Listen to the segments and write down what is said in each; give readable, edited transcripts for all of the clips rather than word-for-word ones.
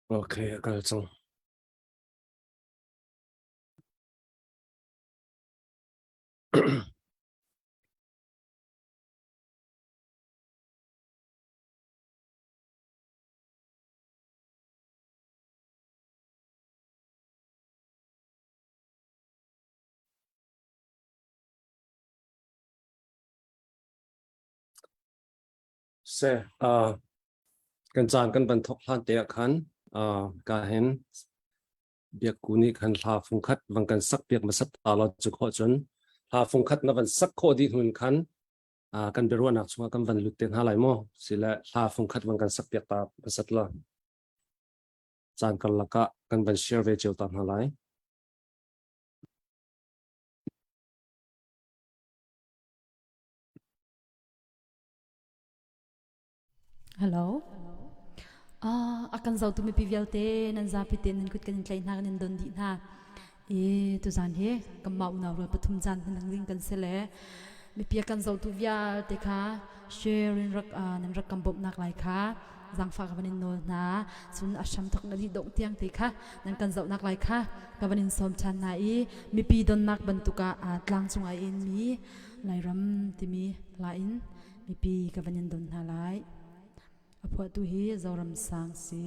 Okay, also. Se kan chan kan ban thok hlan te khan ka hen biak kuni khan thla phung khat wang kan sak biak masat ala chu kho chun thla phung khat na ban sak kho di hun khan kan berwa nak chunga kan ban lutte na lai mo sila thla phung khat wang kan sak biak ta masat la chan kan laka kan ban share ve cheu ta na lai Hello. Akan zau tu mi pivialte nan za pitin nan kut kan tlai na kan don di na. Tu zan he kam mau na ro pathum jan nan ring kan sele. Mi pia kan zau tu vial te kha sharing rak nan rak kam bop nak lai kha zang fa ka banin no na sun asham thok na di dong tiang te kha nan kan zau nak lai kha ka banin som chan na mi pi don nak ban tu ka tlang chunga in mi lai ram ti mi la in mi pi ka banin don na lai apua tu hi zoram sang si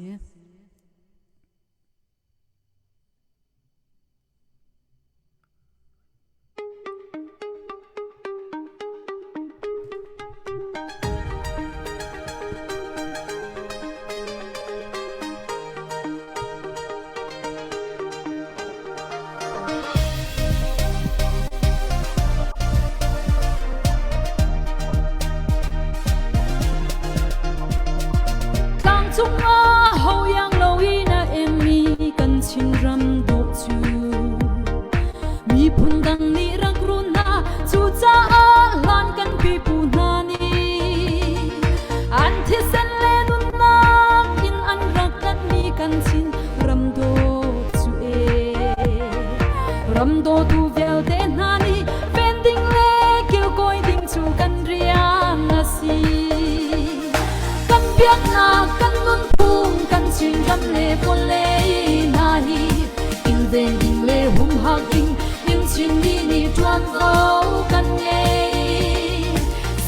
ramdo tu vel de nani vending le kil koi ding chu kan riang na si kan piak na kan nun phum kan chin ram le pon le na hi in vending le hum ha king in chin ni ni tuan go kan ye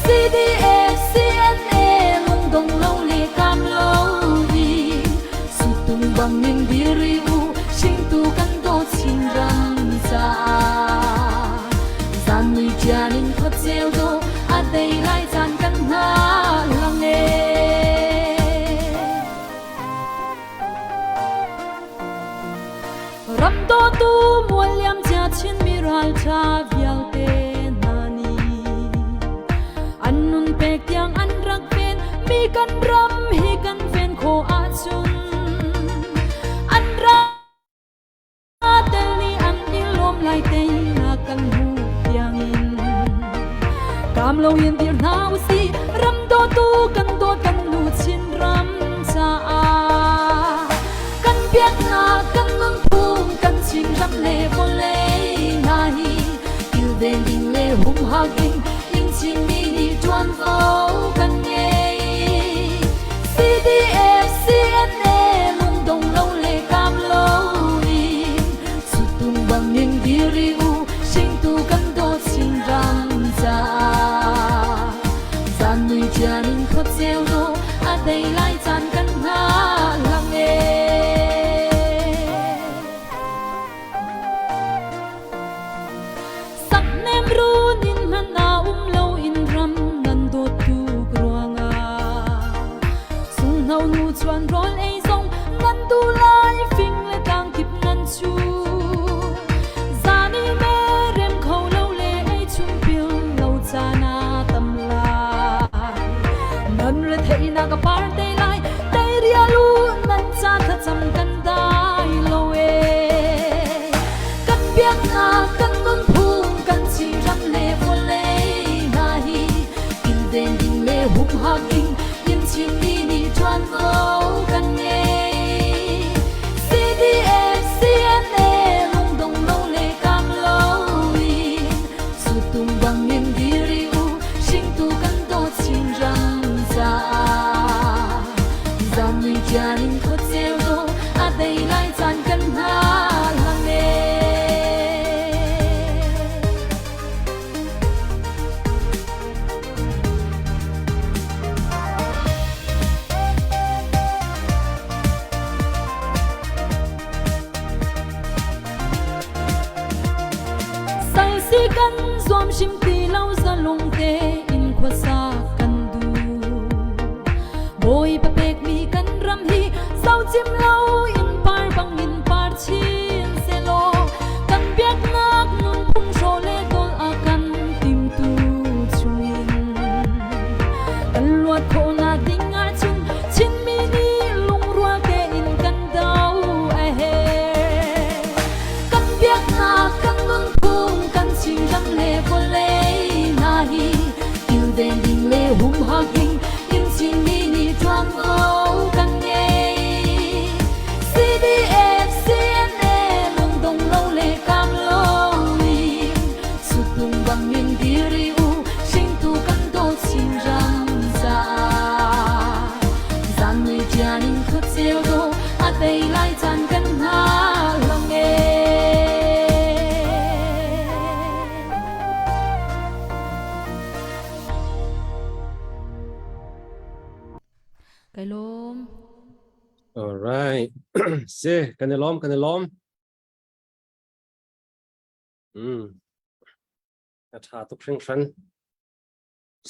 CDF CNA lung dong lo le kam lo vi su tung bang ning diri u sing tu kan do chin ram gian người cha ninh thoát gieo đô đây lại gian căn ha lăng nghe ram đô tu mua liam cha chín mi ral cha vial te nani an nun pe kyang an rak ven mi kan ram hi kan ven kho a chun an ra tel ni an ilom lai te kam lo yin dir nau si ram do tu kan nu chin ram cha kan piak na kan nun phum kan ching ram le vol le na hi il den ding le hum ha king in chin mi ni tuan vo kan ye CDF CNA lung dong lo le kam lo in su tung bang ning diri u sing tu kan do chin ram cha gia đình khóc gieo đô đây lại gian căn ha lăng nghe sắc nem ru in man na lâu in ram nan do tu groanga sung nau nu chuan rol ei song nan tu lai phing le tang kip nan chu zani me rem khâu lâu le ei chung pil lâu cha na tam la nan le thei na ka par te lai te ria lu nan cha tha cham kan dai lo e kan biak na kan nun phum kan chi ram le vol le na hi in den ding le hum ha king in chin ni ni chuan vo kan ye CDF CNA lung dong lo le kam lo in su tung bang nim diri u sing tu kan do chin ram gia đình thoát gieo đô kan zoom sim ti lau za long te in khwa sa kan du boy pa pek mi kan ram hi sau chim lau in par bang in par chin se lo kan biak nak nun phung so le tol a kan tim tu chuin kan luat kho na ding a chung chin mi ni lung rua ke in kan dau a he kan biak nak kan nun phung kan chim ram le ko le na hi yêu den ding le hum ha king in chin mi ni twang au kan nghe CDF CNA lung dong lâu le cam lâu in su tung bang min diri u sing tu kan do chim ram za zan người cha in khut seo do a tei lai chan kan ha long nghe cái lom alright se kanelom atha to khring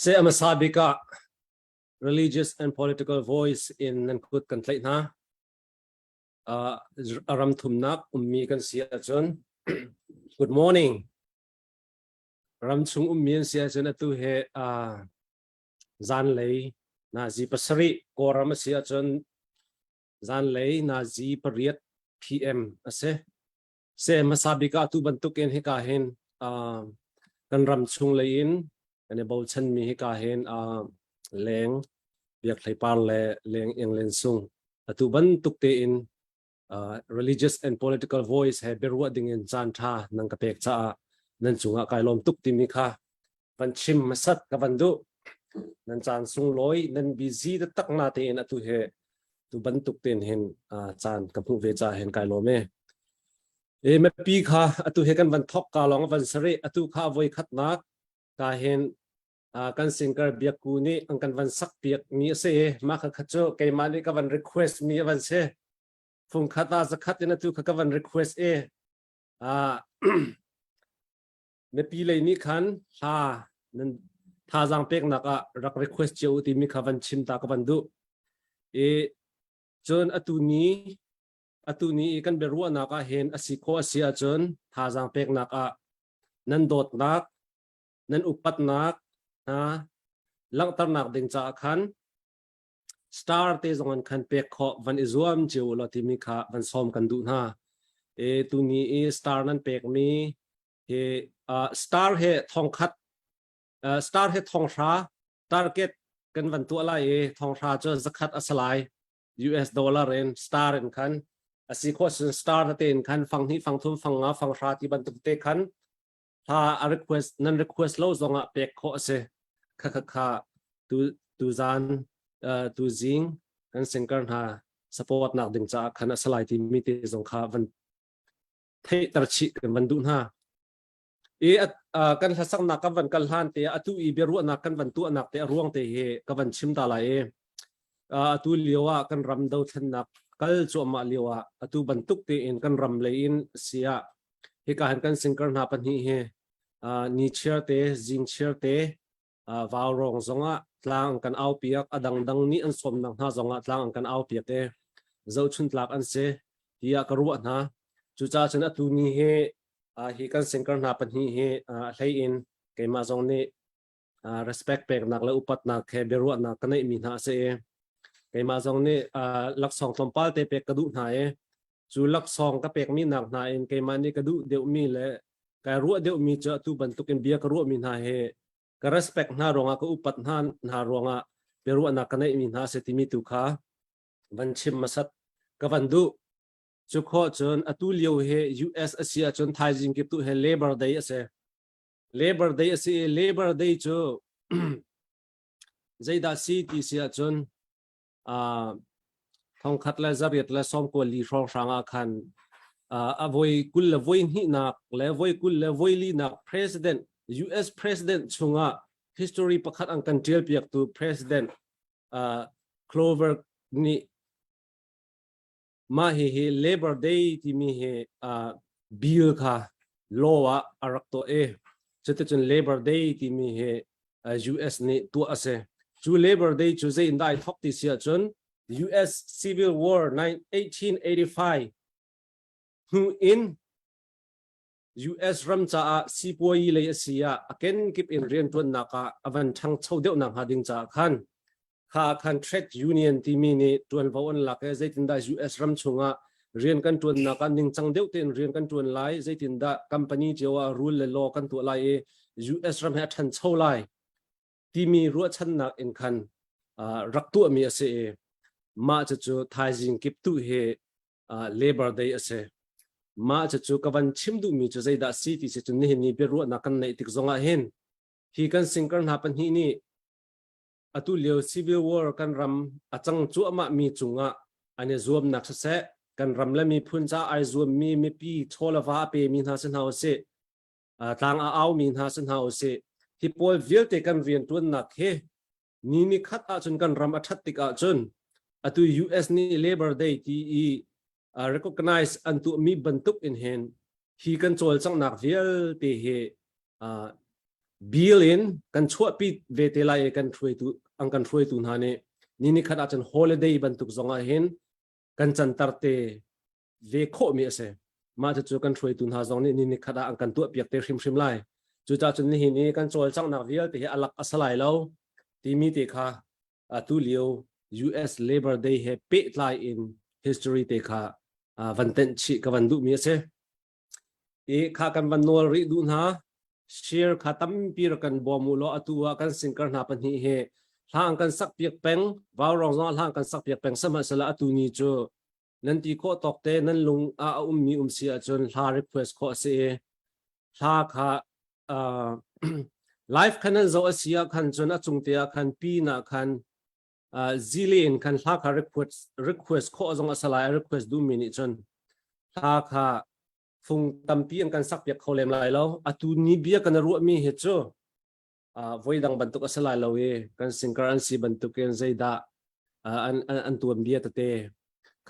se amasabika religious and political voice in nankut kan tlai na aram thumnak ummi kan sia chon good morning ram chung ummi sia chon atu he zan lei na ji pasari koram sia chon zan lei na ji pariat pm ase se masabika tu bantuk en he ka hen kan ram chung lein ane bau chan mi he ka hen leng biak thlai par le leng eng len sung atu bantuk te in religious and political voice he berwa ding in chan tha nang ka pek cha nan chunga kai lom tuk ti mi kha van chim masat ka vandu nan chan sung loi nan busy da tak na te in atu he tu bantuk ten hen chan ka phu ve cha hen kai lom e me pi kha atu he kan van thok ka long van sare atu kha voi khat nak ka hen kan singer biaku ni ang kan van sak piak mi se ma kha khacho ke mani ka van request mi van se phung khata za khat in atu kha ka van request me pi le ni khan ha nan tha jang pek na ka rak request cheu ti mi kha van chim ta ka van du chon atu ni kan beru na ka hen asiko asia chon tha jang pek na ka nan dot nak nan upat nak lang tar nak ding cha khan star te zongan khan pek kho van izuam cheu lo ti mi kha van som kan du na tu ni star nan pek mi he star he thong khat star he thong sha target kan van tu ala thong sha cho zakhat asalai US dollar en star en khan asiko star te en khan fang hi fang thum fang nga fang sha ti ban tu te khan ha a request nan request lo zonga pek kho se kha tu zan tu zing kan singkar ha support nak ding cha khan asalai ti mi te zong kha van thei tar chi kan van du na kan hasak na ka van kal han te atu I beru na kan van tu anak te ruang te he ka van chim ta la atu liwa kan ram do than nak kal chu ma liwa atu bantuk te in kan ram le in sia he ka han kan singkar na pan hi he ni chair te jing chair te vaw rong zonga tlang kan au piak adang dang ni an som nang ha zonga tlang kan au piak te zo chun tlak an se hiya ka ruwa na chu cha chen atu ni he hi kan singkar na pan hi he hlei in ke ma zong ni respect pek nak le upat nak he beru na kanai mi na se ke ma zong ni lak song tompal te pek kadu na chu lak song ka pek mi nak na in ke ma ni kadu deu mi le ka ruwa deu mi cha tu bantuk in bia ka ruwa mi na he ka respect na ronga ka upat na ronga beru na kanai mi na se ti mi tu kha van chim masat ka van du chu kho chon atu liu he US Asia chon thai jing ki tu he labor day ase labor day chu zaida si ti sia chon thong khat la zariat la som ko li rong ranga khan avoi kul la voi hi nak le voi kul la voi li nak president US president chunga history pakhat ang kan tel piak tu president Clover ni ma he labor day ti mi he bill kha law arak to จะจน Labor Day ที่มีเห US นี่ตัวเสจู Labor Day จูจะอินได้ทอกที่เสียจน US Civil War 1885 who in US รัมจ้าซีปวยเลยเสียอาเกนกิบอินเรียนตัวนักอวันทั้งเช่าเดียวนักหาดิงจ้าขันข้าขัน Trade Union ที่มีนี่ตัววันหลักเจตินได้ US รัมชงะเรียนกันตัวนักนิ่งจังเดียวเต็นเรียนกันตัวไล่เจตินได้ company เจ้ารูลเล law กันตัวไล่ US รัมให้ทันเช่าไล่ที่มีรั้วชั้นนักอินคันรักตัวมีเสียมาจะจูไทยจิงกิบตัวเหLabor Day เสียมาจะจูกับวันชิมดูมีจะใจดัชที่จะจุนนี่นี่เป็นรั้วนักกันในติกซงอาเห็นที่กันสิ่งกันหาปัญหานี้อตุเลียว Civil War กันรำอาจังจูมามีจุงอ่ะอันนี้รวมนักเสะกันรำและมีพุ่นจ้าไอรวมมีปีโชลวาเปมีนาสันหาเสต่างเอามีนาสันหาเสที่พอเวิลเตกันเรียนตัวนักเฮนี่ขัดอาจนกันรำอัดติกอาจนอตุ US นี่ Labor Day ที่recognize อันตัวมีบรรทุกอินเห็นที่กันโจลจังนักเวลเตเหบิลลินกันช่วยปิดเวทีไลกันช่วยตัวอังกันช่วยตัวนั่นนี่ขัดอาจารย์ holiday บรรทุกจงอาเห็นกันจันทร์เตเวโคมีเสมาจะช่วยกันช่วยตัวนั่นจงนี่ขัดอังกันตัวเปียกเตชิมไลจุดจ้าจุดนี่กันโจลจังนักเวลเตเหอลักอัสไลแล้วที่มีเตค่ะตุเลียว US Labor Day เฮเปิดไลน์ in history เตค่ะวันเต็นชีกับวันดูมีเสข้ากันวันโนริดูนะเชียร์ข้าตั้มปีรกันบอมูลอตัวกันสิงกันหาปัญหาเหทางกันสักเปียกแปงวาวรองทางกันสักเปียกแปงสมัยสละตัวนี้จูนั่นที่ข้อตอกเตนั่นลุงมีเสียจนทา request ข้อเสียทาข้าlife คันนั้นจะเสียคันจนจุงเตียคันปีน่ะคันzillion คันทาข้า request ข้อจงสลาย request ดูมินิจนทาข้าฟงตั้มปีอันกันสักเปียกเขาเล่มลายแล้วตัวนี้เบียกันรู้มีเหตุจูไว้ดังบรรทุกสลายแล้วกันสิงการอันสีบรรทุกกันใจด่าอันตัวเบียตเต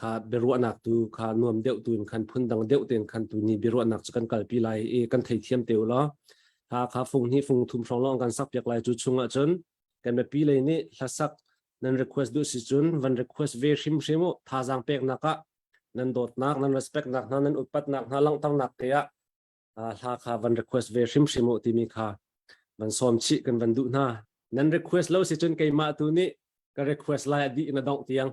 ข้าเบรุอนักตัวข้านวมเดียวตัวคันพุ่นดังเดียวเต็นคันตัวนี้เบรุอนักจะกันกัลปีไลกันไทยเทียมเตียวแล้วข้าฟงนี้ฟงทุ่มสองล้อกันสักเปียกลายจุดชงจนกันแบบปีเลยนี่ถ้าสักนั้น request ดูสิจนวัน request เวชิมท่าจังเปียกนักนั้นโดดนักนั้น respect นักนั้นอุปปัตนักนั้นลังตั้งนักเตียถ้าข้าวัน request เวชิมที่มีข้าวันซ้อมชิกันวันดูนะนั้น request แล้วสิจนไกมาตัวนี้ก็ request ไล่ดีนะดองเตียง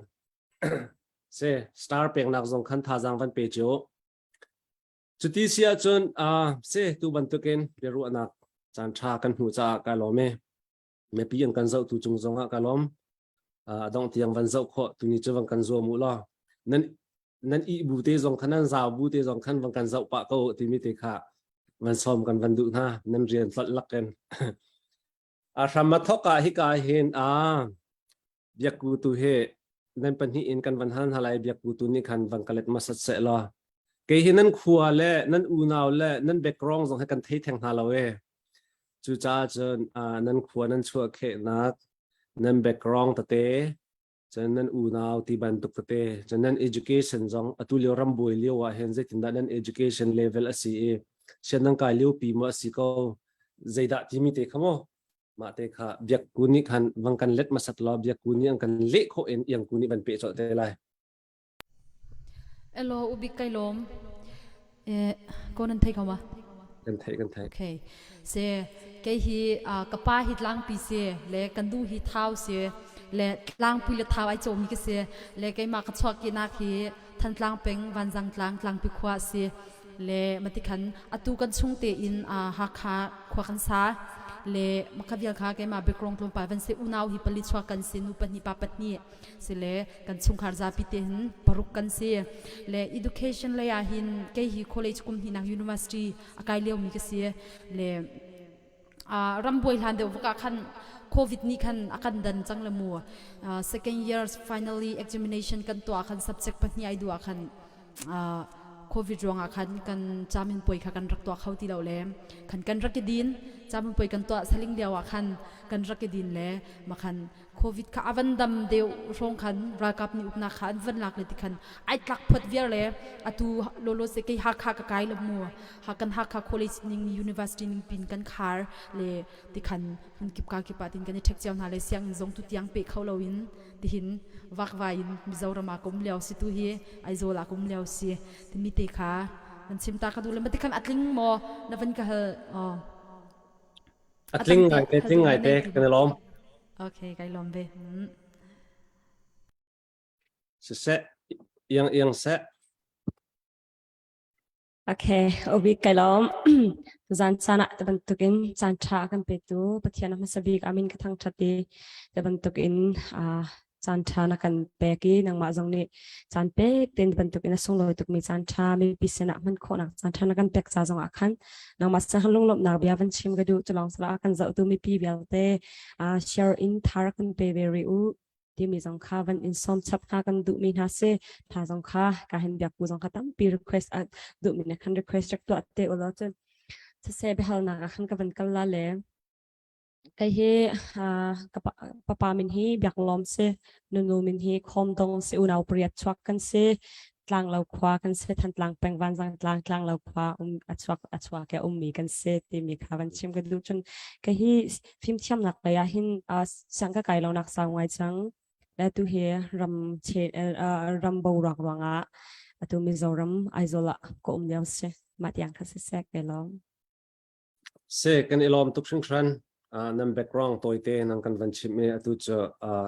เซ star เปียกนักส่งขันท่าจังวันเปโจจุดที่เสียจนเซตัวบันทึกเองเบรุนักจันทรากันหูจากาลอมเมื่อปีอันกันเจ้าตัวจงจงกาลอมดองเตียงวันเจ้าข้อตัวนี้จะวันกันโซมุลานั้นอีบูเตจงขันนั้นสาวบูเตจงขันวันกันเจ้าปะก็ที่มีเตค่ะวันซ้อมกันวันดูนะนั้นเรียนสลักกันสามารถทอกาฮิกาเห็นเบียกูตุเฮนั้นเป็นที่อินกันวันหันอะไรเบียกูตุนี่คันวันกันเล็ดมาสัตเสลาเกหินั้นขัวเล่นั้นอูนาวเล่นั้นเบกรองจงให้กันเทแทงฮาลาเวจูจ้าจนนั้นขัวนั้นชัวเคนักนั้นเบกรองตะเตฉะนั้นอูนาวที่บันตุกตะเตฉะนั้น education จงตุเลียวรำบุยเลียวว่าเห็นใจถึงนั้น education level อสีเช่นนั้นกายเลียวปีมัวสิก็ใจดะที่มีเตขโมมาเตค่ะเบียกูนี่คันวังกันเล็ดมาสัตลอเบียกูนี่อังกันเละโคเอ็นยังกูนี่บันเปจอดได้ไรเอโลอุบิกไกลมก็นั่นไทยเขามากันไทยโอเคเสกฮีกป้าฮิตล้างปีเสเลกันดูฮิตเท้าเสเลล้างปุยละเท้าไอโจมีก็เสเลกมากระชอกกินนักฮีทันล้างเป็งวันจังล้างปีขวาเสเลมาติคันอตูกันชุ่งเตอินฮักขาขวากันซาเลมักเบียลคาเกมาเบกรองลงไปวันเสอุนาวฮิปลิชวกันเสนุปนิปาปนี่เสเลกันชุ่งคาร์ซาปิเตหินปรุกกันเสเล education เลยหินเกฮี college กุมหินัก university อากายเลี้ยวมีก็เสเลรำบวยทันเดียวก็คันโควิดนี่คันอาการดันจังละมัวsecond year finally examinationกันตัวคัน subjectปนี่ไอดูคัน โควิดรองอ่ะคันกันจามินป่วยค่ะกันรักตัวเขาที่เราแลคันกันรักกิดินจามินป่วยกันตัวสลิงเดียวอ่ะคันกันรักกิดินแลมาคันโควิดค่ะอวันดำเดียวรองคันรักกับนี่อุปนาคันวันหลักเลยที่คันไอ้หลักพดเวียเลยอะตูโลโลเซกฮักฮักกายลมัวฮักกันฮักฮักคอลเลจนิงยูนิเวอร์ซิตี้นิงปินกันคาร์เลยที่คันมันกิบกากิปาตินกันเทคเจ้านาเลยเสียงจงตุยังเปกเขาเราอินที่หินวักวายินมิจารามากุมเลียวสิตุเฮไอโซลากุมเลียวสิที่มิเตค่ะมันชิมตากระดูเลยมันที่คันอัดลิงมอนับวันก็เฮอ๋ออัดลิงไงเตะไงเตะกันล้อมโอเคไกลลมเวเสะยังเสะโอเคโอบิไกล้อมตุจันชนะตะบันตุกินจันทรากันเป็ดูปะเทียนมาสบิกอามินกระทั่งชัดดีตะบันตุกินจันทรานักันเปกีนังมาจงนี้จันเปกเต็นตะบันตุกินส่งลอยตุกมีจันทรามีพิเศษมันโคนักจันทรานักันเปกซาจงอาคันนังมาสังลุงลบนักเบียวันชิมกระดูจะลองสละกันจะตุมีปีเบียเตshare in ทารักันเปเวริอูที่มีจงค่าวันอินซอมชับค่ากันดูมีนาเซถ้าจงค่าการเห็นแบบกูจงค่าตั้งปี request ดูมีนะคัน request จากตัวเตอแล้วจะเซไปหาหนักคันกับวันกันละเลยก็เฮกับป้ามินเฮแบบล้อมเซนูมินเฮคอมตรงเซอุณาเปรียบชวักกันเซตลางเราคว้ากันเซทันตลางแปลงวันจังตลางเราคว้าชวักแกมีกันเซที่มีค่าวันชิมกันดูจนก็เฮฟิล์มเทียมหนักเลยหินสังกัดไก่เราหนักสาวไว้จังและตัวเฮรำเชรำบูรักรังตัวมิโซรัมไอโซละก็เดียวเซมาที่ยังคัสเซกไปลองเสะกันล้อมทุกช่วงครั้งนั่นแบ็กกราวด์ตัวเต้นั่งกันวันชิมเมอตุจะ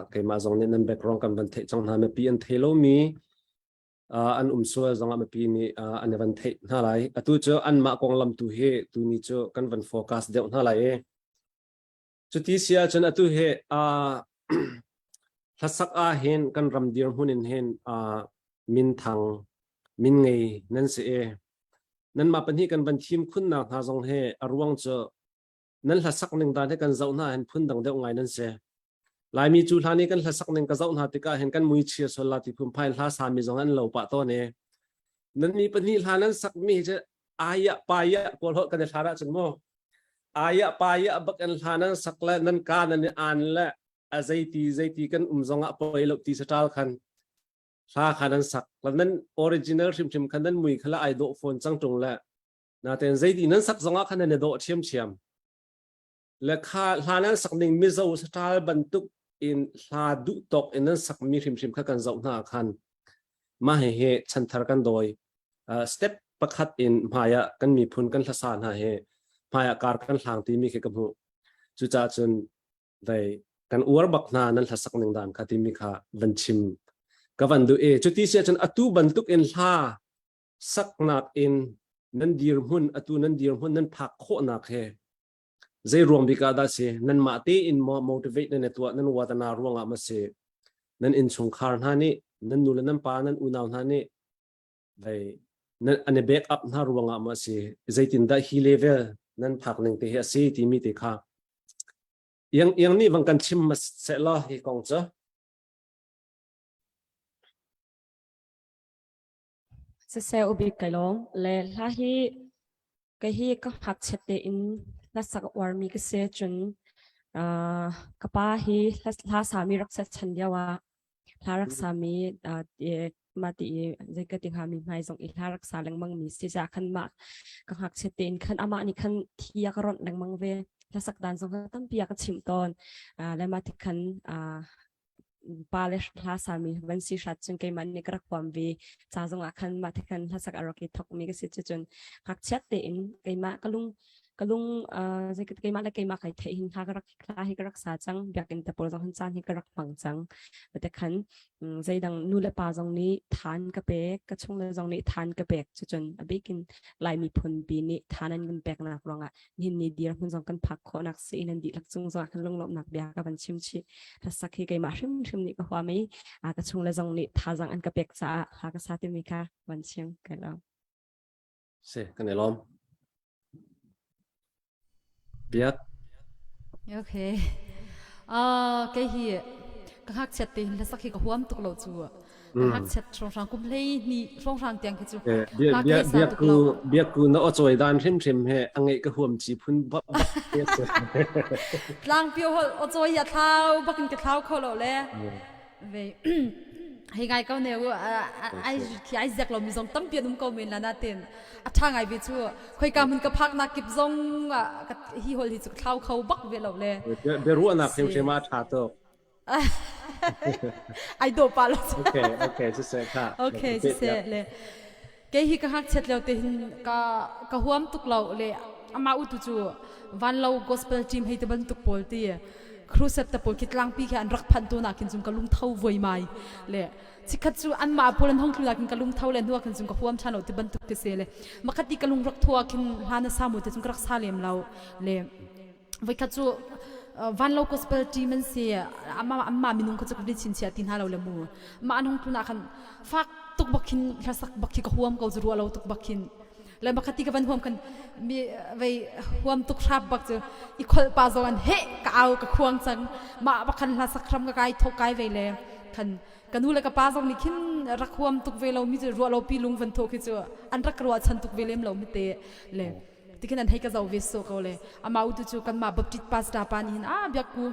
เกี่ยมาจงนี้นั่นแบ็กกราวด์กันวันเทจังหาไม่ปีอันเทโลมีอันสัวจงไม่ปีมีอันวันเทน่าไรตุจะอันมากองลำตุเฮตุนี้จะกันวันโฟกัสเดียวน่าไรจุดที่เสียจนตุเฮทัศกเห็นกันรำเดียร์หุ่นเห็นมินทังมินไงนั่นเสียนั่นมาเป็นที่กันวันทีมคุณนักหาจงเฮอรวงจะนั่นทัศกหนึ่งตาที่กันเจ้าหน้าเห็นพุ่นดังเดียวไงนั่นเสียหลายมีจุดทานี้กันทัศกหนึ่งกันเจ้าหน้าที่ก็เห็นกันมุยเชียร์สลาที่พุ่มพายท่าสามีจงอันเหล่าปะตัวเนี่ยนั่นมีเป็นที่ทานั้นสักมีจะอายะปายะกวลหกันจะทาระจนโมอายะปายะบักอันทานั้นสักและนั่นการนั่นอ่านและใจตีกันจงอ่ะปล่อยหลบตีสตาร์คันถ้าขันนั้นสักแล้วนั้นออริจินัลชิมขันนั้นมุยขละไอโดโฟนจังตรงและนาแต่ใจตีนั้นสักจงอ่ะขันนั้นโดเชียมและข้านั้นสักหนึ่งมิโซสตาร์บรรทุกอินลาดุตกอินนั้นสักมีชิมขันเจ้าหน้าขันมาเหชันทารกันโดยสเต็ปประคัดอินมายะกันมีพุนกันทัศน์เหมายะการกันทางที่มีเกี่ยวกับหูจุจ่าจนได้กันอวบักนานั้นทัศน์หนึ่งด่านคดีมีค่าบัญชิมกับวันดูจุดที่เสียจนอตุบรรทุกอินลาสักนักอินนั้นดีรหุ่นอตุนั้นดีรหุ่นนั้นพักโคนักใจรวมบิกาดาเสนั้นมาเตอินmotivateนั่นตัวนั้นวัฒนารวงอ่ะมาเสนั้นอินสงครามนั่นนี่นั้นนูเลนั้นปานั้นอุณาวนั่นนี่ได้นั้นอันนี้แบ็กอัพน่ารวงอ่ะมาเสใจตินได้ฮีเลเวลนั้นพักหนึ่งเตะเสที่มีเตะค่ะยังนี่วังกันชิมมาเสร็จแล้วที่กองจ้ะเซลอุบิไกลองและลาฮีก็ฮีก็หักเชตอินลักษณะวาร์มีก็เสียจนกป้าฮีลาสามีรักษาชันเดียวว่าลารักษามีมาตีใจก็ติหามีไม่ส่งอีกลารักษาแรงมังมีสิจากขันมาก็หักเชตอินขันอามานี่ขันที่ยากรอนแรงมังเวลาสักดานส่งตั้งปียากชิมตอนและมาที่ขันปาเลสลาสามีวันสิชัดจนเกมันนี่กระความวีจ้าจงอาคันมาที่กันลาสักอารกิทอกมีก็สิจนหักเช็ดเต็นเกมันก็ลุงจะเกมันและเกมันใครเทหินหากรักคลาให้กรักษาจังอยากกินแต่ปวดจังหันจานให้กรักฝังจังแต่ขันใจดังนู่นและปาจงนี้ทานกระเปกกระชงและจงนี้ทานกระเปกจนอบิกินลายมีผลปีนี้ทานันกันแปกหนักรองนินนี่ดีรักมันจงกันผักขอหนักสีนันดีรักจงจงขันลงลบหนักเบียกับบันชิมชีถ้าสักให้เกมันชิมนี่ก็ว่าไม่กระชงและจงนี้ทาจังอันกระเปกจ้าหากระซาติมีค่ะวันเชียงกันแล้วเสกันในล้อมเบียดโอเคก็ฮีก็หักเช็ดตีนแล้วสักทีก็หัวมตุกเราจัว hak chat rong kum lei ni rong tiang ke chu bia ku na ochoi dan hrim he angai ka huam chi phun ba lang pio o choi ya thau bakin ke thau kho lo le ve hay ngai kau ne ai ki ai zak lo mi zong tam pia num ko min la na ten a tha ngai be chu khoi ka mun ka phak na kip zong hi hol hi chu thau khau bak ve lo le be ru na phim ma tha to ai do pa lo okay se se kha okay se le ke hi ka hak chet lo te hin ka huam tuk lo le ama u tu chu van lo gospel team hei te ban tuk pol ti cruset ta pol kitlang pi khan rak phan tu na kin chung ka lung thau voi mai le chikhat chu an ma polan hong thula kin ka lung thau le nuwa kin chung ka huam chano te ban tuk te se le makati ka lung rak thua kin hana samu te chung rak salem lo le vai kha chu van lo gospel team an se amma minung ko chu ka chin chia tin ha lo le mu ma an hong thuna khan fak tuk bakin rasak bakki ka huam ko zuru lo tuk bakin le makati ka ban huam kan mi vai huam tuk rap bak chu I khol pa zo an he ka au ka khuang chang ma bakhan la sakram ka kai thok kai ve le khan kanu le ka pa zo ni khin rak huam tuk ve lo mi chu ro lo pi lung van thok chu an rak ro chan tuk ve lem lo mi te le tikin an he ka zo ve so ko le ama u tu chu kan ma baptit pastor pa ni a byak ku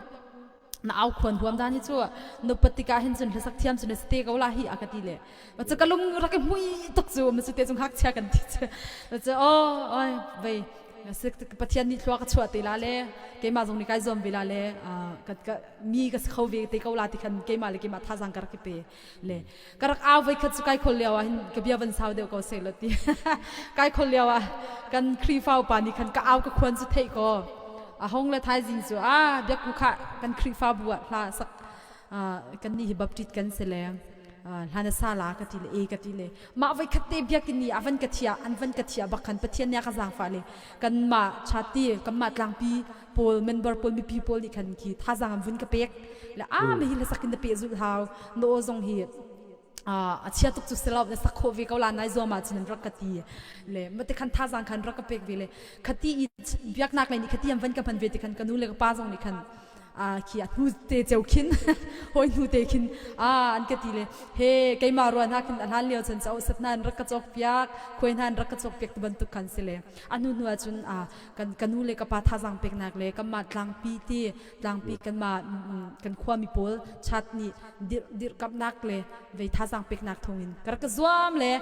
na au khon huam dan hi chu no patika hin chun la sak thiam chun ste ko la hi akati le ma cha kalung rak hui tok chu ma chu te chung hak chha kan ti chu cha o oi ve sik pathian ni thwa ka chua te la le ke ma jong ni kai zom bila le ka mi ka khau ve te ko la ti khan ke ma le ke ma tha jang kar ke pe le karak aw ve khat chu kai khol lewa hin ke bia ban sau de ko se lo ti kai khol lewa kan khri fau pa ni khan ka aw ka khon chu thei ko a hong le thai jing chu bia ku kha kan khri fa bua hla sak kan ni baptit kan se le hana sala ka ti le e ka ti le ma vai khatte bia kin ni avan ka thia anvan ka thia bakhan pathian ya ka jang fa le kan ma chati kan ma tlang pi pol member pol mi people ni khan ki tha jang vun ka pek le me hi la sakin de pe zu haw no zong hi chia tuk chu selop na sakho ve ko la nai zo ma chin rakati le mate khan tha jang khan rakapek ve le khati biak nak lai ni khati am van ka pan ve ti khan kanu le ka pa jong ni khan kia nu te cheu khin hoi nu te khin an ka ti le he kai ma ro na khin an han leo chen chau sat nan rak ka chok piak khoin han rak ka chok piak tu ban tu khan se le anu nu chun kan kanu le ka pa tha jang pek nak le ka ma tlang pi ti tlang pi kan ma kan khwa mi pol chat ni dir kap nak le ve tha jang pek nak thongin kar ka zuam le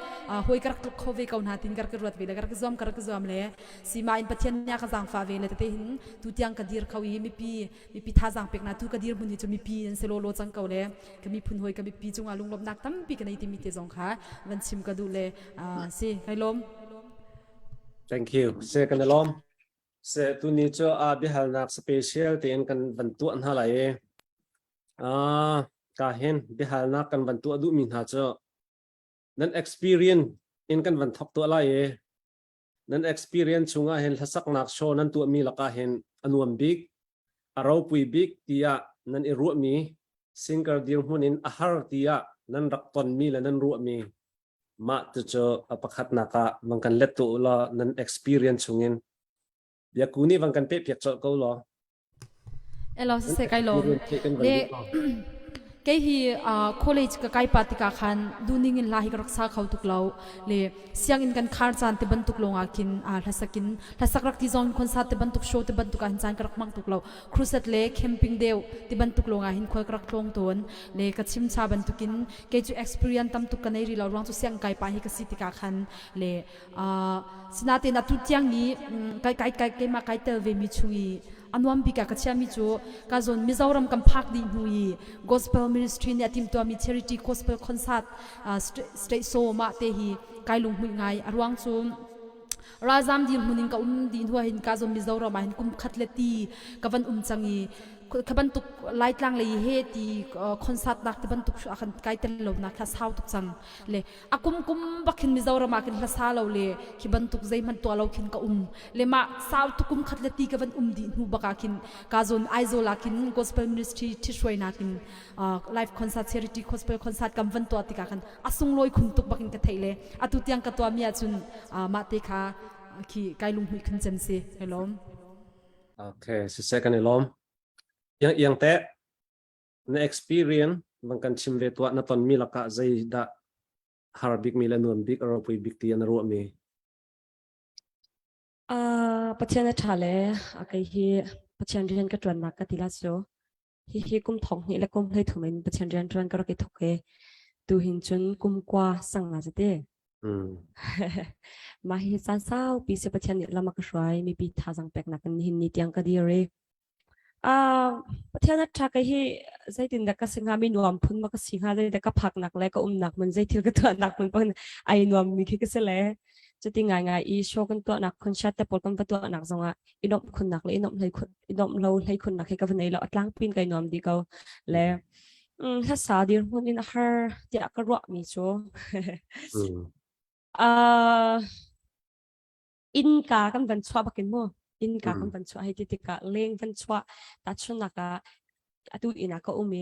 hoi kar ka khove ka na tin kar ka ruat ve le kar ka zuam le si ma in pathian nya ka jang fa ve le te hin tu tiang ka dir khawi mi pi tha jang pek na tu ka dir mun ni chu mi pi an se lo chang ko le ka mi phun hoi ka mi pi chunga lung lop nak tam pi ka nei ti mi te jong kha van chim ka du le si kai lom thank you se kan lom se tu ni cho bi hal nak special te en kan ban tu an halai ka hen bi hal nak kan ban tu adu min ha cho nan experience in kan ban thok to lai nan experience chunga hen hasak nak show nan tu mi laka hen anuam big arau pui big tia nan i ru mi single dir hunin ahar tia nan rak ton mi la nan ru mi ma tu cho apakhat naka mangkan let tu la nan experience chungin ya kuni wangkan pe piak cho ko lo elo se kai lo le ke hi college ka kai patika khan duning in lahi raksa khau tuk lo le siang in kan khar chan te ban tuk longa kin hlasak rak ti zon kon sa te ban tuk show te ban tuk an chan karak mang tuk lo cruset le camping deu te ban tuk longa hin khoi karak tlong ton le ka chim cha ban tukin ke chu experience tam tuk kanai ri lo rang chu siang kai pa hi ka sitika khan le sinate na tu tiang ni kai ma kai tel ve mi chui anwam bika kachia mi chu ka zon mizoram kam phak ding hui gospel ministry ne atim to mi charity gospel concert state so ma te hi kailung hui ngai arwang chu razam din hunin ka din huwa hin ka zon mizoram ma hin kum khatleti kavan changi khaban tuk light lang lei he ti concert nak te ban tuk akhan kai tel lo na khas how tuk chang le akum bakhin mizoram ma kin sa lo le ki ban tuk zai man to lo khin ka le ma saw tukum khatleti ka ban di hu baka kin ka zon aizola kin gospel ministry tishwai na kin live concert charity gospel concert kam van to atika khan asung loi khum tuk bakin ka thaile atu tiang ka to mia chun ma te kha ki kailung hui khun chen se hello okay so second lom yang te na experience บางกันชิมเวตัวนัตอนมีลักกะใจดะฮาร์บิกมีและนวลบิกเราไปบิกตีอันรัวมีปัจจัยนั้นทะเลอะไรที่ปัจจัยเรียนก็จวนนักก็ทีละโซที่กุมทองนี่และกุมเลยถูกไหมปัจจัยเรียนจวนก็เราเกิดถูกเอดูหินจนกุมกว่าสังอาจจะเด้มาหินสันเศร้าปีเสปัจจัยนี่เรามาก็ช่วยมีปีท่าสังเป็กนักหินนิดยังก็ดีเลยประเทศนั้นทักไอ้ที่ใจตินดักก็สิงหามีนวมพุ่นมาก็สิงหาได้แต่ก็พักหนักแล้วก็หนักมันใจที่ก็ตัวหนักมันเป็นไอ้นวมมีแค่ก็เสร็จแล้วจะติงง่ายๆอีโชกันตัวหนักคนชัดแต่ปวดกันตัวหนักจังอ่ะอีนอมคนหนักเลยอีนอมให้คนอีนอมเราให้คนหนักให้กับวันไหนเราอัดล้างปีนไก่นวมดีเขาแล้วถ้าสาดีคนนี้นะฮะเดี๋ยวก็รอมีโชอินกากันเป็นชอบกินมั้งอินกากันเป็นชอบให้ติดกะเลี้ยงเป็นชอบตัดชนนักอะดูอินก็อุ้ม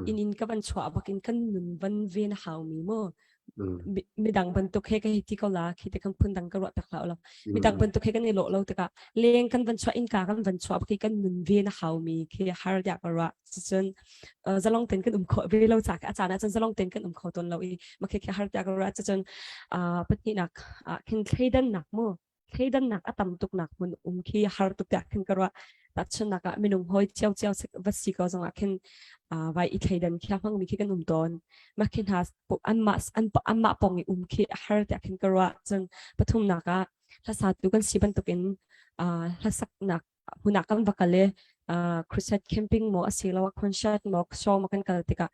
อินก็เป็นชอบกินกันหนุนวันเวียนหาวมีมั้งมีดังเป็นตุกให้กันที่เขาลาคิดกันพื้นดังก็รอดจากเรามีดังเป็นตุกให้กันในโลกเราแต่กะเลี้ยงกันเป็นชอบอินกากันเป็นชอบกินกันหนุนเวียนหาวมีคือฮาร์ดอยากรอดจนจะลองเต้นกันขอเวลาจากอาจารย์นะจนจะลองเต้นกันขอตนเราอีมาคือฮาร์ดอยากรอดจนปฏิหนักคิดให้ดันหนักมั้งให้ดันหนักตำตุกหนักมันคีฮาร์ตุกอยากขึ้นก็ว่าตัดชนนักไม่นุ่งห้อยเจ้าวัดสีก็จังหวะขึ้นไว้อีกให้ดันคีฟังมีคีกันตอนมาขึ้นหาปุ๊บอันมาปองอีคีฮาร์อยากขึ้นก็ว่าจนปฐุมนักถ้าสาธุกันสิบันตุกินถ้าสักนักหุ่นนักกันบักเลยคริสต์แคมปิ้งหมอสิเราว่าคอนเสิร์ตหมอโชว์มากันกันติกะ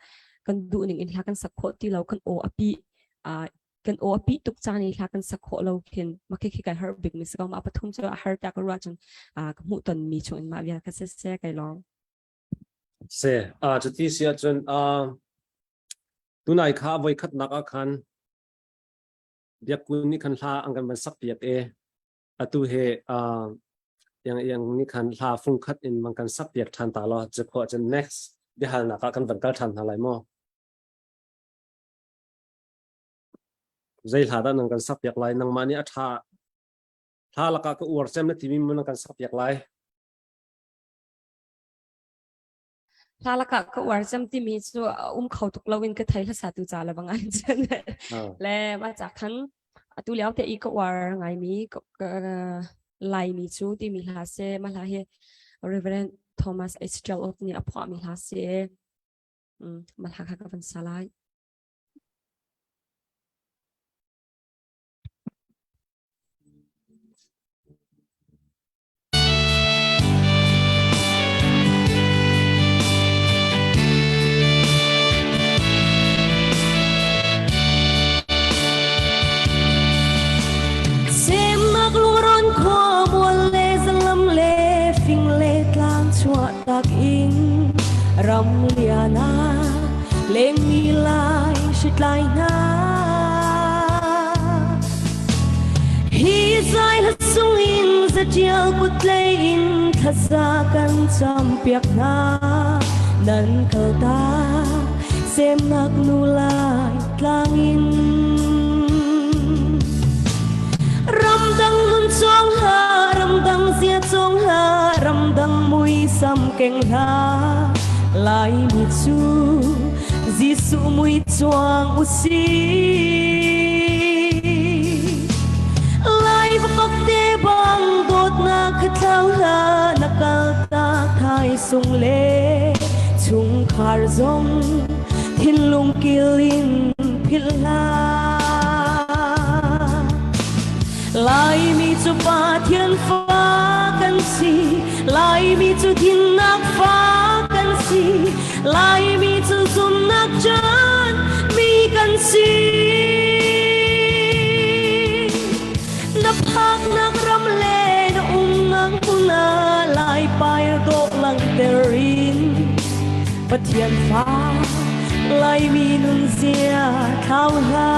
กันดูหนึ่งอินทักกันสักคนที่เรากันโออปีกันโอปีตุกจานี่ค่ะกันสักโคเราเห็นมาคิดกันฮาร์บิกมิสก็มาปฐุมจะฮาร์จากรัชนกับมุตันมีชนมาเวียกันเสียกันลองจุดที่เสียจนตุนายข้าไว้ขัดนักอาคันเดียกุนนี่คันลาอังกันมันสักเปียกตุเฮอย่างนี่คันลาฟุ้งขัดอินมันกันสักเปียกทันตาลอจะขอจะ next เดี๋ยวหานักกันวันกันทันอะไรมั่งใจหาด้านนังกันสับอยากไล่นังมานี่ถ้าละก็อวดเซมในทีวีมันนังกันสับอยากไล่ถ้าละก็อวดเซมที่มีส่วนเขาตุกเราวินก็ไทยภาษาตุจาละบางอันเช่นและมาจากนั้นตุแล้วแต่อีกอวดไงมีก็ไล่มีชูที่มีลาเซมาลาเฮ Reverend Thomas H. Gelb เนี่ยพอมีลาเซมาลาค่ะก็เป็นสลายตักอิงรำเลียนาเล่งมีลายชุดลายนาฮีใจหัดส่งอินจะเจียวกุดเลยอินทัศกันจำเปียกนานั้นเกิดตาเสมนักนูลายกลางอินรำดังนุนจงหารำดังเสียจงหารำดังมุยซ้ำเก่งหาลายมิจูจิสุมุยจวงอุสีลายบักเดบังโดดนักเท้าหานักตาไทยสุงเลชุงคาร์ซงทินลุงกิลินพิลาลายมีจุป่าเทียนฟ้ากันสิลายมีจุทินนักฟ้ากันสิลายมีจุสุนนักจันมีกันสินับพักนักรำเลนนักมุนาลายไปโดลังเตรินปะเทียนฟ้าลายมีนุนเสียข้าวหา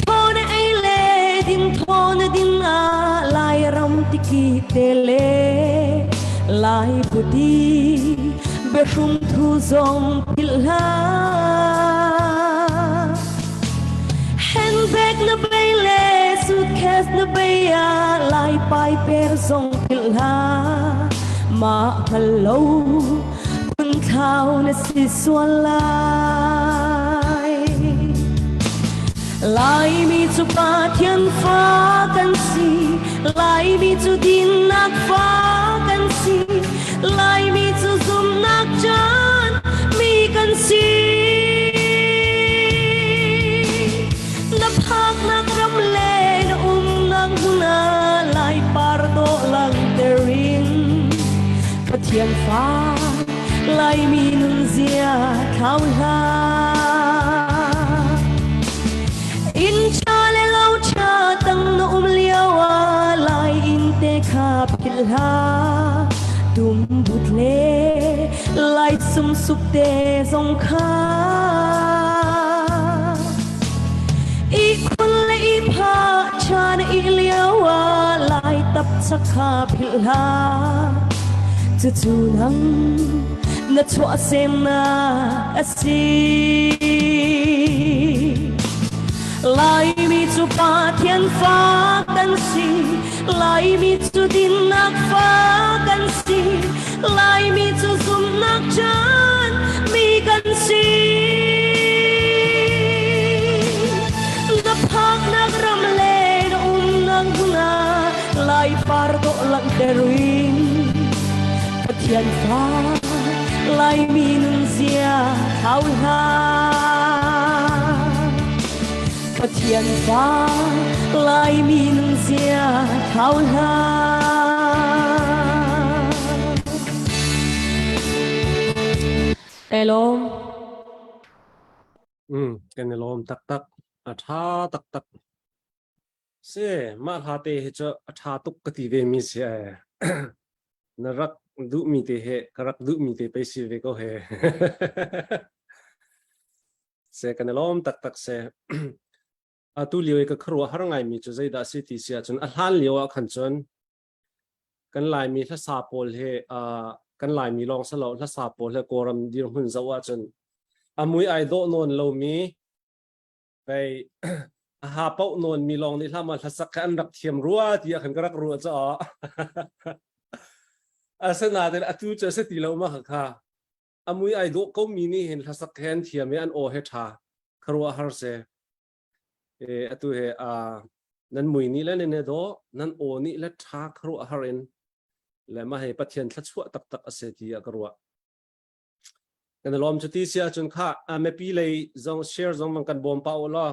ทอนไอเลดินทอนดินลายรำติกีเตเลลายพุดีเบรุมทูซองพิลาเห็นเบกนเบเล suitcase na baya lai pai per zong pilha ma hello bun thao na si suan lai mi chu pa thiên pha kan si lai mi chu din nak pha kan si lai mi chu zum nak chan mi kan si na phak nak ram le na nang na lai par do lang terin ka thiên pha lai mi nun zia thao la in cha le lau cha tang no liawa lai in te kha pilha tum but le lai sum sup te zong kha i khun le i pha cha na i liawa lai tap cha kha pilha chu chu nang na chwa sem na asi lai mi chu pa thiên pha kan si lai mi chu din nak pha kan si lai mi chu zum nak chan mi kan si na phak nak ram le nang na lai par do lang terin thiên pha lai mi nun zia thao la thiên pha lai min zia thao la Hello cái này lom tắc tắc tha tắc tắc se mà tha te he cho tha tuk cái ti ve mi se na rak du mi te he karak du mi te pe si ve ko he se cái này lom tắc tắc se tu liu cái khruwa har ngai mi chu zai da si ti sia chun a hlan liu a khan chun kan lai mi thla sa pol he kan lai mi long sa lo thla sa pol he koram dir hun zawa chun amui ai do non lo mi bei ha pau non mi long ni hlama thla sak kan rak thiam ruwa ti khan ka rak ruwa cha asana de atu cha se ti lo ma kha amui ai do ko mi ni hen thla sak khan thiam me an o he tha khruwa har se atu he nan mui ni la ne do nan o ni la tha khru harin le ma he pathian thla chua tak tak ase ti akarwa kan lom chuti sia chun kha me pi le zong share zong man kan bom pa ola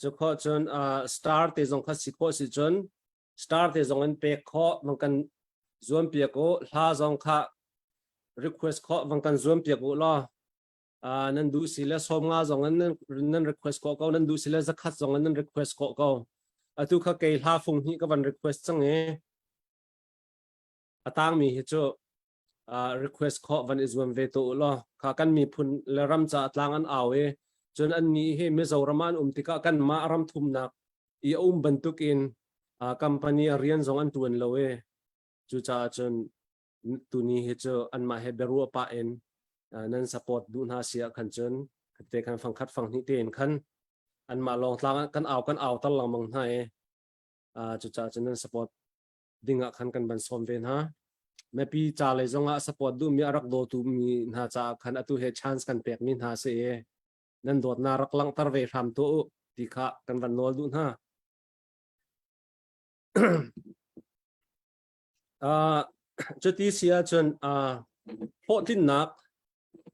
chu kho chun star te zong kha si kho si chun star te zong an pe kho man kan zuam pia ko hla zong kha request kho man kan zuam pia ko la nan du sila som nga zong nan request ko nan du sila zakhat zong nan request ko atu kha ke hla phung hi ka van request chang e atang mi hi chu request ko van izwam ve to lo kha kan mi phun le ram cha tlang an awe chun an ni he me zoraman tika kan ma ram thum nak I bantuk in company rian zong an tuan lowe chu cha chun tu ni hi chu an ma he beru pa en nan support du na sia khan chun te kan phang khat phang ni ten khan an ma long tlang kan aw tal lang mang hai chu cha chun nan support dinga khan kan ban som ven ha me pi cha le zonga support du mi arak do tu mi na cha khan atu he chance kan pek min ha se nan dot na rak lang tar ve ram to ti kha kan ban nol du na chu ti sia chun ho tin nak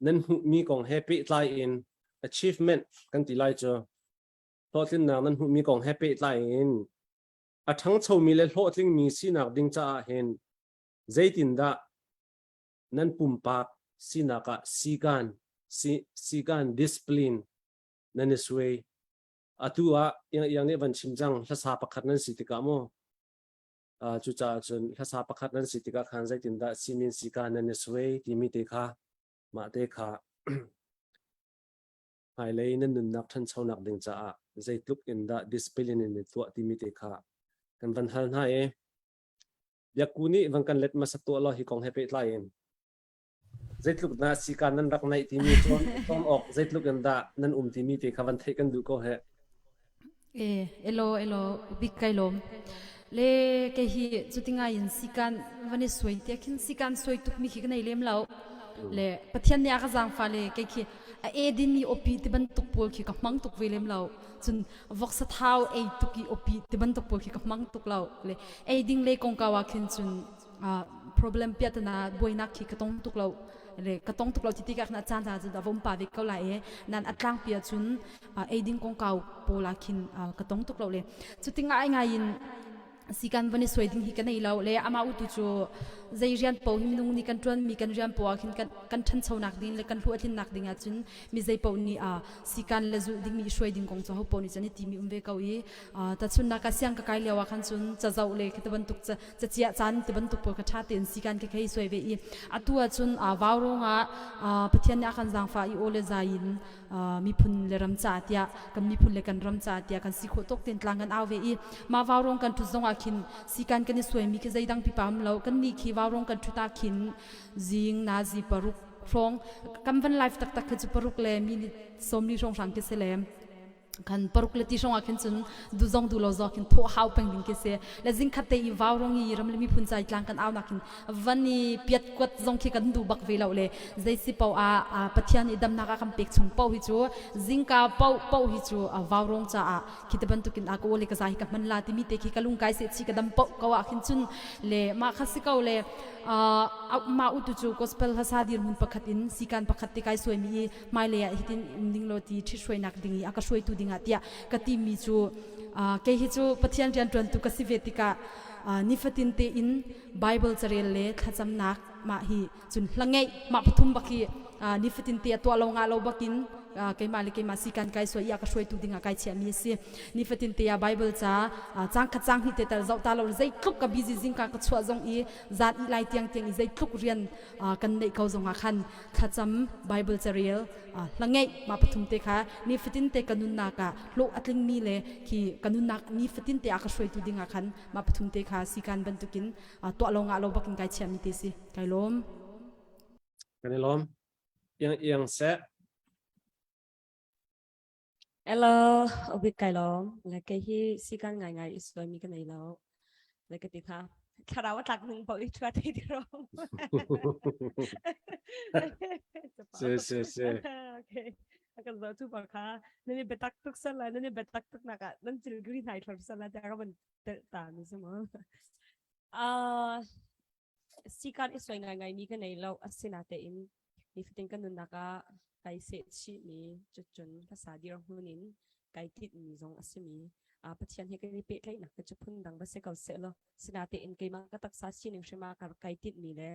nan mi kong happy lai in achievement kan ti lai cho ho tin nak nan mi kong happy lai in a thang chho mi le ho tling mi si nak ding cha hen zaitin da nan pumpak sinaka sigan discipline nan isway atua yang ne van chimjang thasa pakhat nan sitika mo chu cha chun thasa pakhat nan sitika khan zaitin da simin sika nan isway timi te kha ma te kha hai lei nan nun nak than chhonak ding cha zaitluk in da discipline in to timi te kha kan van hal na yakuni van kan let masatu Allah hi kong happy lain zaitluk na sikan nan rak nai timi chon ok zaitluk anda nan timi te khawan thai kan du ko he elo big kai lom le ke hi chutinga in sikan vani soi te khin sikan soi tuk mi khi nei lem lau le pathian ne aka jang fa le ke khi a edin ni opi te ban tuk pol khi ka mang tuk ve lem lau chun vok sa thau e tuki opi te ban tuk pol khi ka mang tuk lau le eding le kong ka wa khin chun problem piatana boina khi ka tong tuk lau le ka tong tuk lau ti ka na chan cha da vom pa ve ko la e nan atlang pia chun eding kong kau pola khin ka tong tuk lau le chutinga ai nga in sikan vani soiding hi kanai lau le ama utu chu zairian po him nung ni kan tron mi kan rian po khin kan than chho nak din le kan hlu athin nak dinga chun mi zai po ni sikan le zu ding mi soiding kong cho ho po ni chani ti mi umve kau i ta chun na ka siang ka kai lewa khan chun cha zau le khitaban tuk cha chia chan te ban tuk po ka tha ten sikan ke khai soi ve i atua chun wawronga pathian ya khan jang fa i ole zain mi phun le ram cha tia kan mi phun le kan ram cha tia kan si kho tok ten tlang kan awe i ma wawrong kan thu zonga khin sikan kan soi mi ke zaidang pi pam lo kan ni khi wawrong kan thuta khin jing na ji paruk rong kam van life tak tak chu paruk le mi somni rong sang ke selem kan paruk le ti song a khin chun du zong du lo zo khin tho hau peng ding ke se le jing khate i wawrong i ram le mi phun chai tlang kan aw nakin vani piat kwat zong khi kan du bak ve lo le zai si pau a pathian i dam na ka kam pek chung pau hi chu jing ka pau hi chu wawrong cha a khitaban tukin a ko le ka zai ka man la ti mi te khi kalung kai se chi ka dam pau ka wa khin chun le ma khasi kau le ma utu chu gospel hasadir mun pakhatin sikan pakhat te kai soi mi mai le hitin ding lo ti thi soi nak ding aka soi tu ding atia kati mi chu ke hi chu pathian rian tron tu ka sivetika nifatin te in bible charel le thacham nak ma hi chun hlangai ma pathum baki nifatin te to lo nga lo bakin kai mali kai masikan kai so ya ka shoi tu dinga kai chia mi si nifatin te ya bible cha chang kha chang hi te tar zau ta lo zai thuk ka busy jing ka chua zong i zat i lai tiang tiang i zai thuk rian kan nei kau zonga khan thacham bible charel hlangai ma pathum te kha nifatin te kanun na ka lo atling mi le ki kanun na nifatin te aka shoi tu dinga khan ma pathum te kha sikan ban tukin to lo nga lo bakin kai chia mi te si kai lom kan lom yang se Hello, obi kai lom la ke hi sikan ngai ngai isoi mi kan nei lo la ke ti tha khara wa tak nung po i thua ti di ro se okay akan zo tu pa kha nani betak tuk san la nani betak tuk na ka nan til green hai thor san la ta ka ban ta ni se mo sikan isoi ngai ngai mi kan nei lo asina te in if think kan na ka kai se chi mi chuchun ka sa dir hunin kai tit mi zong asimi pathian he kai pe kai na ka chupun dang ba se kau se lo sinate in kai ma ka tak sa chi ning shima ka kai tit mi le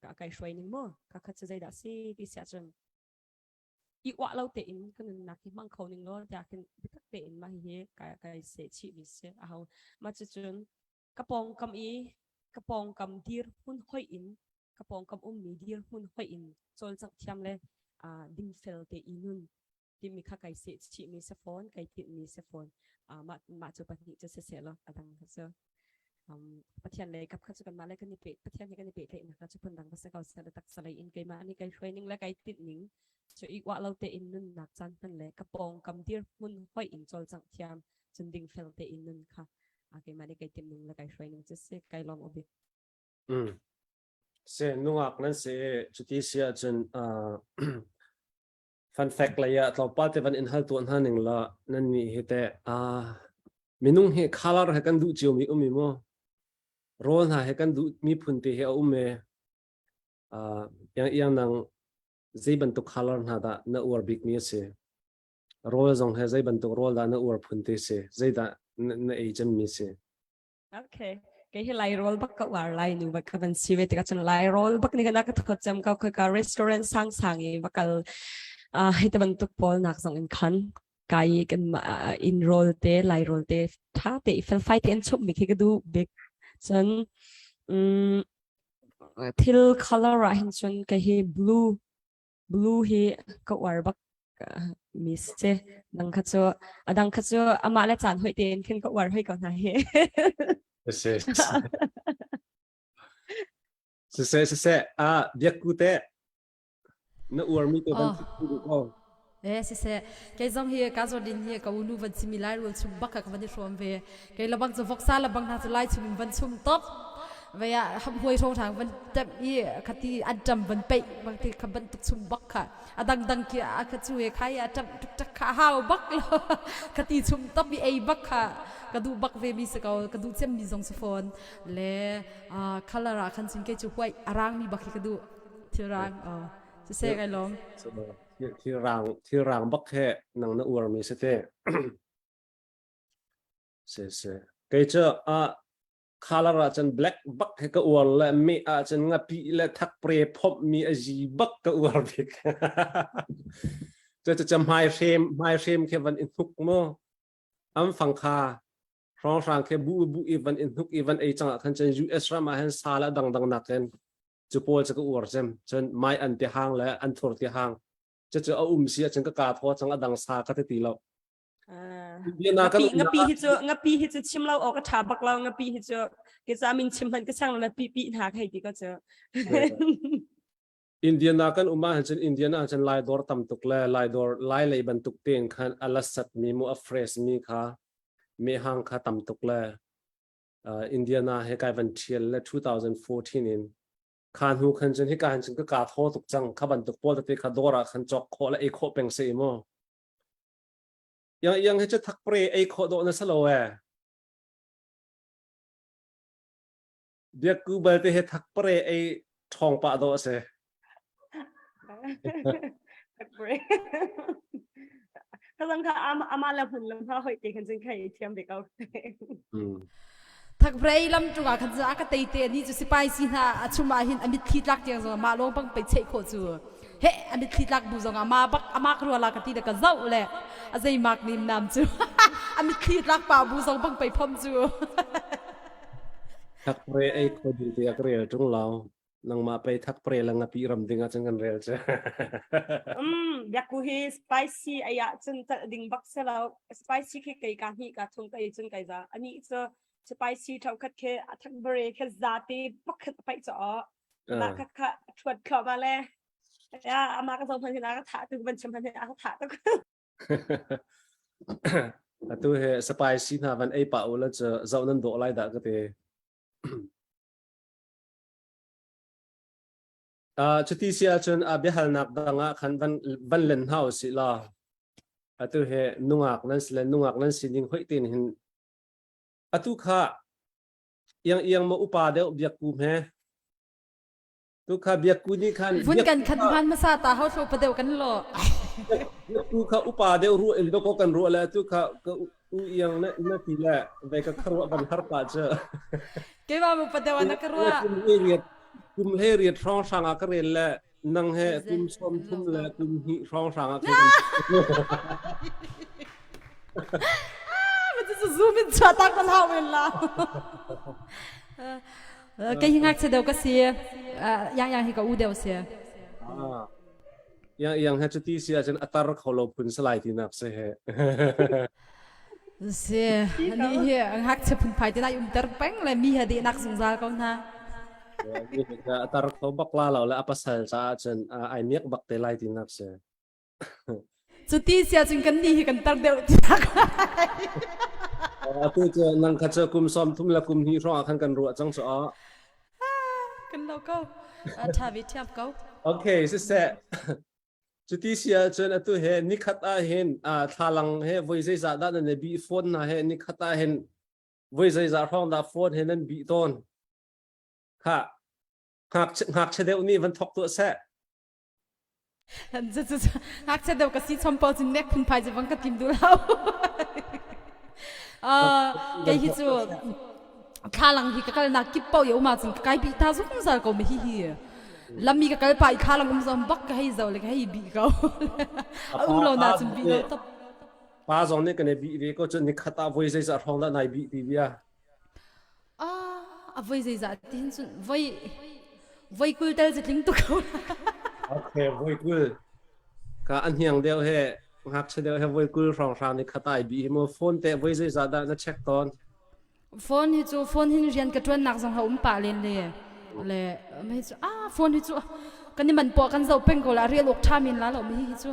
ka kai shwai ning mo ka kha chai da si ti sia chun i wa lo te in kan na ki mang khau ning lo ja kin tak te in ma hi kai se chi mi se a hau ma chuchun kapong kam dir hun hoi in kapong kam mi dir hun hoi in chol chak thiam le ding fel te inun ti mi kha kai se chi mi se phone kai ti mi se phone ma chu pa ni se se lo atang so pathian le kap kha chu kan ma le kan ni pe pathian he kan ni pe le na kha chu pun dang ba se ka sa tak sa lai in kai ma ni kai training la kai ti ning chu i wa lo te in nun nak chan pan le kapong kam dir hun hoi in chol chak thiam chun ding fel te inun kha kai ma ni kai ti ning la kai training chu se kai lom obi se nungak nan se chuti sia chen fun fact la ya tlo pa te van in hal tu an haning la nan ni hete minung he color he kan du chiu mi umi mo rol ha he kan du mi phun te he umme yang nang zai ban tu color na da na ur big mi se rol zong he zai ban tu rol da na ur phun te se zai da na e jam mi se okay cái hi lai roll bak ka war lai nu bak kan si ve ka chun lai roll bak ni ka na ka thot jam ka restaurant sang i bakal hita ban tuk pol nak song in khan kai kan in roll te lai roll te tha te fel fight en chup mi ki du big chun thil color ra hin chun ka hi blue hi ka war bak miss che dang kha chu ama le chan hoi ten khin ka war hoi ka na he se biak ku te na ur mi te ban ku ko สิเสcái dòng hi cái zo din hi ka unu van similar rule chum bak ka van shom ve cái labang zo voksa labang na lai chum van chum top ve ya ham huai thong thang van tap i khati adam van pe bang ti ka ban tuk chum bak ka adang dang ki a ka chu e khai a tam tuk tak kha hau bak lo khati chum top bi ei bak ka ka du bak ve mi se ka du chem mi zong phone le khalara khan sin ke chu huai arang mi bak ka du thirangสิเสcái lomที่รางบักแค่นังนอวมีเสเตเสก็จะคาลาราจันแบล็กบักให้ก็อวและมีจันงาปีและทักเปรย์พบมีจีบักก็อวบิกจะไมเฟรมแค่วันอินทุกโมฟังคาร้องรางแค่บูอีวันอินทุกอีวันไอจังคันจันUSรามาเห็นซาละดังนักเองจะโพลจะก็อวดเจมจนไม่อันที่ห่างและอันทุรที่ห่างจะเอาเสียจังก็กาทอจังอดังซาก็ตีเรางปีฮิจชิมเราออกกระถาบักเรางปีฮิจก็จะมินชิมมันก็ช่างแล้วปีหาใครดีก็เจออินเดียนากันมาเห็นอินเดียนาจันไลดอร์ตั้มตุกเล่ไลดอร์ไลเลยบรรทุกเตียงคันอลาสัตมีมูอัฟเฟรสมีค่ะมีห่างค่ะตั้มตุกเล่อินเดียนาให้กลายเป็นเทียนและ2014นี่คานหูคันจันให้การจันก็กาทอตุกจังขับบันตุกปอลติคาดอระคันจอกโคและเอโคเป็นเซโมยังให้จะทักเปรย์เอโคโดนสโลว์เดี๋ยวกูเบลต์ให้ทักเปรย์ไอทองปะโดเซทักเปรย์ก็ต้องค่ะอามาแล้วหุ่นลำพ่อหอยตีคันจันไข่เทียมเด็กเอาทักเพลย์ลำจุกขันจะก็เตยนี่จะสิไปสินะชุมาหินอมิตรทิดลักยังจะมาลงบังไปเช็คโคจูเฮ้อมิตรทิดลักบูจงมาบักมากรัวลักตีเด็กก็เจ้าเลยอาศัยมากนิมนำจูอมิตรทิดลักป่าบูจงบังไปพมจูทักเพลย์ไอโคดีเดียกเรียจงเรานังมาไปทักเพลย์ลังปีรำดิ่งจังกันเรียจ้ะอยากกูเฮสไปซี่ไอ้ยะจนจะดิ่งบักเสลาสไปซี่แค่ไก่การฮีกับทงไก่จนไก่จ้ะอันนี้จะสไปซี่เท่าคัดแค่ทักเบรแค่ซาตีปักไปจ่อแล้วค่ะชวดเข้ามาเลยอามาก็ส่งพันธุ์นะก็ถาถึงเป็นชมพันธุ์นะก็ถาต้องตัวเฮสไปซี่นะวันไอป่าวแล้วจะเจ้านั่นโดอะไรด่าก็เตชุดที่เสียจนเบียหันนักดังขันวันเล่นเฮาสิล่ะตัวเฮนุ่งอักนั่นสิเลนุ่งอักนั่นสิยิ่งห้อยตีนหินตัวข้ายังมาอุปาเดียวเบียกูแม่ตัวข้าเบียกูนี่ขันวุ่นกันขันพันมาซาตาเขาโชว์ประเดี๋ยวกันหรอตัวข้าอุปาเดียวรู้เองตัวกันรู้แล้วตัวข้าก็ยังนั่นทีแหละไปกับครัวบันฮาร์ปาเจอเกี่ยวกับประเดี๋ยวนักครัวกุมเฮเรียดร้องสังอาเกเรลและนังเฮกุมส้มทุ่มและกุมหิร้องสังอาเกเรลมันจะซูมินชัวตักกันเท่าเวลาก็ยังไงเสด็จก็เสียยังให้กับอูเดียวเสียยังให้จุดที่เสียจนอัตราเขาลบพุ่นสลายที่นักเสียเสียอันนี้เฮียหักจะพุ่นไปที่ไหนอุ้มเตอร์เป้งเลยมีเหตุนักสงสารเขานะนี่ก็อัตราเขาบักลาเราและอัปสัลจ้าจนไอเมียกบักเตลัยที่นักเสียจุดที่เสียจนกันนี่กันตั้งเดียวที่นักตัวจะนั่งขัดเจอกุมซ้อมทุ่มและกุมฮีร้องขันกันรัวจังจ้ากันเราก็ทาวิทยาเขาโอเคสิเสะจุดที่เสียจนตัวเห็นนิคัตอาเห็นทาลังเฮวิเซซ่าด้านนั้นบีโฟนนะเห็นนิคัตอาเห็นวิเซซ่าร้องด้านโฟนเห็นนั้นบีต้นค่ะหักเฉลี่ยนี่มันทกตัวแซ่หักเฉลี่ยก็สิชมพอจินเน็กพุ่นไปจะวังกัดกินดูแล้วแกฮิจูข้าหลังที่ก็นักกิบเป่าอยู่มาจริงใครบีท่าสุขสารก็ไม่ฮิแล้วมีก็ไปข้าหลังมันบักก็ให้เจ้าเลยก็ให้บีเขาเราหน้าจนบีเราตับป้าจงนี่กันเนี่ยบีก็จนนี่ขัดเอาไว้ใส่สารของด้านไหนบีทีเดียไว้ใจจะทิ้งส่วนไว้กุลเตลจะทิ้งตัวเขาโอเคไว้กุลก็อันยังเดียวเฮหักเฉลี่ยเฮไว้กุลร้องรางนี่ขัดไอบีโมโฟนเตะไว้ใจจะได้นะเช็คตอนโฟนที่จูโฟนที่เรียนกระตุ้นนักสังหารป่าเรียนเลยไม่จูโฟนที่จู กันนี่มันปอกันเจ้าเป็นก็ละเรียลอกชามินละเราไม่ฮิจู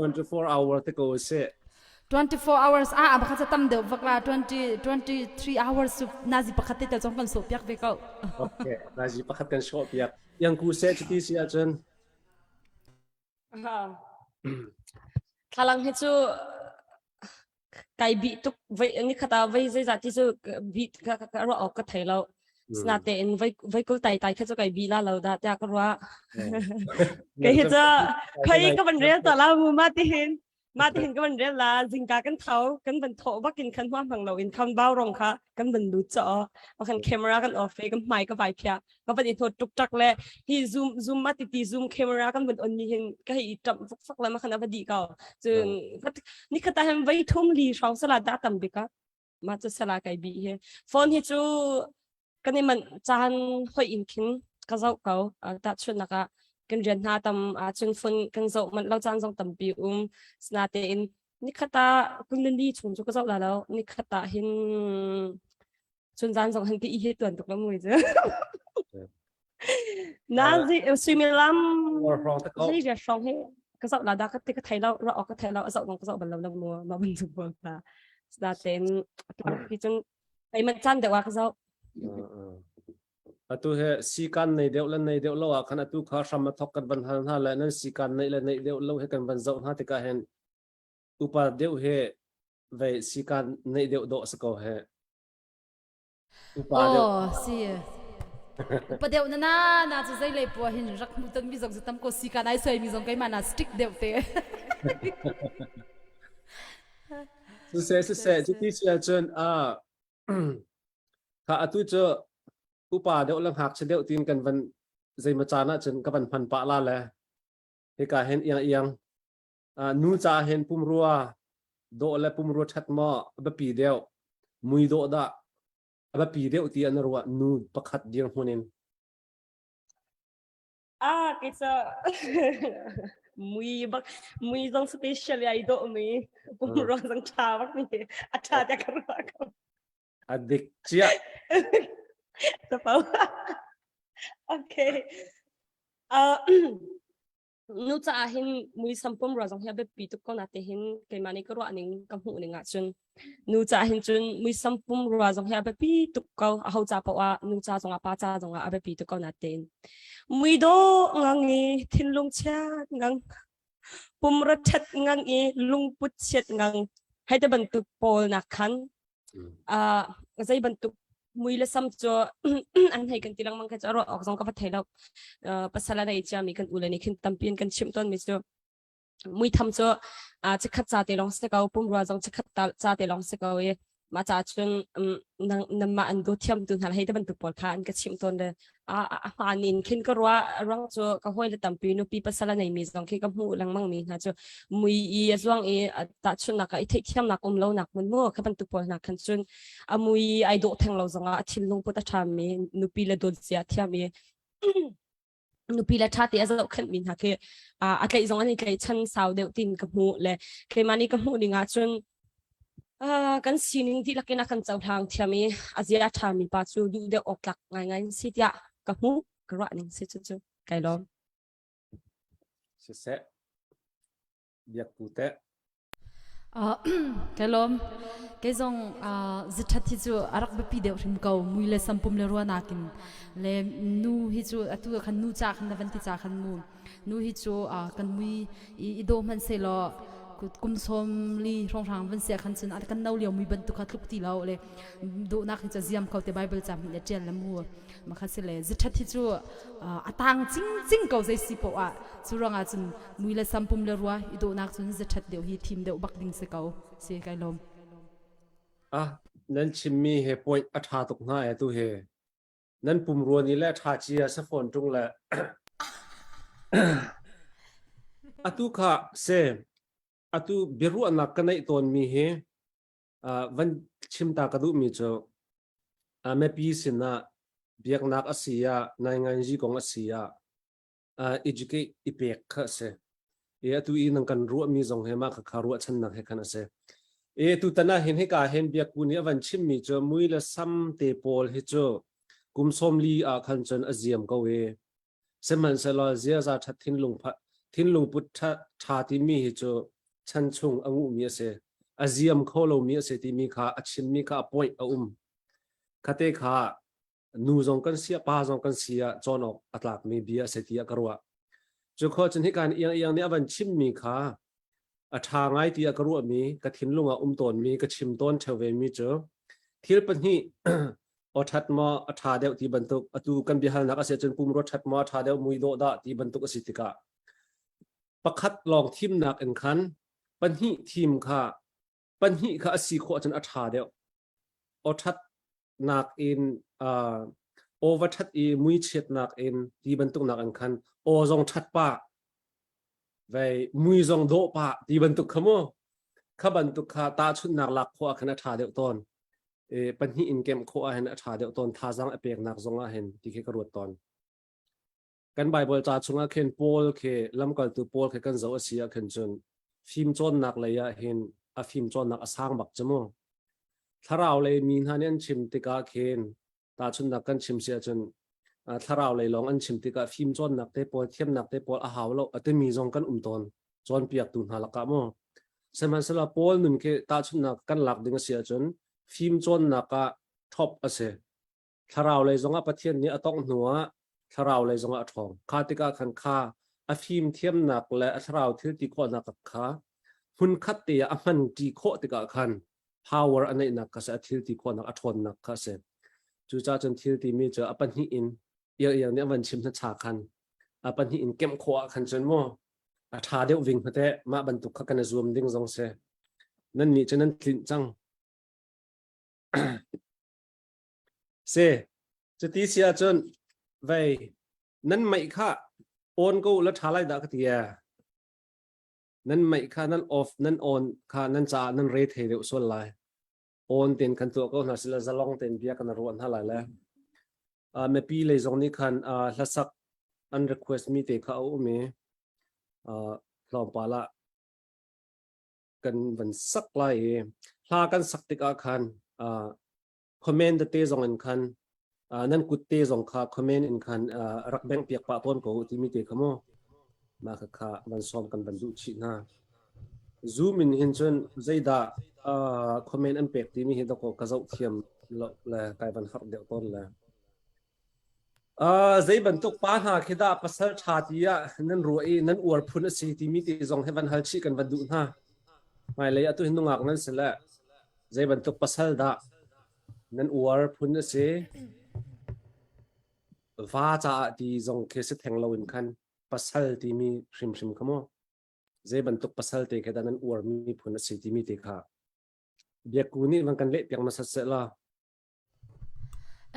24 hour te ko se 24 hoursบักจะตั้มเดียววักละ23 hours สุนาจิปักติแต่จงกันสุบยักเวก็ okay na ji pakhat kan shop yak yang ku se chiti sia chen thalang he chu kai bi tuk vai ni khata vai zai zati chu bi ka ro ok ka thailo snate in vai kul tai tai kha chu kai bi la lo da ta ka ro cái hiện giờ khi các bạn riêng tao là mua mà tiền các bạn riêng là dinh cá cắn thấu cắn bình thổ bắc kinh khăn hoa bằng lầu in khăn bao rong khá cắn bình đủ chỗ và khăn camera cắn off cắn mic cái vài pia các bạn in thổi trục trặc lệ hi zoom mà tít zoom camera cắn bình ổn như hình cái hi chậm phúc phúc là mà khăn nào đi cao chứ ní khát ta hem vây thum lì sau sẽ là đã tầm bị cả mà cho sẽ là cái bị he phone hi chú cái này mình chan hội in kín cái dấu cầu ta chuyện là cáiกันเรียนหาตำจนฝนกันโจมันเราจ้างจงตำปีสนาเตนนี่ขตาคุณลินดีชงจุกเจ้าแล้วนี่ขตาเห็นจนจ้างจงหันที่อีเหตุตัวตุกละมวยจ้ะนั่นสิสวิมิลัมนี่จะชงให้ก็เจ้าแล้วดาก็ติกไทยเราออกก็ไทยเราเจ้าของก็เจ้าบันเรามัวมาบันทุกบังตาสนาเตนพี่จนไอ้มันจันแต่ว่าก็เจ้าatu he sikan nei deuh lan nei deuh lo a khan atu kha sham thok kan ban han ha la nan sikan nei la nei deuh lo he kan ban zau ha te ka hen upa deuh he ve sikan nei deuh do sa ko he upa deuh si upa deuh na chu zai lei po hin rak mu tang bi zong tam ko sikan ai sai mi zong kai mana stick deuh te se chu ti sia chen kha atu cho upa deuh lang hak che deuh tin kan van zai ma chana chen ka ban phan pa la le he ka hen yang nu cha hen pumrua do le pumrua that ma ba pi deuh mui do da ba pi deuh ti an ruwa nu pakhat ding hunin cái sao mui dong special ai do mi pumrua dong cha bak mi cha ja ka ro ka adik chia Tapaw. Okay. Nu cha ahin mui sampum ro jong hia be pituk ko na te hin kai mani ko ro aning kam hu ni nga chun nu cha ahin chun mui sampum ro jong hia be pituk ko a ho cha pa wa nu cha jong a pa cha jong a be pituk ko na ten mui do ngangi thin lung cha ngang pum ro chat ngang e lung put chet ngang hai te ban tuk pol na khan zai ban tuk mui le sam cho an hai kan tilang mang ka charo ok jong ka pathai lo pasala dai cha mi kan ulani khin tampin kan chim ton mi cho mui tham cho chikhat cha te long se ka pum ro jong chikhat cha te long se ka we ma cha chun nam ma an do thiam tu hal hai ta ban tu pol kha an ka chim ton de anin khin ka ro rang cho ka hoi le tampi no pi pasala nei mi jong ki ka mu lang mang mi na cho mui i azwang e ta chun na ka i thei thiam na kom lo nak mun mo ka ban tu pol na khan chun amui ai do theng lo zonga thil lung pota tham mi nu pi le do sia thiam mi nu pi la tha te azau khan min ha ke atlai zong ani kai chan saw deu tin ka mu le ke mani ka mu ni nga chun kan sining ti lakina kan chau thang thiami azia thami pa chu du de oklak ngai sitia ka mu ka ra ning se chu kai lom se biak pute cái lom cái dòng dịch thật thì chú arak bị pi đều thím cầu mui le sampum le ruan akin le nu hi chú atu khan nu cha khan davan ti cha khan nu hi chú kan mui I do man se lo kum som li rong rang van se khan chen ar kan nau liao mui ban tu khat luk ti lo le do na khi cha ziam kau te bible cham le chen la mu ma kha se le dịch thật thì chú atang ching cầu zai si po chú rong chun mui le sampum le ruwa I do nak chun dịch thật deu hi thim deu bak ding se kau se kai lom nan chimmi he point atha tuk na e tu he nan pum ro ni le tha chia sa phone tung la atu kha se atu biru anak kanai ton mi he van chimta ka du mi cho me pi sina biak nak asia nai ngai ji kong asia educate ipek kha se e atu I nang kan ru mi zong he ma kha ru chan nak he khana se e tu tana hin he ka hen biak ku ni van chim mi cho mui la sam te pol he cho kum som li a khan chan aziam ka we เสมันเสลอเสียจะทัดทินลุงพุทธชาติมีโจชันชงอังูมีเสอาเซียมเขาเรามีเสติมีขาอัชินมีขาป่วยคาเตขานูจงกันเสียป้าจงกันเสียจอนออกอัตลักมีเบียเสติกรัวจุข้อจนให้การเอียงเนี่ยวันชิมมีขาทางไงที่กรัวมีกระถินลุงตนมีกระชิมต้นเทเวมีเจอที่ปัญหาทัดมาอัฐาเดียวที่บรรทุกตูกันบิฮันนักเสียจนปุ่มรถทัดมาอัฐาเดียวมุยโดดาที่บรรทุกสิทธิกะประคัดลองทีมนักเอ็นขันปัญหาทีมค่ะปัญหาค่ะสี่ข้อจนอัฐาเดียวทัดนักเอ็นโอวัทัดมุยเช็ดนักเอ็นที่บรรทุกนักเอ็นขันจงทัดป้าไว้มุยจงโดป้าที่บรรทุกขโมข้าบรรทุกค่ะตาชุดนักหลักข้อขนาดอัฐาเดียวตอนปัญหาอินเกมโคอาเห็นอัฐาเดียวตอนท่าจังเปียกนักจงอาเห็นที่เคกรวดตอนกันไบเบิลจ่าชงอาเข็นโพลเคลำกัลตัวโพลเคกันเจ้าเสียเข็นจนฟิล์มจนนักเลยเห็นฟิล์มจนนักสร้างบักจมูกถ้าเราเลยมีท่านี้ชิมติกาเข็นตาชนนักกันชิมเสียจนถ้าเราเลยลองอันชิมติกาฟิล์มจนนักเตโพลเทียมนักเตโพลอาหาวเราอัตมีจงกันตอนจนเปียกตุนหาลักกะมั่งสมัยสละโพลหนึ่งเคตาชนนักกันหลักดึงเสียจนฟิล์มจนนักท็อปเสถ้าเราเลยจงประเทศนี้ต้องหัวถ้าเราเลยจงทองคาติกาขันคาฟิล์มเทียมนักและถ้าเราที่ตีโคนักขาหุ่นคัดเตียมันตีโคติกาขัน power อันนี้นักก็จะที่ตีโคนักทนนักก็เสจู่จ้าจนที่ตีมีเจอปัญหาอินอย่างนี้วันชิมทัชาขันปัญหาอินเก็มโคขันจนโม่ท่าเดียววิ่งมาแต่มาบรรทุกกันในรวมดิ้งจงเสนั่นมีฉะนั้นคลินจังเสจะตีเสียจนไว้นั่นไม่ค่ะโอนกูแล้วท้าไล่ดักเตียนั่นไม่ค่ะนั่นออฟนั่นออนค่ะนั่นจ่านั่นเรทเดียวส่วนไรโอนเต็นกันตัวก็น่าสิละจะลองเต็นเบียกันรวนเท่าไรแล้วเมื่อปีเลยตรงนี้คันละสักอัน request มีเตะเขาเอามีลองปาละกันวันสักไรพากันสักติกอาคันคอมเมนต์เตะส่งอินคันนั่นกุเตะส่งค่ะคอมเมนต์อินคันรักแบงเปียกปะต้นกูที่มีเตะขโมมาค่ะวันซ้อมกันวันดูชินะซูมินเห็นจนใจด่าคอมเมนต์อันเปียกที่มีเห็นตะโกกระเจ้าเทียมและกลายเป็นหักเดียวต้นแล้วใจบรรทุกป้าหาคิดว่าภาษาชาติยะนั่นรวยนั่นอวดพุนสิที่มีเตะส่งให้วันฮัลชิกันวันดูนะไม่เลยตัวเห็นตรงนั้นนั่นสิแหละใจบรรทุกภาษาด่านั่นอวดพุนสิว่าจะที่จงเคสแทงเราอินคันภาษาที่มีชิมขโมใจบรรทุกภาษาเตะแค่นั้นอวดมีพุนสิที่มีเตะค่ะเบียกูนี่มันกันเละเปียงมาสักเสร็จละ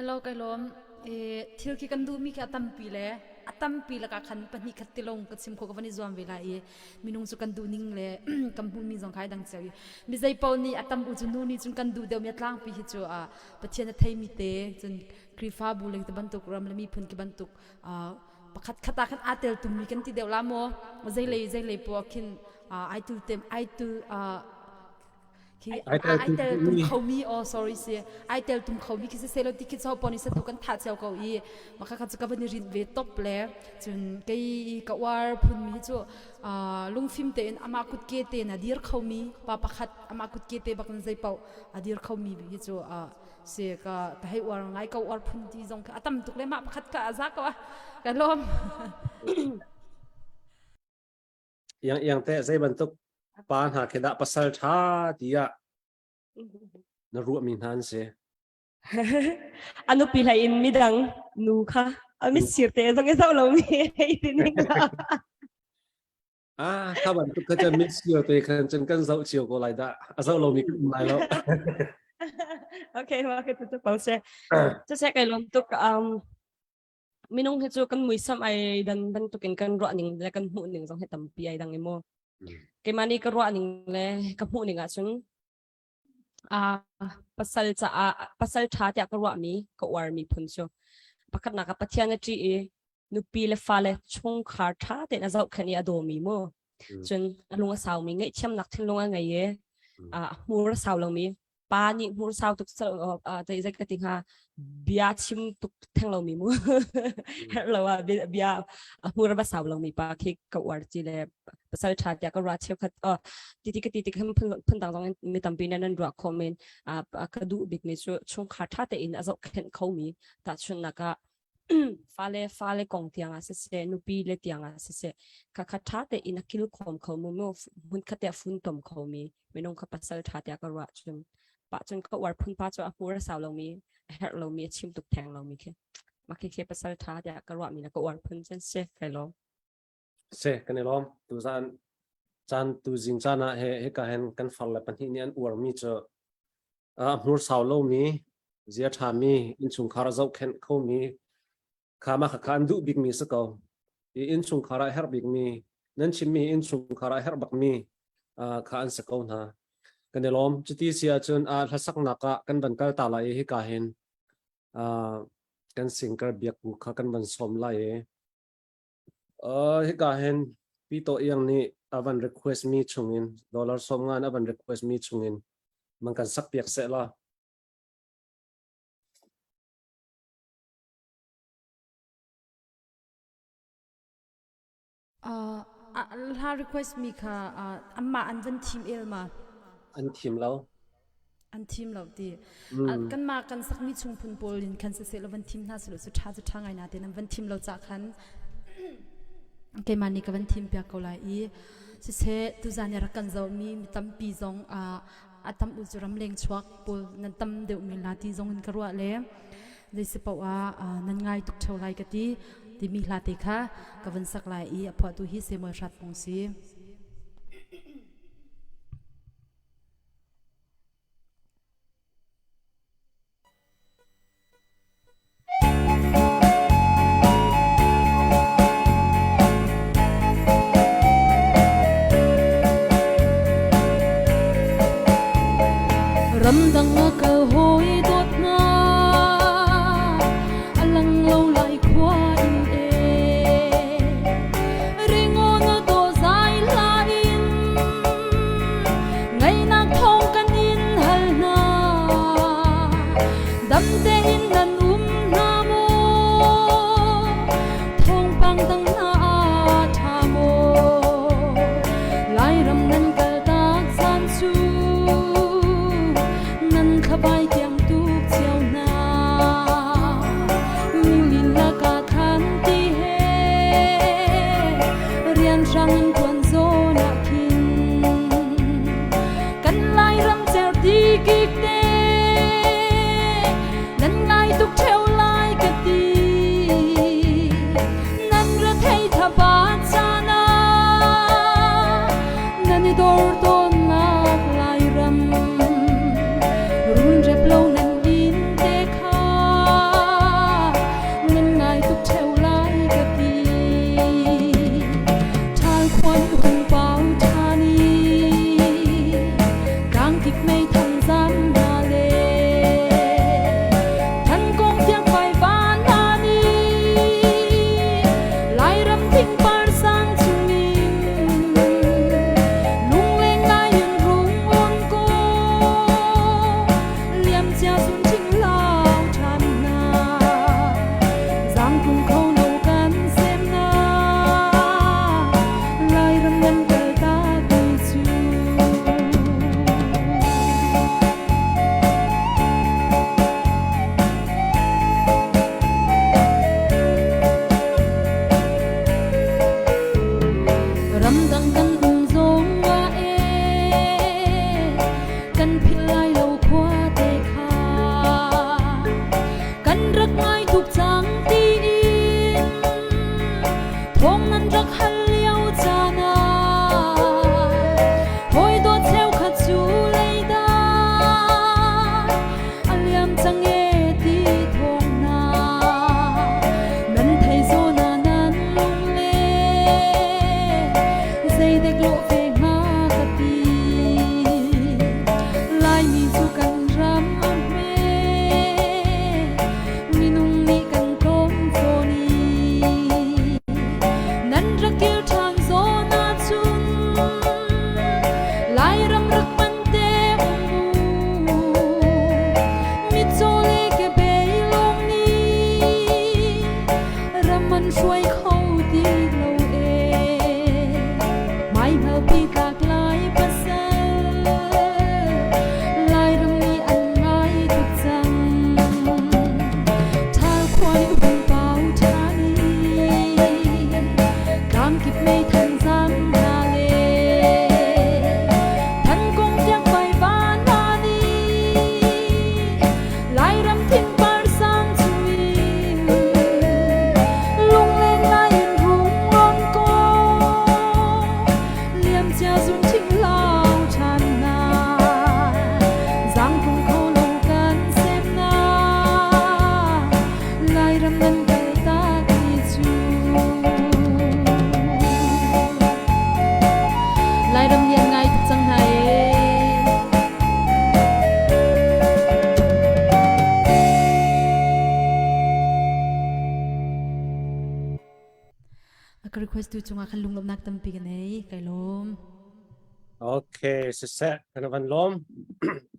เราไกลมที่เรากันดูมีแค่ตั้มปีเลยตั้มปีละกันขันปันนี้ขัดติลงกับซิมโคกับวันนี้จวมเวลามีนุ่งสุกันดูนิ่งเลยกำพูมีจงขายดังเสียมีใจเป่านี่ตั้มอุจุนูนี่จนกันดูเดียวมีตลางปีที่จะประเทศไทยมีเตจนครีฟ้าบุเรงตะบันตุกรำและมีพื้นกีบันตุกประคัดขัดตาขัดอาเตลตุมีกันที่เดียวละโมใจเลยพวกขินไอตูเต็มไอตูไอเตลตุมเขามีsorry เสียไอเตลตุมเขามีคิดเสียแล้วที่คิดชอบปนิสัยตุกันทัดเจ้าเขามาค่ะจะกับวันนี้รินเวทตบแล้วจนไกกวาร์พุ่นมีจู่ลุงฟิล์มเตนอามาคุดเกเตนอดีร์เขามีป้าประคัดอามาคุดเกเตบักนันใจเป่าอดีร์เขามีมีจู่เสียก็ให้วาร์ไงก็วาร์พุ่นที่จงค่ะตั้มตุกเลยมาประคัดก็อาซักวะกันล้มอย่างแต่ใจบรรทุกป้าหาคิดว่าภาษาชาติยะนรู้มีนั่นเสียอันนู้นปีไหนอินมีดังนูค่ะไม่เสียเตะตรงนี้เท่าเรามีให้ดินึงถ้าบรรทุกก็จะมิดเชียวเตะกันจนกันเจ้าเชียวก็ไรได้เจ้าเรามีขึ้นมาแล้วโอเคมาคือตุ๊กเปาเซ่จะเช็คไอ้ลมตุ๊กมีน้องที่จูกันมุ้ยซ้ำไอ้ดันตุ๊กินกันรัวหนึ่งแล้วกันหูหนึ่งต้องให้ตั้มปีไอ้ดังไอ้โมcái mà đi cái ruộng này cái phụ này chúng pasal cha tiak cái ruộng mi cái war mi phun cho bắt cắt cái bắt chiang cái chị nupi le pha le chung khar tha để nó dậu khani ado mi mo chun lung sao mi ngay chăm nặc thiên lung ngay ye mua sao lòng mi pa ni mur sau tuk sal te zai ka ting ha bia chim tuk thang lo mi mu lo wa bia mur ba sau lo mi pa ki ka war chi le pasal chat ya ka ra cheu khat ti kham phun dang dong mi tam pin nan ra comment ka du big me chung kha tha te in azo khen khau mi ta chun na ka fale kong tiang a se nu pi le tiang a se ka kha tha te in akil khom khau mu mo mun kha te fun tom khau mi menong kha pasal tha ya ka ra chun pa chun ka war phun pa cho a pura sau lo mi her lo mi chim tuk thang lo mi ke ma ke pasal tha ya ka ra mi na ka war phun chen se kai lo se kan lom tu chan tu jing chana he ka hen kan fal la pan hi nian war mi cho mur sau lo mi zia tha mi in chung khara zau khen kho mi khama kha kan du big mi sako in chung khara her big mi nan chim mi in chung khara her bak mi kha an sako na kan lom chuti sia chun thasak na ka kan ban kal ta la hi ka hen kan singer biak ku kha kan ban som la hi ka hen pi to yang ni avan request mi chungin dollar som ngan avan request mi chungin man kan sak piak se la ha request mi kha amma an van team el ma an thim lo an team lo ti kan ma kan sak mi chung phun pol in kan se lo van team na se lo su tha ngai na te nan van team lo cha khan ke mani ka van team pya ko lai I se tu zan ya kan zo mi tam pi zong atam u juram leng chuak pol nan tam de mi la ti zong in karwa le le se pa nan ngai tuk thau lai ka ti mi la te kha ka van sak lai I apha tu hi se mo shat pong si ram dang ka hoi dot na alang lo lai khwa in ringo na to zai la in ngai na thong kan in hal na dam te in nan na mo thong pang dang na tha mo lai ram nan kal ta san su bay kiang tuk chiao na min la ka than ti he rian rang tuan zo na kin kan lai ram cher ti ki te nan ngai tuk theu lai ka ti nan ra thei tha ba cha na nan ni dor ton na lai ram lâu nan in te kha nan ngai tuk theu lai ka ti thal khwan hung pau tha ni kang kik mei thang zam na le than kong tiang pai van na ni lai ram thing par sang chung ni lung leng lai yun rung on ko liam chia sun ching lao chan na giang cùng khâu nấu can xem na lai ram nan kal ta tui chu ram dang kan zong wa kan phil lai lo khwa te kha kan rak ngai thuk chang ti ช่วยเขาดีเราเองไม่เท่าพี่หลากหลายภาษาลายรำมีอันไรทุกจังถ้าควายหุ่นเบาทานีกามกิบไม่ทันจำนาเลทันคงเพียงไฟบ้านนานีลายรำทิ้งปาร์สังจุยลุงเล่งลายรุ่งร้อนโกเลี่ยมเจ้าสุนทิ้งเล่าชันนาจังคงเขาลงกันเสพนาลายรำนั้นเกิดตาดีจูลายรำยังไงทุกจังไห้ก็ request ดูจงอาคันลุงลมนักตั้มปีกันเอ้ไก่ลม โอเคเสร็จกันวันลม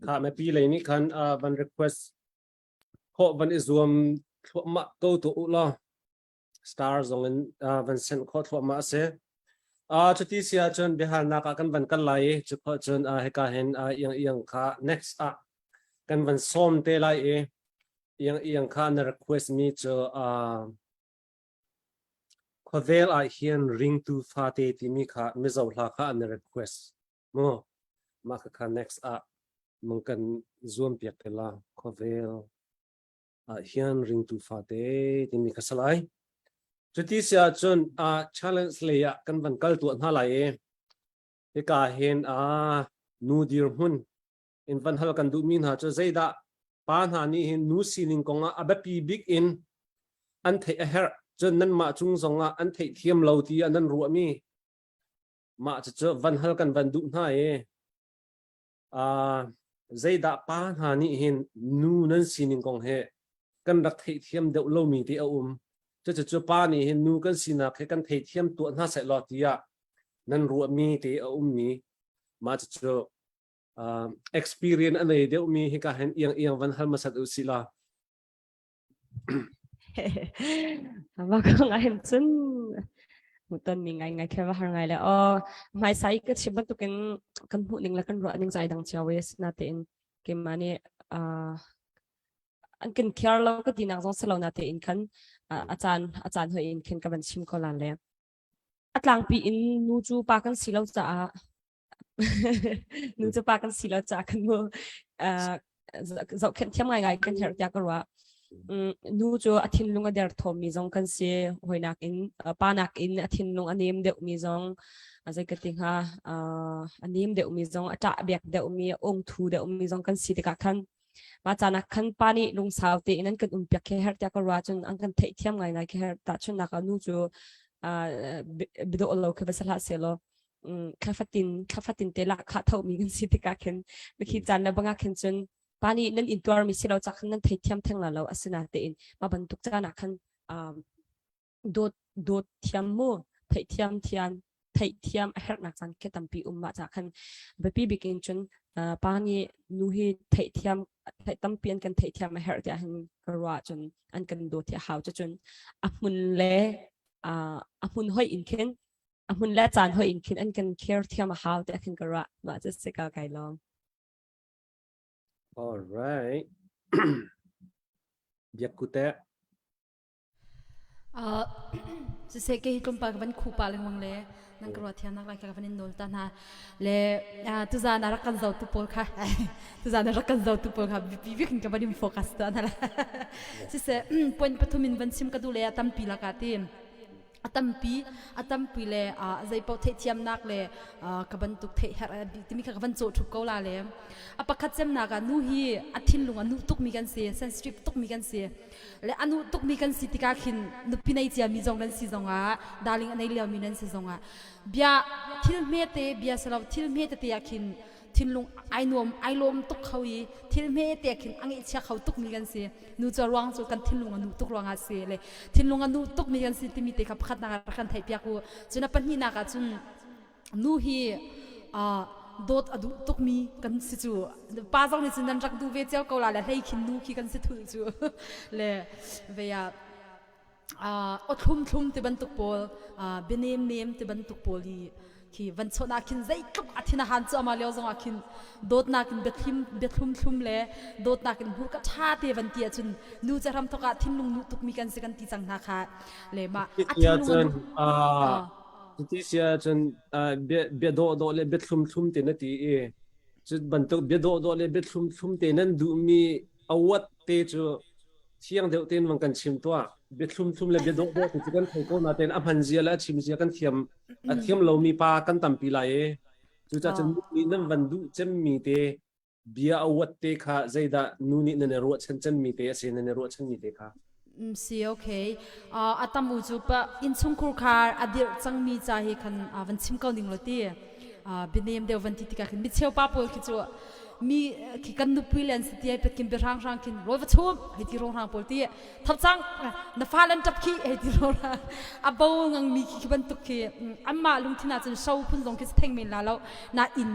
ข้าไม่ปีเลยนี่คันวัน request ขอวันอิสวมทั่วมาตัวตัวอุลา stars ตรงนั้นวันเซนขอทั่วมาเสชุดที่เสียจนเบียร์นักกันวันกันไหลจุดขอจนให้การเห็นยังข้า next กันวันส้มเตลัยยังข้าใน request มีเจอขอเวลเฮียน ring to ฟาเตที่มีข้าไม่จะหลักข้าใน request มาข้า next มึงกัน zoom เปียกเตล่าขอเวลเฮียน ring to ฟาเตที่มีข้าสลายจุดที่เสียจนchallenge เลยกันวันกัลตัวน่าไหลที่การเห็นนูดีร์หุ่นอินวันฮัลกันดูมินหาจะใจดาปานหานี่เห็นนูซีนิงกงอาแบบปีบิ๊กอินอันเทเฮร์จนนั้นมาจุงสงอันเทเทียมเหลาที่อันนั้นรัวมีมาจะเจอวันฮัลกันวันดูน่าใจดาปานหานี่เห็นนูนั้นซีนิงกงเฮกันรักเทเทียมเดาเหลามีที่จะจุป้านี่เห็นนูกันสินะแค่กันเทียมตัวน่าใส่หลอดที่นั่นรัวมีที่มีมาจะเจอexperience อันไหนเดี๋ยวมีให้การเห็นเอียงวันฮัลมาสัตอุศิลา ว่าก็ไงจนมุตันมีไงแค่ว่าไงแล้วไม่ใช่ก็ชิบันตุกันพูดนึงแล้วกันรัวนึงใจดังเจ้าเวสนาเตนเกมมานี่อันกันแค่เราก็ดีนักสงสารนาเตนคันอาจารย์เฮอินเคนกับบัญชิมก็ลันเลยอัตลังปีอินนูจูปากันสิเราจะนูจูปากันสิเราจะกันว่าเราเทียมไงกันเฮร์จากก็ว่านูจูอาทิตย์ลุงอเดอร์ทอมมีจงกันเสียหอยนักอินปานักอินอาทิตย์ลุงอันนี้เดี๋ยวมีจงอะไรก็ติงฮะอันนี้เดี๋ยวมีจงอาจจะเบียกเดี๋ยวมีองค์ทูเดี๋ยวมีจงกันสิติกาคันมาจากนักขันปานี่ลุงสาวตีนั้นกันเปียกแค่เฮร์จากก็ว่าจนอันกันเทียมไงแค่เฮร์ตัดชนนักนูจูบิดโอโลคือภาษาเสียโลคาฟาตินเตละข้าเท่ามีกันสิติกาเข็นไม่คิดจันแล้วบางอาเข็นจนปานี่นั่นอินตัวมีสิเราจากนั้นเทียมทั้งเราอาศัยเตนมาบรรทุกจากนักขันโดดเทียมมูเทียมเฮร์นักจันแค่ตั้มปีมาจากขันแบบปีบิกินจนปานี่นูฮีเทียมตั้มเปลี่ยนกันเทียมเฮร์จะเห็นกระว่าจนอันกันโดดที่หาวจะจนมุนเล่มุนห้อยอินเคนมุนเล่จานห้อยอินเคนอันกันเคร์เทียมหาวแต่ขันกระว่ามาจะเสกไก่ลอง alright เบียกกุเตะจะเสกให้กลุ่มปากบันคูปาเลงวังเลยนั่งกระว่าเทียนนักไล่กับฟันินโดนตานาเลตุจานารักกันเจ้าตุปอลค่ะตุจานารักกันเจ้าตุปอลค่ะวิกินกับบันดิมโฟกัสตานั่นแหละจะเสกปนปฐุมินวันซิมกระดูเลยตั้มปีละกันทีตั้มปีเลยใจพอเทียมนักเลยกับบันตุกเทียที่มีกับบันโจทุกเกาลาเลยปะคัดเจมนักนูฮีอาทิตย์ลุงนูตุกมีกันเสียเซนสตรีปตุกมีกันเสียและนูตุกมีกันสิติกาขินนุปีนัยเจียมีจงนั้นสิจงดาริงอันนี้เลี้ยวมีนั้นสิจงเบียทิลเมเตเบียสลับทิลเมเตยาขินทิลลุงไอลมตุกเขาอีทิลเมเตยาขินอังเอเชียเขาตุกมีกันเสียนูจะร้องจูกันทิลลุงนูตุกร้องอาเสียเลยทิลลุงนูตุกมีกันสิที่มีเตขับขัดนักกันไทยเปียกูจนปัญญานักจุนนูฮีโดดอดุตุกมีกันสิจูป้าจงนี่จุนนันรักดูเวเจ้าเกาลาเลยให้ขินนูขี้กันสิถูจูเลยเวีย อดทุ่มที่บรรทุกปอลเบเนมที่บรรทุกปอลีที่วันชนาคินใจตุกอาทิตย์หันจะมาเลี้ยวจงอาคินโดดนักินเบ็ดทุ่มเล่โดดนักินหูกระชาเทวันเทียจุนนูจะทำทุกอาทิตย์ลุงนูตุกมีกันสิกันที่จังนะคะเลยมาอาทิตย์ลุงที่เสียจนเบียดเลยเบ็ดทุ่มเต็นนาทีจุดบรรทุกเบียดเลยเบ็ดทุ่มเต็นนั้นดูมีอาวุธเตจูเที่ยงเดียวเต็นวันกันชิมตัวเบ็ดทุ่มเลยเบียดที่จะกันใครก็นาเต็นอภันเจียและชิมเจียกันเทียมเรามีปากันตั้มปีไรจุดจะมีนั่นวันดูจะมีเตเบียอาวุธเตค่ะใจดานูนี่นั่นรัวฉันจะมีเตเสียนั่นรัวฉันมีเตค่ะสิโอเคอาตามอุจุปะอินซุงคูคาร์อดีตจังมีใจคันวันชิมเกาหลิงโลตีบินเนียมเดียววันที่ติกาคินมิเชลป้าปอลคิดว่ามีคิกันนุปิเลนสติเป็ดกินเบรางคินรอยวัชชุมให้ที่โรงทางปอลตีทับจังนฟ้าลันจับขี้ให้ที่โรงทางอับบาวงังมีคิบันตุกขี้อัมมาลุงที่น่าจะเศร้าพุ่นลงคิดเทงเมนแล้วน่าอิน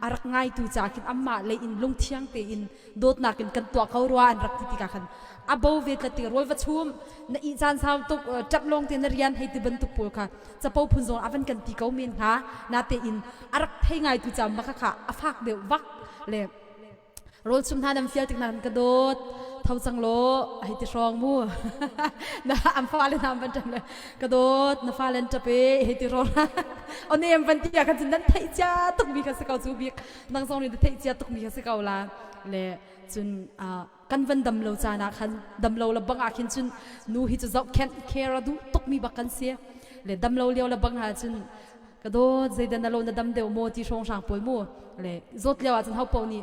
อารักง่ายตูจากินอัมมาเลยอินลุงเที่ยงเตอินโดดนักินกันตัวเขารัวอันรักที่ติกาคันอับบาวเวทติรอยวัชชุมน่าอินจานสาวตุกจับลงเตนเรียนให้ที่บันตุกปอลค่ะจะเป่าพุ่นลงอันกันตีเขาเมนค่ะน่าเตอินอารักให้ง่ายตูจำมาค่ะอัฟากเดียววักเลยรถชุมทานน้ำเฟียติกนันกระโดดเท่าจังโลให้ติดรองมู่นะอัมฟ้าเล่นน้ำบันจังเลยกระโดดน้ำฟ้าเล่นจะไปให้ติดรองอันนี้มันที่อยากจะนั้นไทยจ้าตุกมีกันสักเอาจูบิกนังสองนี่ไทยจ้าตุกมีกันสักเอาละเลยจุนกันวันดำโลจานะคันดำโลละบังอาคินจุนนูฮิจะจับแคนเคราดูตุกมีบักกันเสียเลยดำโลเลี้ยวละบังหาจุนกระโดดใจดันโลนดำเดียวโมที่ช่องช่างปอยมู่เลยจดเลี้ยวจนเขาปอนี่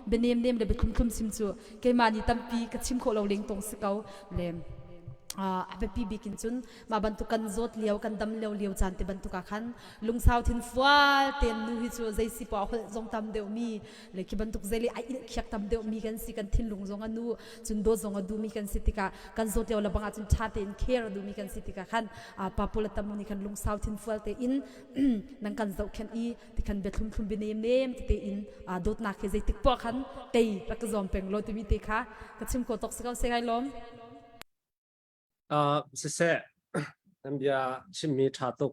เป็นเนียมเลยเป็นคุ้มซิมจูเกมานี่ตั้มปีกระชิมโคเราเลี้ยงตรงสเกาเลยไปปีบิกินจุนมาบรรทุกันจดเลี้ยวกันดำเลี้ยวจานที่บรรทุกขันลุงสาวทิ้งฟ้าเต็นนูฮิจูใจสิปอเขาจงทำเดียวมีเลยที่บรรทุกใจเลยไอ้เขียกทำเดียวมีกันสิกันทิ้งลุงจงอนูจุนโดจงอดูมีกันสิติกากันจดเลี้ยวละบังอาจุนชาเต็นเคร์ดูมีกันสิติกาขันปาปุละตามุนิกันลุงสาวทิ้งฟ้าเต็นนังกันจะแค่อีที่กันเบ็ดทุ่มบินเนมที่เต็นโดดนักใจติกปอขันเตยรักจอมเป็งโลที่มีเตค่ะกระชิมโคตกสเกาเซไกล้อมเสะนั่นเบียชิมมีชาตุก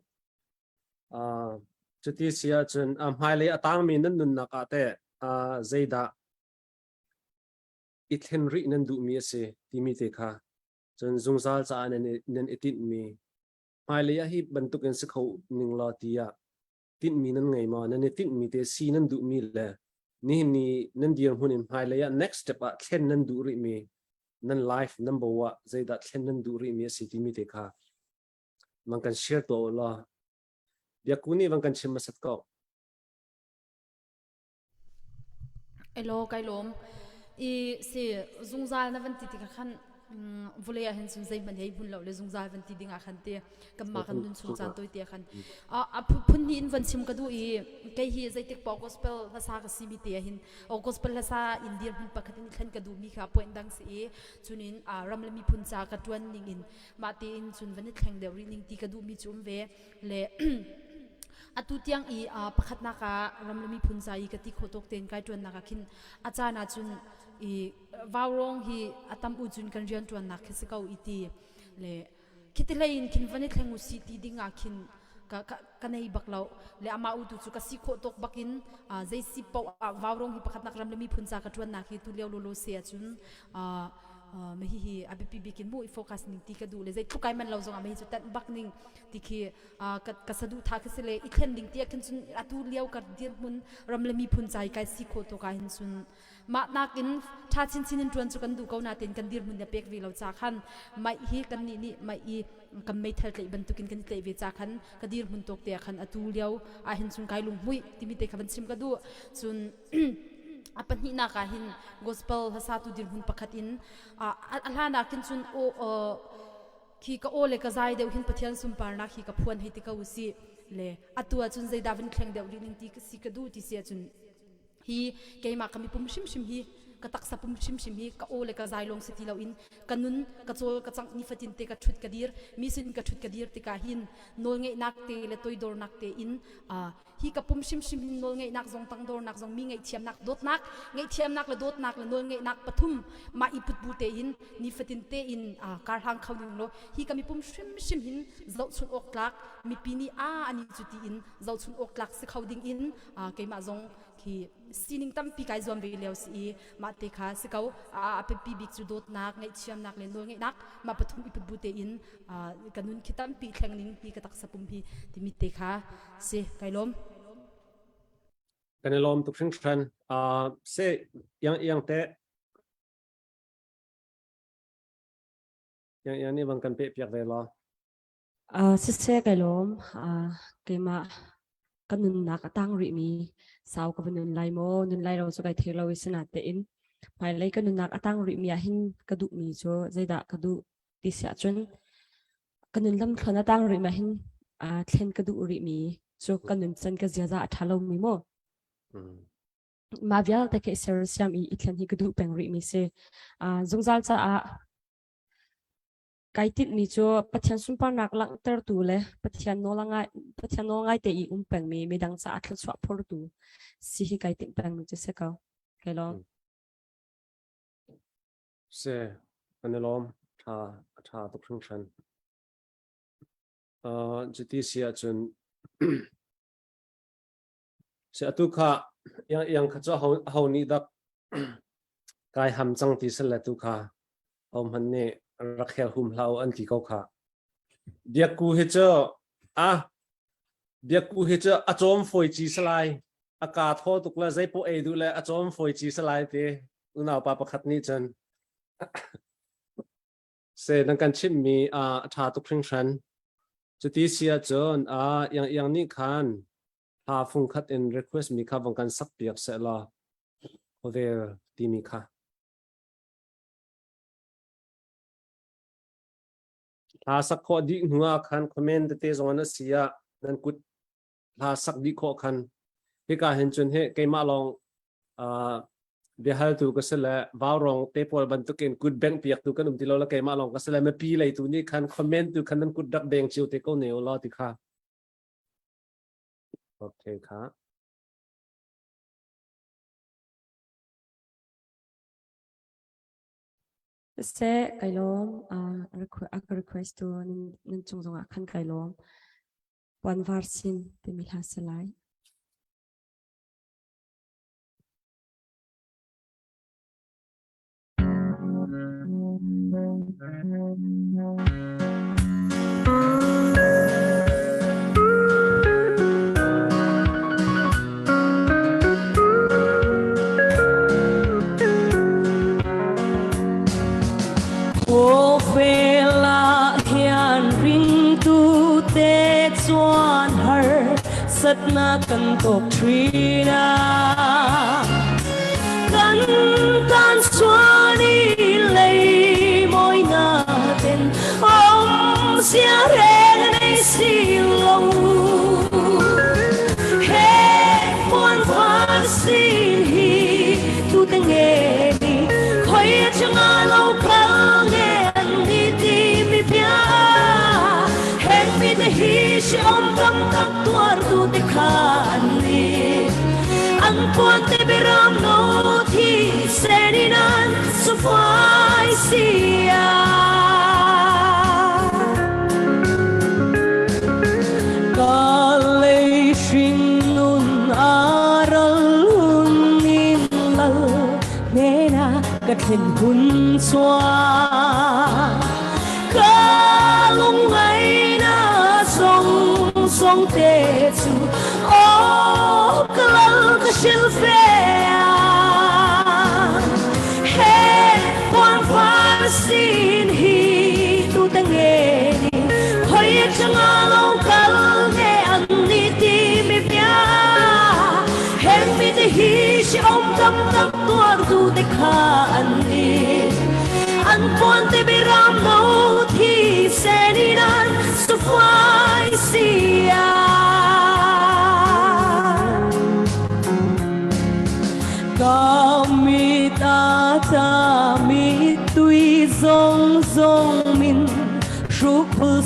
จุดที่เสียจนหายเลยตั้งมีนั่นนุนนักแต่ใจดาอิทเฮนรินั่นดูมีเสที่มีเตค่ะจนสงสารจะนั่นติดมีหายเลยที่บรรทุกกันสักเขาหนึ่งลอตีติดมีนั่นไงมานั่นติดมีเตสีนั่นดูมีเลยนี่นั่นเดียวหุ่นหายเลย next step เช่นนั่นดูริมีนั่นไลฟ์นั่นบอกว่าใจดัดเช่นนั้นดูรีมีสิที่มีเด็กค่ะมันกันเชื่อตัวละเดี๋ยวกูนี่มันกันชิมมาสักก็ไอโลไกลมอีสิจงใจนะวันที่ติกขันวุเลยเห็นสุนใจมันให้บุญเราเลยจงใจวันที่ดิ่งขันเตียกับมากันดุนสุนใจตัวเตียขันพุ่นหินวันชิมกระดูอีแกฮีใจติกปอกอสเปลภาษากสิมีเตียหินกอสเปลภาษาอินเดียพุ่นปกติขันกระดูมีค่ะป่วยดังสิจุนินรำเลยมีพุ่นจากระดวนนิ่งอินมาตีอินจุนวันนี้แข่งเดียวรินิ่งตีกระดูมีจุ่มเวเลยอตุที่ยังประคัดนักรำเลยมีพุ่นใจกติโคตกเต็นไกจวนนักขินอาจารย์จุนวาวรองฮีอาตามอุจุนกันเรียนจวนนักคิดเขาอีตีเลยคิดเลยคิดวันนี้แข่งอุสิตีดิ่งขินกันในบักเราเลยอามาอุตุจุกสิโคตกบักินใจสิปวาวรองฮีประคัดนักรำเลยมีพุ่นจากจวนนักฮีตุเลียวโลโลเสียจุนไม่ฮีอาบิปีบิกินบุยโฟกัสนิ่งตีกระดูเลยใจทุกไก่มันเราจงไม่ฮีจุดแต่บักนิ่งที่คือกัสดูทักสิเลยอีกเห็นดิ่งตีกันจุนอาตุเลียวกัดเดียร์มุนรำเลยมีพุ่นใจไก่สิโคตกไก่หินจุนมานักินชาชินจวนจุกันดูเขาหน้าเต็นกันดีร์มุนเดียเป็กวิเราจากขันไม่ฮีกันนี่ไม่ฮีกันไม่ทันเลยบรรทุกินกันเตะวิจากขันกันดีร์มุนตกเตะขันอาตุเลียวหินจุนไก่ลุงมุยที่มีเตะขันชิมกระดูจุนปัญหาหนักหิน gospel ภาษาตุดินหุ่นประคัดอินอัลฮานักินจุนขี้ก็โอเลกใจเดียวหินปะเทียนสุมปาร์นักขี้กับพวนให้ติกาอุสิเลตัวจุนใจดาวินแข่งเดียวลิงตีสิกระดูที่เสียจุนฮีเกย์มากมีปุ่มชิมฮี ka tak sapum shim shim hi ka ole ka zai long siti lo in kanun ka chol ka chang ni fatin te ka thut ka dir mi sin ka thut ka dir te ka hin nol ngei nak te le toi dor nak te in hi ka pum shim shim hin nol ngei nak zong tang dor nak zong mi ngei thiam nak dot nak ngei thiam nak le dot nak le nol ngei nak pathum ma iput bu te in ni fatin te in kar hang khau ning lo hi ka mi pum shim shim hin zau chun ok lak mi pini ani chuti in zau chun ok lak se khau ding in ke ma zong ki sining tam pi kai zom ve leo si ma te kha se kau pe pi big chu dot nak ngei thiam nak le nol ngei nak ma pathum iput bu te in kanun khitam pi thleng ning hi ka tak sapum hi ti mi te kha se kai lom kan lom tuk sing tran se yang te yang ni bang kan pe piak ve lo se kai lom ke ma kanun nak atang ri mi sau ka bunun lai mo nun lai ro so kai thelo isna te in mai lai kanun nak atang ri mi hin ka du mi cho zaida ka du ti sia chun kanun lam thana tang ri ma hin thlen ka du ri mi so kanun chan ka zia za thalo mi mo ma vial ta ke ser siam I thlen hi ka du peng ri mi se zungzal cha cái tít mi cho pathian sumpa nak lang ter tu le pathian no ngai te I peng mi dang sa athl swap por tu si hi cái tít peng mi cho se ka cái lo se kan lom tha tuk sing tran jiti sia chun se atu kha yang kha cho ho ni dak kai ham chang ti se la tu kha om han ne rakhel hum hlau an ti ko kha biaku he cho biaku he cho achom foi chi salai aka tho tuk la zai po e du la achom foi chi salai te unaw pa pakhat ni chan se nang kan chim mi tha tuk thing tran chuti sia chon yang ni khan ha phung khat in request mi kha bang kan sak piak se la over ti mi kha sak kho di nuwa khan comment te zona sia nan kut sak di kho khan he ka hen chun he ke ma long be hal tu ka sela baw rong te pol ban tu ken kut bank piak tu kan ti lo la ke ma long ka sela me pi lai tu ni khan comment tu khan nan kut dak bank chiu te ko ne lo ti kha okay kha se kai lom request tu nin chung zonga khan kai lom wan var sin te mi ha selai sat na kan tok trina kan tan swani lei moi na ten sia reng nei si long he mon phan sin hi tu te nge ni khoi changa lo ka nge ni ti mi pia heng mi te hi si tam tuar tu te khan ni ang pon te beram no thi seninan so fai sia gật hình hun xoa ca lung ngay na song song te chu o kalal ka shil fe he pon fa sin hi tu tang e ni hoi changa lo kal nge an ni ti mi pya he mi te hi shi om tam tam tuar tu te khan ni an pon te biram no thi seninan so fai sia kamita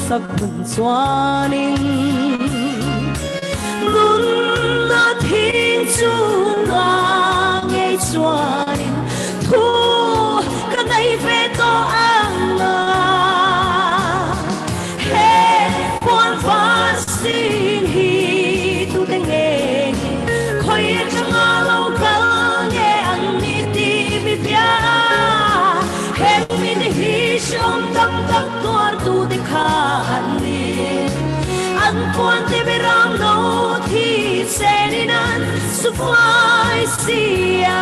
sắc hồn xóa ninh luôn là thiên chung là nghe xóa ninh thu cái này về to ăn hết quan phát xin hi tu tên nghe khơi chẳng lâu cả nghe ăn đi tìm đi bia hết mình hi trong tâm tâm tuar tu de khani an quan te beram no thi seninan sufai sia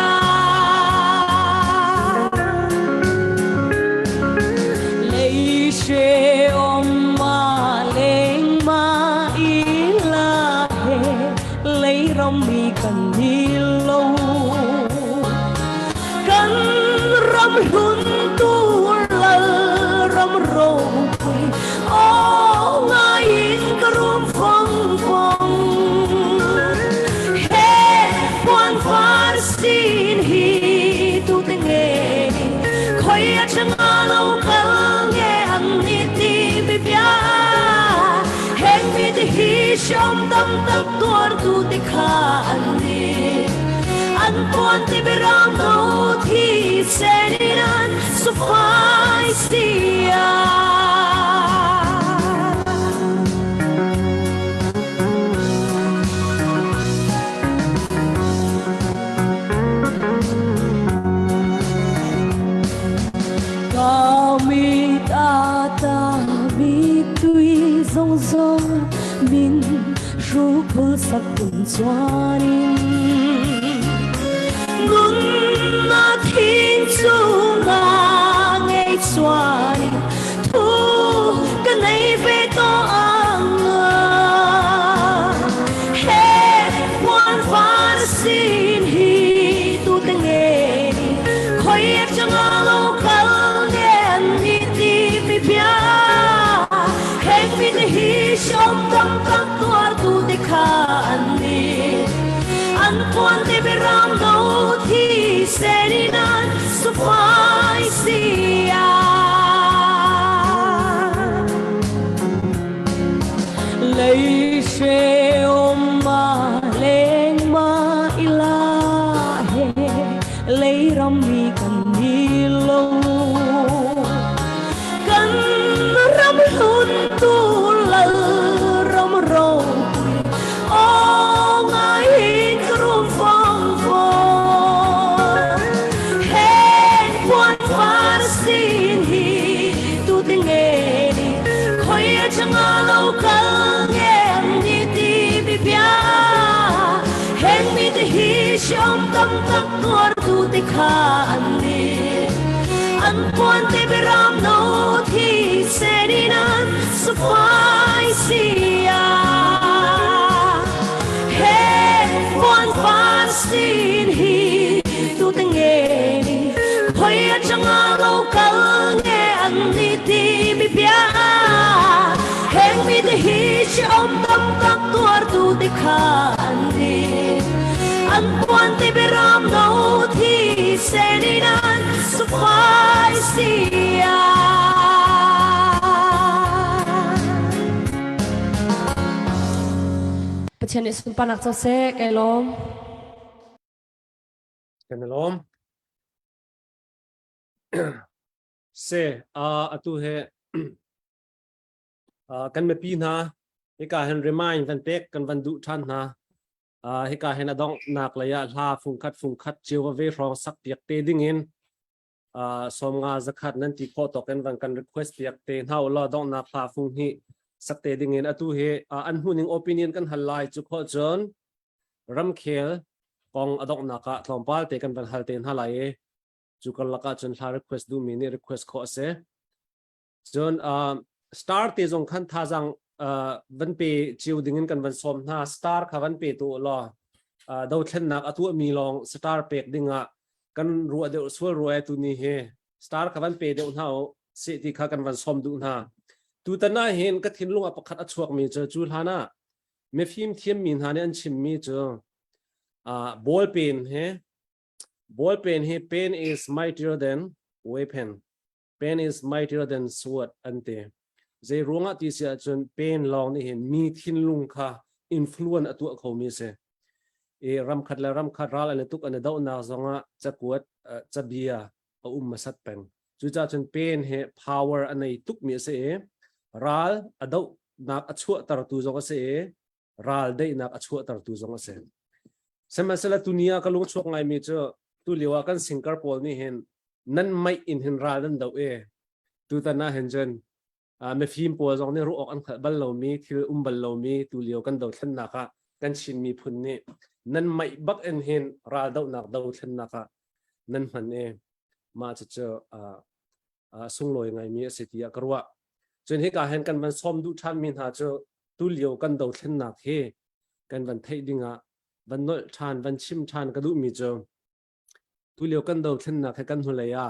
lei she om ma leng ma ila he lei rom mi kan ni lo kan ram hun tu ram ro o ngai in karum phong phong he quan far sin hi tu te nge khoi a chang lo ka nge an ni ti bi bia heng mi te hi shom tam tak tor tu te kha an ni an quan te beram no thi seninan sufai sia mi ta ta mi tui zong zong min ru phul sắc bùn xoa ninh luôn là thiên chung là nghe xoa ninh thu cái này về to ăn hết quan phát xin hi tu cái nghề khơi chẳng lâu cả hi shom tam tak tuar tu de khani an quan te beram no thi seninan sufai sia lei she om ma leng ma ila he lei ram mi kan ni lo kan ram hun tu ram ro o ngai in krum phong phong hết quan phát xin hi tu te nghe khoi chẳng lâu cả nghe ni ti bi bia hết mi te hi shom tam tak tor tu te kha ani an quan te beram no thi seninan sufai sia hết quan phát xin hi tu te nghe khoi chẳng lâu cả nghe an ni ti bi bia hết mi te hi shom tam tak tor tu te kha ani an quan te beram no thi seninan sufai sia Pachan isun panak sa se kailom kanalom se atu he kan me pi na eka hen remind van pek kan van du than na eka hen adong nak laya la phung khat chiwa ve rong sak piak te ding in som nga zakhat nan ti pho to kan van kan request piak te hau la dong nak la phung hi sak te ding in atu he an huning opinion kan halai chu kho jon ram khel kong adong naka tlompal te kan van hal ten halai chu kal laka chon la request du mi ni request kho se jon star te jong khan tha jang van pe chiu ding in kan van som na star kha van pe tu lo do thlen nak atu mi long star pek dinga kan ruwa de swal ruwa tu ni he star kha van pe de unhao se ti kha kan van som du na tu ta na hen ka thin lunga pakhat a chuak mi chu hlana me phim thiam min hane an chim mi chu ball pen he pen is mightier than weapon pen is mightier than sword ante zai ronga ti sia chun pen long ni hin mi thin lung kha influence atu kho mi se e ram khat la ram khat ral ane tuk ane dau na zonga chakuat chabia a masat peng chu cha chun pen he power anei tuk mi se ral adau nak achua tar tu zonga se ral dei nak achua tar tu zonga se semasala dunia kalung chok ngai mi cho tu liwa kan singkar pol ni hen nan mai in hin ral dan dau tu ta na hen jen me phim pol zong ne ru ok an khal bal lo mi thil bal lo mi tu liwa kan dau thlan na ka kan chin mi phun ni nan mai bak en hen ral dau nak dau thlan na ka nan man ma cha sung loi ngai mi se tia karwa chen he ka hen kan man som du than min ha cho tu liwa kan dau thlan na he kan van thei dinga van nol than van chim than ka du mi cho tu liu kan do thlen na kha kan hulaya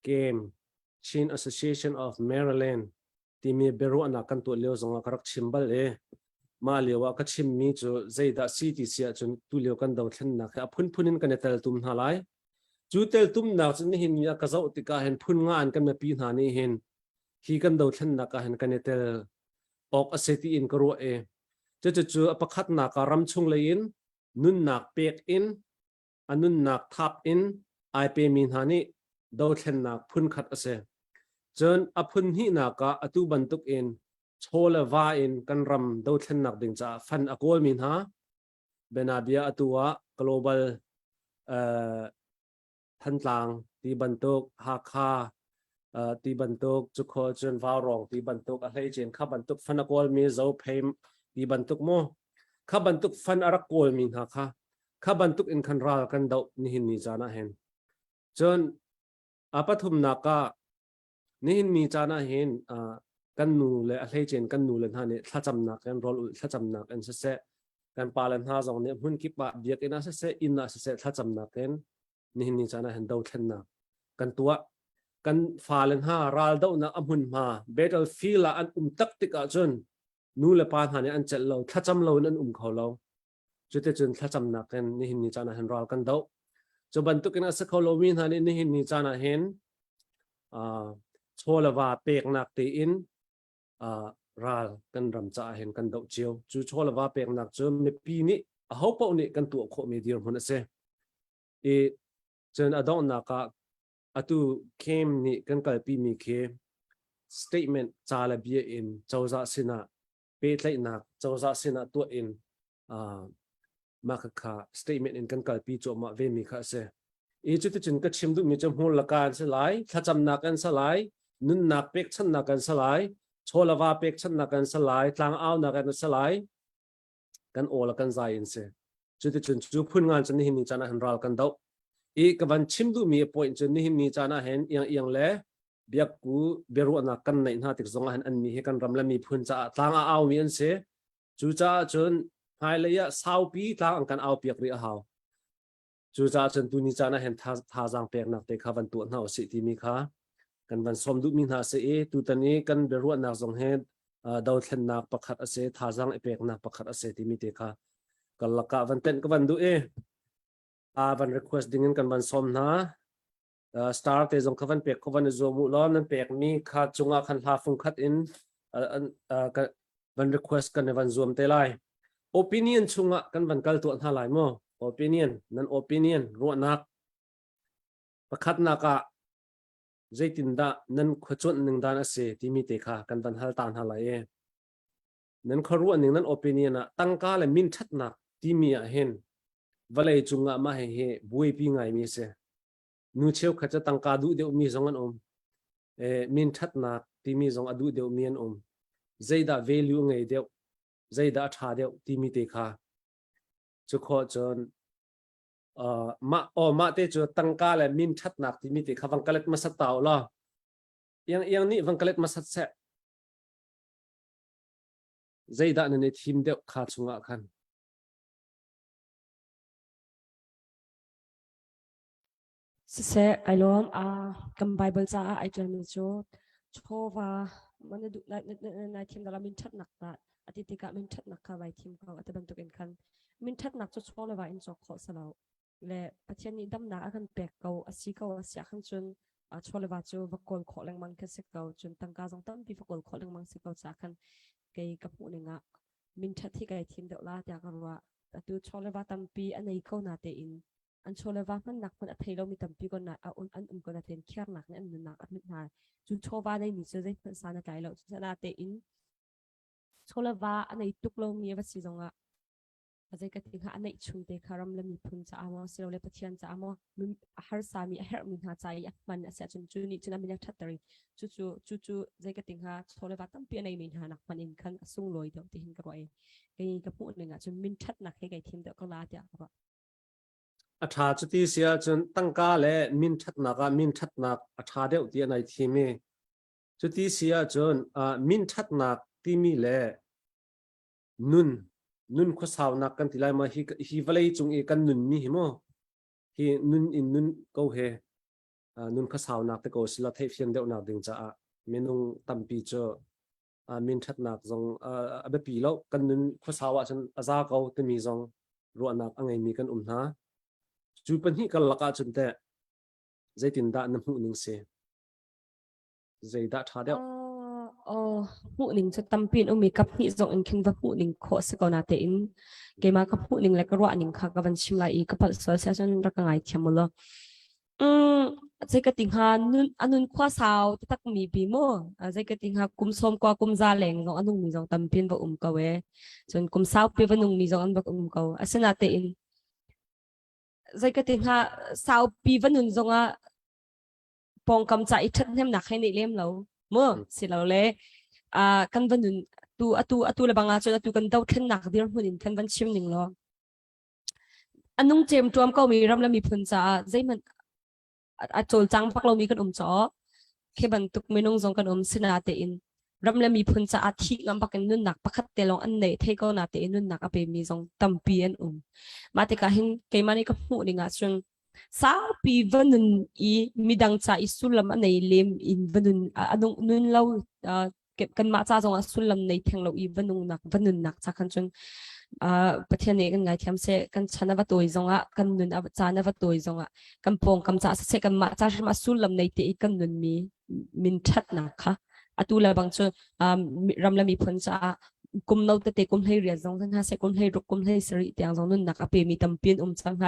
game Chin Association of Maryland ti mi beru ana kan tu liu zonga karak chimbal ma liwa ka chim mi chu zaida city sia chun tu liu kan do thlen na kha phun phunin kan tel tum na lai chu tel tum na chun hin ya ka zo ti ka hen phun nga an kan me pi na ni hen hi kan do thlen na ka hen kan tel ok aseti in ka ro chu apakhat na ka ram chung lein nun nak pek in anun nak thap in ai pe min hani do thlen nak phun khat ase chon aphun hi na ka atu bantuk in chola va in kan ram do thlen nak ding cha fan akol min ha benabia atua global than tlang ti bantuk ha kha ti bantuk chu kho chon va rong ti bantuk a hlei chen kha bantuk fan akol mi zo phem ti bantuk mo kha bantuk fan arak kol min ha kha kha bantuk in khan ral kan dau ni hin ni chana hen chon apathum naka ni hin mi chana hen kan nu le a hlei chen kan nu le hani thlacham nak kan rol thlacham nak en se kan palan ha zong ne hun ki pa biak ina se inna se thlacham nak ken ni hin ni chana hen dau thlen na kan tua kan falen ha ral dau na amun ma battlefield an tak tika chon nu le pan hani an chel lo thlacham lo an kho lo chute chun thlacham na ken ni hin ni chana hen ral kan dau cho bantuk ina se kholomin hani ni hin ni chana hen cholawa pek nak te in ral kan ram cha hen kan dau chiu chu cholawa pek nak chu me pi ni a ho pau ni kan tu kho me dir hun se chen adon na ka atu kem ni kan kal pi mi ke statement cha la bia in chawza sina pe tlai nak chawza sina tu in makha statement in kan kal pi cho ma ve mi kha se chu tu chin ka chim du mi cham hol la kan se lai thacham na kan sa lai nun nak pek chan na kan sa lai cholawa pek chan na kan sa lai tlang aw na kan sa lai kan ola kan zai in se chu tu chin chu phun ngan chan ni hin ni chana han ral kan dau ka van chim du mi point chan ni hin ni chana hen yang le biak ku beru na kan nei na tik zonga han an mi he kan ram la mi phun cha tlang aw mi an se chu cha chun hai le ya sau pi tlang an kan aw piak ri a haw chu cha chen tu ni chana hen tha jang pek nak te kha van tu na si ti mi kha kan van som du min ha se tu tani kan beru na zong he dau thlen nak pakhat ase tha jang epek nak pakhat ase ti mi te kha kalaka van ten ka van du van request dingin kan van som na star te zong ka van pek ko van zo mu lom nan pek mi kha chunga khan ha fung khat in van request kan van zoom te lai opinion chunga kan van kal tu na lai mo opinion nan opinion ro nak pakhat na ka zaitinda nan khochon ning dan ase timi te kha kan ban hal tan halai nan kharu aning nan opinion a tangka le min that na timi a hen valai chunga ma he buai pi ngai mi se nu cheu khacha tangka du de mi zong an min that na timi zong adu de mi an zaida value ngai de zaida tha de timi te kha chu kho chon ma te chu tangka le min that nak ti mi te khawang kalet masat taw lo yang ni wang kalet masat se zaida ne thim de kha chunga khan se alom kam bible cha ai tell me cho chowa mane du na thim dala min that nak ta ati ka min that nak ka vai thim ka ataban to ken khan min that nak cho chola va in cho kho salo le pathian ni dam na akan pek ko asi ko asya khan chun ชอลว่าจูวักกอลขอแรงมังแค่สิเกาจนตั้งกาจงตั้มปีวักกอลขอแรงมังสิเกาจากกันเกยกับผู้หนึ่งอ่ะมินชัดที่เกยทีมเดียวลาจากกันว่าตูชอลว่าตั้มปีอันนี้เขาหน้าเตอินอันชอลว่ามันหนักมันอัฐิเรามีตั้มปีก็หนักอันก็หน้าเตนเขียร์หนักเนี่ยอันหนักอันมิดหนาจุนชอว่าได้มีเจอได้เพื่อนสานใจเราจุนหน้าเตอินชอลว่าอันนี้ตุกเรามีวัดสิจงอ่ะอาจจะติงหาอันนี้ช่วยเด็กคารัมเลมีพุนจะเอาสิเราเลปเทียนจะเอามิฮาร์สามีเฮร์มินหาใจมันเสียจนจุนี่จนมีนักทัตตรีจู่ใจก็ติงหาชอลว่าตั้มปีอันนี้มินหานักมันอินคันสุ่งลอยเดียวที่เห็นกันไว้ไอ้กับผู้หนึ่งอ่ะจนมินชัดนักให้ไก่ทีมเดียวก็ลาเดียวครับอาชาจุดที่เสียจนตั้งกาและมินทัดนักมินทัดนักอาชาเดียวที่ในทีมจุดที่เสียจนมินทัดนักที่มีและนุ่นข้อสาวนักกันที่ไรมาฮีวเลยจงเอกันนุ่นมีหิมะฮีนุ่นอินนุ่นก็เฮนุ่นข้อสาวนักแต่ก็สิลาเทียนเดียวนักดึงจะเมนูตั้มปีเจอมินทัดนักจงแบบปีแล้วกันนุ่นข้อสาวจนอาซาเขาจะมีจงรัวนักอะไรมีกันนะจูเป็นที่กันลักจนแต่ใจตินดาน้ำหูหนึ่งเสียใจดาท่าเดียวผู้หนึ่งจะตั้มปีนมีกับนี่จงอินคินว่าผู้หนึ่งขอสกอนาเตอินเกมากับผู้หนึ่งแล้วก็รัวหนึ่งค่ะกับวันชิมลายกับพัลสเซชันรักง่ายเทียมมละใจก็ติงหานุ่นขวาสาวตักมีปีโมใจก็ติงหากุมส้มกว่ากุมซาแหลงจงอันนุ่งมีจงตั้มปีนว่าเกวจนกุมสาวปีว่านุ่งมีจงอันว่าเกวอาศัยนาเตอินใจก็ติงหาสาวปีว่านุ่งจงอ่ะปองกำจัดทัดเทมหนักให้ในเล่มเราเมื่อสิเราเลยกันวันนึงตูละบางอาจจะตูกันดาวขึ้นหนักเดียวหุ่นกันวันชิมหนึ่งล้ออันนุ่งเจมตัวมก็มีรำและมีพันจ่าใจมันโจลจังพักเรามีกันจ่อแค่บันทุกเมนูจงกันสินาเตอินรำและมีพันจ่าที่งำปักกันนุ่นหนักปักขัดเตลองอันไหนเทก็นาเตอินนุ่นหนักอเปมีจงตั้มปีอันมาแต่ก็เห็นเกมันนี่ก็หูนี่งาจงสาวปีวันนึงมีดังจ่าสุลมันในเล่มอินวันนึงอันนุ่นเราเก็บกันมาจ้าจงสุลในแทงเราวันนึงหนักจากกันจนประเทศนี้กันไงที่ทำเสกันชนะวัตถุจงกันนุ่นจานวัตถุจงกันปองกันจ่าเสกันมาจ้ามาสุลในเตะกันนุ่นมีมินชัดนะคะตัวละบางจนรำละมีผลจ่ากุมเราเตะกุมให้เรียนจงทั้งห้าเสกุมให้รุกกุมให้สริเตียงจงนุ่นหนักอเปมีตั้มเปียนจังไง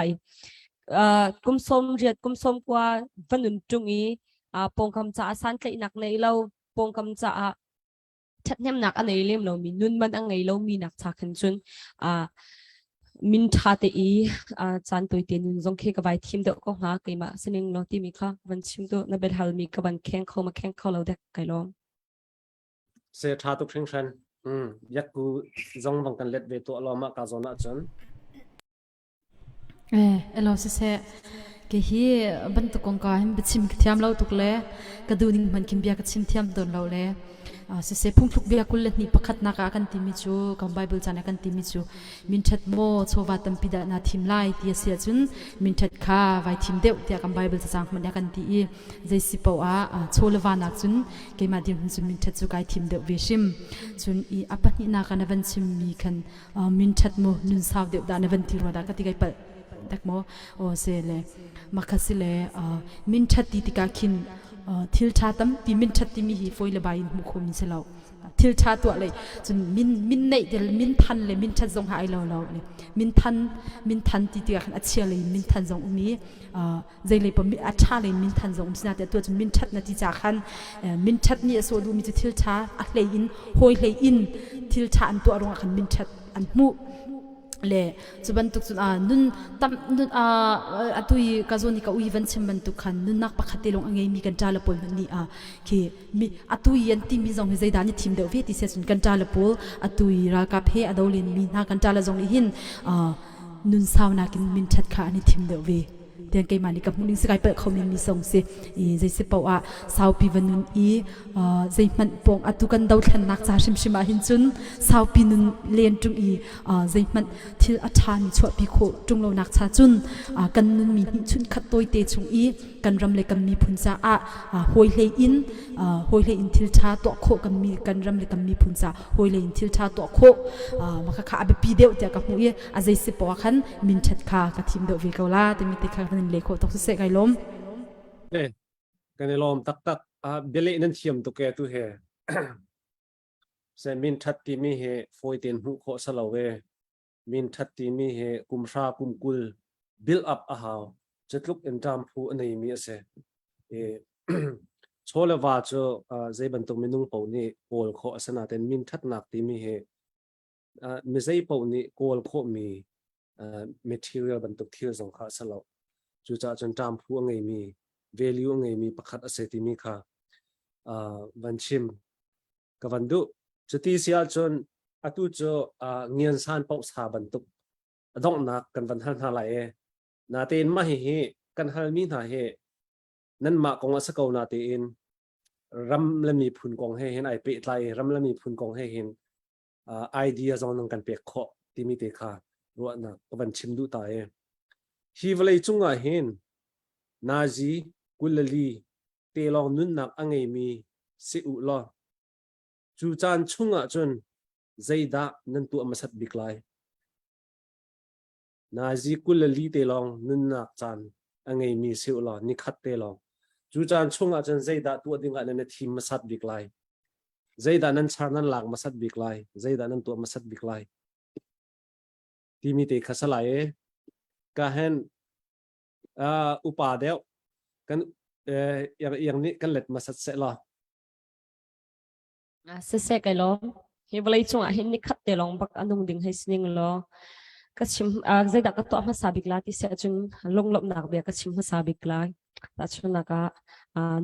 กุมสมเรียดกุมสมกว่าวันนึงจงปองคำจ่าสันใจหนักในเราปองคำจ่าชัดเนียมหนักอันไหนเลี้ยมเรามีนุ่นมันอันไหนเรามีหนักจากขันจนมินชาเตอีจานตัวเตียนจงเคกับไว้ทีมเด็กก็หาเกี่ยมาเสนึงเราที่มีค่ะวันชิมตัวนับเป็นฮัลมีกับวันแข่งเข้ามาแข่งเข้าเราเด็กไก่ล้อมเสียท่าตุกเชิงชันยักกูจงบังกันเล็ดเวตัวเรามากาจนะจนเราเสียเกี่ยบันตุกงกาเห็นบิชิมกิทิมเราตุกเล่กระดูนิ่งมันคิมเบียกชิมเทียมโดนเราเล่เสียพุ่งทุกเบียกุลนี่ประคัดนักกันติมิจูกับไบเบิลจานักันติมิจูมินชัดโมโชวาตัมปิดานาทิมไลที่เสียจุนมินชัดข้าไว้ทิมเดียวที่กับไบเบิลจะจังมันกันที่ใจสิปวะโชลวานักจุนเกี่ยมาดิมจุนมินชัดจูไกทิมเดียวเวชิมจุนอปันนี่นักกันวันชิมมีกันมินชัดโมนุนสาวเดียวดานวันที่รอดากันที่ไกเปิดดักโมโอเซเลมาคัสิเลมินชัดติติกาคินทิลชาตัมปีมินชัดติมีฮีฟอยเลบายมุขมินเซลาทิลชาตัวเลยจนมินในเดลมินทันเลยมินชัดจงหายเราเลยมินทันติติกาขันอัจฉริยมินทันจงมีใจเลยปะมิอัจฉริยมินทันจงสินาแต่ตัวจนมินชัดนาทีจากขันมินชัดนี่ส่วนดูมีจุทิลชาอัลเลยอินหอยเลยอินทิลชาอันตัวรงขันมินชัดอันมูเล่จะบรรทุกนุ่นตั้มนุ่นตุยกาโซนิกาอุยวันเชมบรรทุกขันนุ่นนักปะขัดเตลงอังเงมีกันจ้าละปอลนี่คือมีตุยยันทีมีจงใจดานี่ทีมเดวิที่เสียสุนกันจ้าละปอลตุยรากาเพอดาวลินมีนักกันจ้าละจงหินนุ่นสาวนักินมินชัดขานี่ทีมเดวิเดียนเกมานี่กับมุนิสกายเปิดเขามีส่งสิใจสิปว่าสาวปีวันนุนใจมันปองตุกันดาวทันนักจ้าชิมาหินจุนสาวปีนุนเลียนจุงใจมันที่อัฐานิชวปีโคจุงเรานักชาจุนกันนุนมีชุนขัดตัวเตจุงกันรำเลยกันมีพุนจ่าหอยเลยอินทิลชาตัวโคกันมีกันรำเลยกันมีพุนจ่าหอยเลยอินทิลชาตัวโคมาค่ะอาเบปีเดียวเดียกับมุยใจสิปว่าขันมินชัดค่ะกับทีมเดวิกาลาแต่มีติค่ะเล่โคตกเสกไอล้ม กันในลมตักเบลนั้นเทียมตุกแกตุเฮเซมินทัดที่มีเฮฟอยเตียนหุโคสลาเวมินทัดที่มีเฮกุมรากุมกุลบิลอัพฮาวจัดลุกอินตามผู้อันนี้มีเสโชลวาจใจบรรทุกมินุงปูนี่โกลโคสนาเต็นมินทัดนักที่มีเฮมิใจปูนี่โกลโคมีmaterial บรรทุกที่สงขาสลาจูจ่าจนตามผู้อันนี้มี value อันนี้มีประคัดเสติมีค่ะวันชิมกับวันดุจุดที่เสียจนอตุโจเงียนสานปอกสาบันตุกดองนักกันวันทันทลายนาเตนมาเฮกันฮัลมีนาเฮนั่นมากองอัศกาวนาเตนรำละมีพุนกองให้เห็นไอเปิดไลรำละมีพุนกองให้เห็นไอเดียจงนังกันเปียกเคาะที่มีเตค่ะรัวนักกับวันชิมดูตายฮีวเลยจุงเห็นนาจีกุลลีเตลองนุนนักอังเอมีสิอุลอจูจานชุงจนใจดานั่นตัวมาสัตบิกไลนาจีกุลลีเตลองนุนนักจานอังเอมีสิอุลอนิคัตเตลองจูจานชุงจนใจดาตัวดิ่งอันนั้นทีมมาสัตบิกไลใจดานั้นชานั้นหลังมาสัตบิกไลใจดานั้นตัวมาสัตบิกไลที่มีเตขัสไลก็เห็นอุปาเดียวกันอย่างนี้กันเล็ดมาสัตเสร็จละเสกไกลอมเฮบเลยจงเห็นนิคัดเตลองบักอันนุ่งดิ่งให้สนิงลอก็ชิมใจดักก็ตัวมาสาบิกลาที่เสียจนลงลบหนักเบียก็ชิมมาสาบิกลาแต่ชนนัก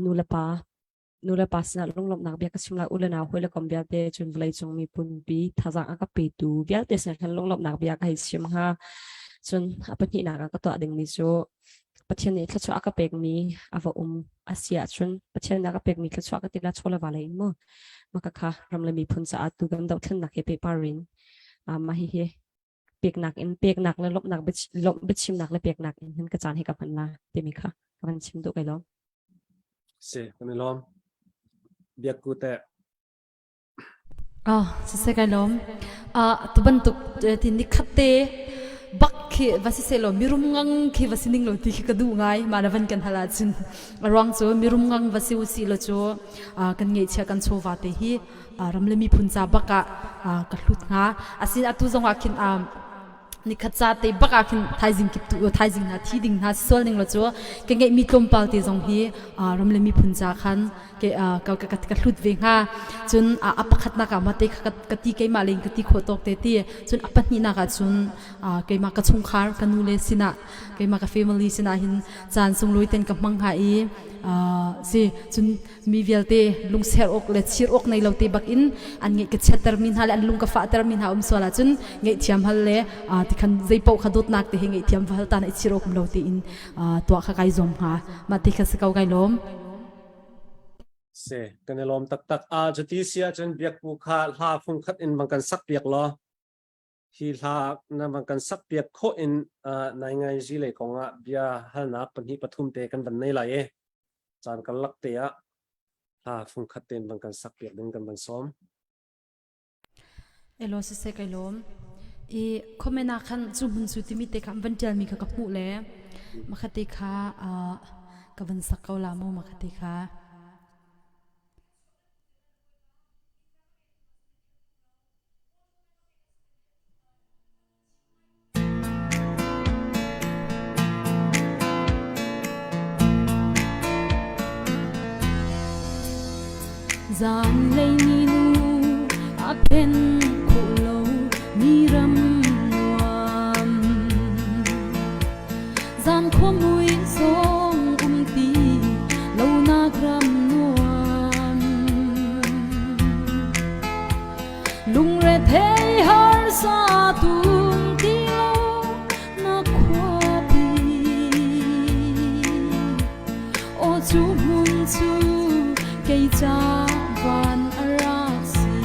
นูเลปาสนะลงลบหนักเบียก็ชิมลาอุลนาหัวละคอมเบียเตจนเลยจงมีปุ่นปีท่าจางก็ไปดูเบียเตสนะกันลงลบหนักเบียก็ให้ชิมฮะจนปัจจุบันก็ตัวดิ่งมิโซปัจจุบันนี้ถ้าชัวก็เป็นมีอาวอาเซียจนปัจจุบันก็เป็นมีถ้าชัวก็ติดละชัวละวาเลยมั้งมากค่ะรำเลยมีพุนสะอาดตูกันดาวทึนนักเฮเปปารินมาเฮเปียกหนักเปียกหนักแล้วลบหนักบิดชิมหนักแล้วเปียกหนักเห็นกระจายให้กับพันละเต็มค่ะกับพันชิมดูไปล้อมเสียกันล้อมเบียกกูแต่เสกล้อมตุบันตุกที่นิคัตเตบักเขวัสิเซโลมิรุมงังเขวัสินิงโลที่กระดูง่ายมาดวันกันฮาลาจินรองโจมิรุมงังวัสิอุสิโลโจกันเงียเชียกันโชวาเตฮีรำเลมีพุนซาบักกะลุดงาอาศินอตุจงอาคินนิคัตซาเตบักอาคินไทยจิงกิบตุไทยจิงนาที่ดิ่งนาสวลนิงโลโจกันเงียมีตมปาลเตจงฮีรำเลมีพุนซาคันกะลุดเวงาจนอัปขัดนักมาเตกะตีเกมาเลงกะตีโคตกเตตีจนอัปนี่นักจนเกมากะชงคาร์กันนูเลสินะเกมากะเฟมิลี่สินะหินจานซุงลุยเต็นกับมังหายสิจนมีเวลเตลุงเซออกเลชีรอกในเราเตบักอินอันเงกะเชตเตอร์มินฮาเลอันลุงกะฟาเตอร์มินฮาสวาลาจนเงเทียมฮัลเลที่คันใจเป่าขดดนักเตเงเทียมฟัลตานชีรอกเราเตอินตัวข้าไก่จอมฮะมาเตคัสเกาไก่ล้มเสกันล้อมตักจุดที่เสียจนเบียกกูขาลาฟงคัดอินบางกันสักเบียกล้อที่ลานั่นบางกันสักเบียกโคอินในไงจีเลยของเบียฮัลนักปัญหาปฐุมเตกันบันในไหลจานกันลักเตะลาฟงคัดอินบางกันสักเบียกดึงกันบันซ้อมเอโลสิเซกไอโลมคอมเมนาคันจุมุนสุติมิเตคัมวันเจลมีกับหมู่เล่มาคติค่ะกับวันสักเกาลามูมาคติค่ะจางเลยนีนูอาเป็นคุโลมีรำนวมจานขมวยสองตีโลนากรำนวมลุงเรเทฮาร์ซาตุงตีโลนักควาบีโอจูมุนจูเกยจาวันรักสี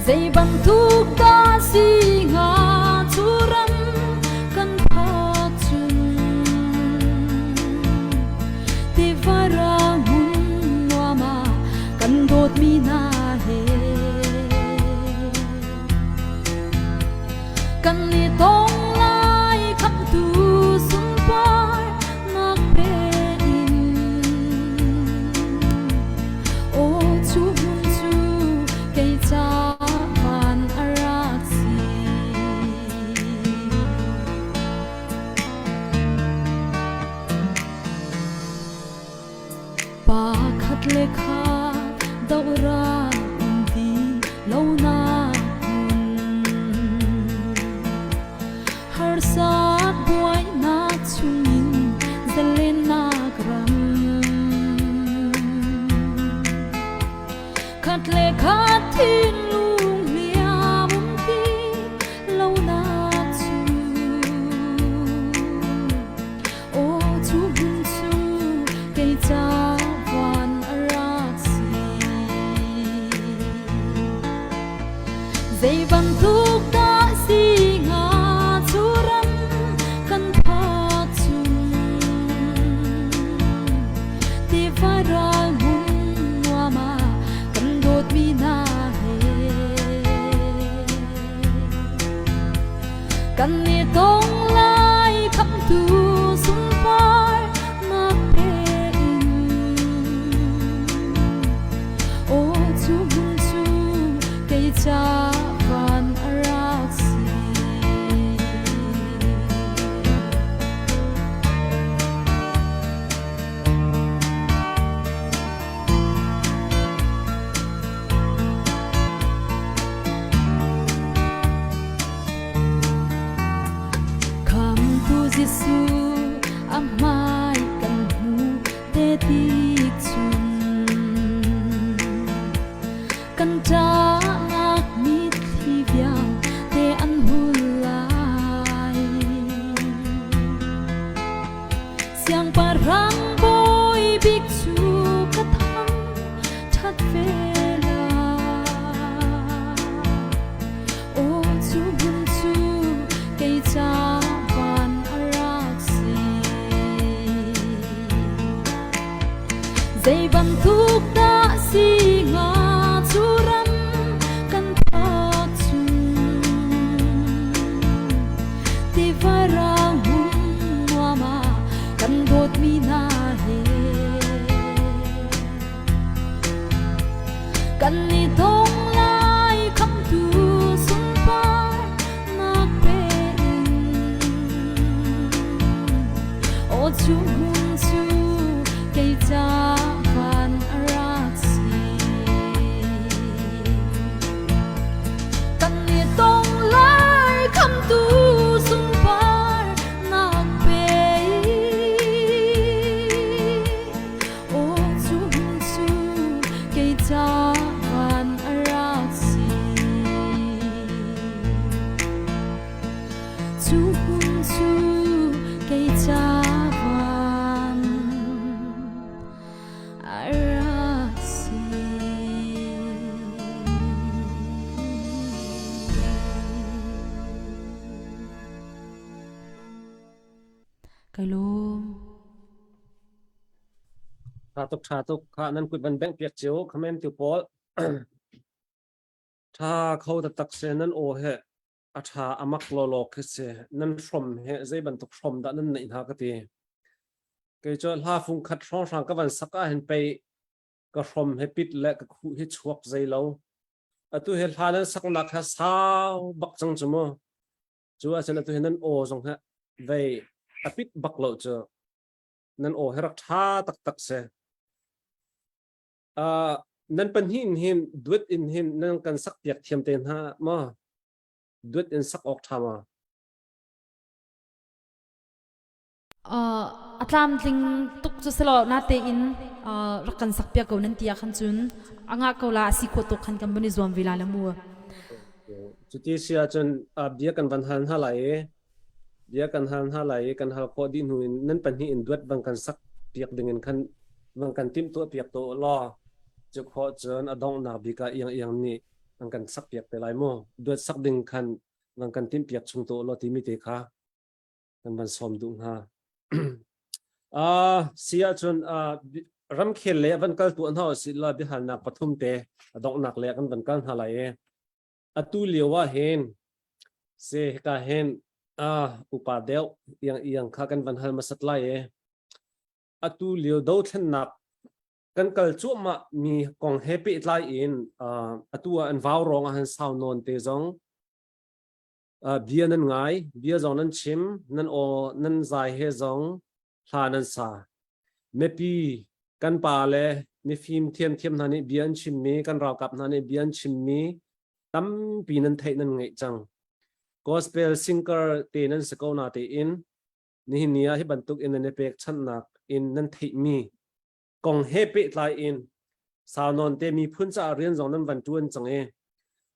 ใจบันทุกตาสีงาทุรันกันพักจุนที่ฟ้ารามุนว่ามากันโดดมีนาเฮกันนี่ต้องไล่คำตูสุนปาย đâu ra đi lâu na har sát buai na chungin zalen na gram khát lệ khát thiên lung lia bum ti lâu na chu ô chu hun chu cây cha van arak si dây ban thuk ta si nga chu ram kan pha chung ti vai ra mun wa ma kan dot mi na he kan ni tong lai kham tu sun par na pe in ô chu hun chu cây cha van arak si kham tu Giêsu amai kan hu te ti chun kan cha ngak mit thi viang te an hu lai siang parang boy big chu ka thang that vela ô chu hun chu cây cha van arak si dây ban thuk ta si nga chu ram kan pha chung ti varang hun wa ma kan dot mi na he kan ni tong lai kham tu sun par na pe in ô chu hun chu cây cha van arak si kan ni tong lai kham tu sun par na pe ô chu hun chu cây cha van arak si chu hun chu cây cha van arak si kalom thà tục khả năng quyết văn bèn piệt chiếu comment tiêu pol thà khâu tập tắc xe nan ô hệ à thà amak lo lo cái xe nan from hệ dây ban tục from đã nan nảy ha cái gì cái cho la phung khát rong sang các văn sắc hen pe cái from hệ pit lệ cái khu hệ chuộc dây lâu à tu hệ la nan sắc nạc ha sao bắc chẳng chimo chú à chân tu hệ nan ô trong hệ về à pit bắc lâu cho nan ô hệ rak thà tắc xe nan pan hin duet in hin nan kan sak piak thiam ten ha ma duet in sak ok thama atlam tling tuk chu selo na te in rakan sak pia ko nan tia khan chun anga ko la si ko to khan kam bani zom vila la mu chuti sia chun bia kan van han ha lai bia kan han ha lai kan hal ko din hu nan pan hi in duet bang kan sak piak dingin khan bang kan tim to piak to lo chu kho chon adong na bi ka yang ni bang kan sak piak te lai mo duet sak ding khan bang kan tim piak chung to lo ti mi te kha kan ban som du ha sia chun ram khel le van kal tu an ha si la bi hal na pathum te adong nak le kan ban kan ha lai atu lewa hen se ka hen upadel yang kha kan van hal masat lai atu leo do thlen nak kan kal chu ma mi kong happy lai in atua an vaw rong han sao non te zong bia nan ngai bia zong nan chim nan o nan zai he zong hla nan sa mepi กันป่าเลยนี่ฟิล์มเทียมนันนี่เบียนชิมมีกันราวกับนันนี่เบียนชิมมีตั้มปีนั้นไทยนั้นไงจัง gospel singer เตนั้นสกาวนาเตอินนี่เนียให้บรรทุกอินในเปกชันนักอินนั้นไทยมีกองเฮปิไลอินสาวนอนเตมีพุ่นจะเรียนจงนั้นวันจวนจังเอ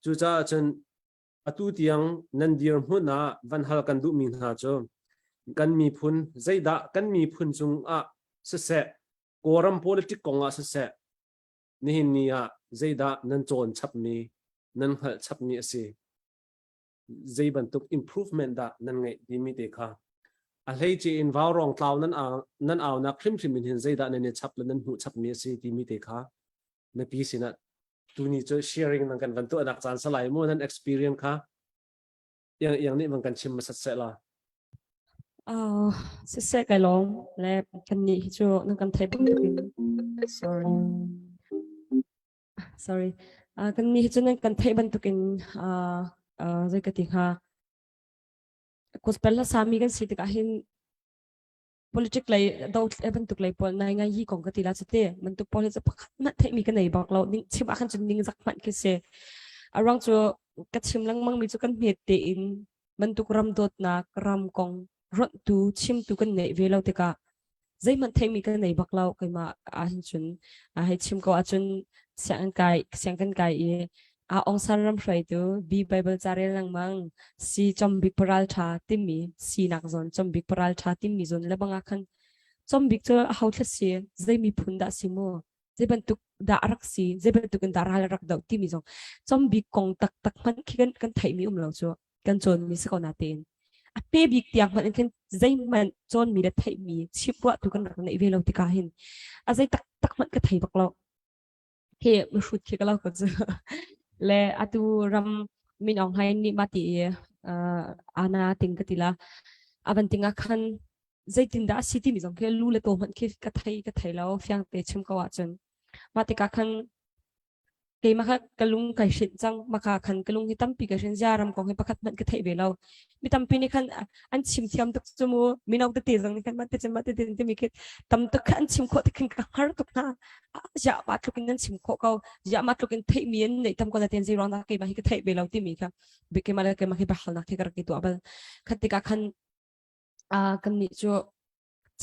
จูจ้าจนอตุเตียงนันเดียร์หุ่นนาวันฮัลกันดูมีนาจอกันมีพุ่นใจดะกันมีพุ่นจงเสะกอรัม politic กงเสะนี่เนียใจดะนันโจนชับมีนันหัลชับมีสิใจบรรทุก improvement ดะนั่นไงดีมีเด็กค่ะอะไรจีอินวาวรองเท้านั่นเอานักคลิมมินเห็นใจดะนั่นเนี่ยชับแล้วนั่นหูชับมีสิดีมีเด็กค่ะในปีสินะตัวนี้จะ sharing นั่นกันวันตัวนักจานสลายมั่วนั่น experience ค่ะอย่างนี้มันกันชิมมาสักเสร็จละsẽ cái lòng là cần nhị cho nó cần thấy bằng được sorry cần nhị cho nên cần thấy bằng được rồi cái tiếng ha gospel sami kan siti kahin politic lai daw ban tuk lai pol na nga yi kong katila chate man tuk pol pakhat mat thei mi kan nei bak lo ning chim akhan chun ning zak man ke se arang chu ka chim lang mang mi chu kan met te in man tuk ram dot na ram kong rot tu chim tu kan nei ve lo te ka zai man thei mi kan nei bak lo kai ma a hin chun a hai chim ko a chun siang kan kai e ong san ram frai tu bi bible chare lang mang si chom big paral tha timmi si nak zon chom big paral tha timmi zon le banga khan chom big cho how thla si zai mi phunda si mo zai ban tuk da rak si zai ban tuk da ral rak dau timmi zon chom big kong tak man kan thai mi lo cho kan chon mi se ko na ten a pe big tiang man kan zai man chon mi da thai mi chipwa tu kan rak nei ve lo ti ka hin a zai tak man ka thai bak lo he mu shut ke ka lo ko chu le atu ram min ong hai ni mati ana ting katila aban tinga khan zaitin da city mi jong ke lu le to man ke ka thai lo fyang te chim ka wa chen mati ka khan ke ma kha kalung kai shin chang ma kha khan kalung hi tampi ka shin jaram ko he pakhat man ke thai be lo mi tampi ni khan an chim thiam tak chumu mi nok te te jang ni khan mate chen mate te mi ke tam tak khan chim kho te khan ka har tuk na ja ma thukin nan chim kho ka ja ma thukin thei mi en nei tam ko na ten ji rong na ke ma hi ke thei be lo ti mi kha be ke ma hi ba hal na ke kar ki tu abal khatika khan kan ni chu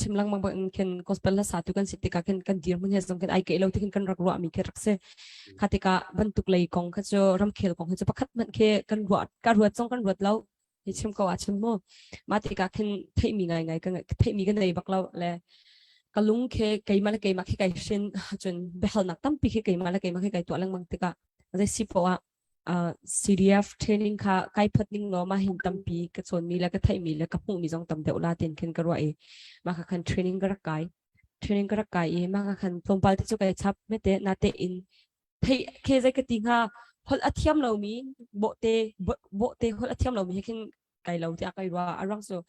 chim lang mang bang ken gospel la satu kan sitika kan dir mun he zong kan ai ke lo tikin kan rak ro mi ke rak se khatika bantuk lei kong kha cho ram khel kong cho pakhat man ke kan ruat ka ruat chong kan ruat lo hi chim ko achun mo matika khen thei mi ngai kan thei mi kan nei bak lo le kalung ke keima ke kai shin chun behal nak tam pi ke keima ke kai to lang mang tika zai si po CDF training kha kai phatning lo ma hin tampi ka chon mi la ka thai mi la ka hu mi jong tam deu la ten khen ka ro e ma kha khan training ka kai e ma kha khan plompal ti chu kai chap me te na te in thei ke zai ka ting ha hol athiam lo mi bo te hol athiam lo mi khen kai lo ti a kai wa arang so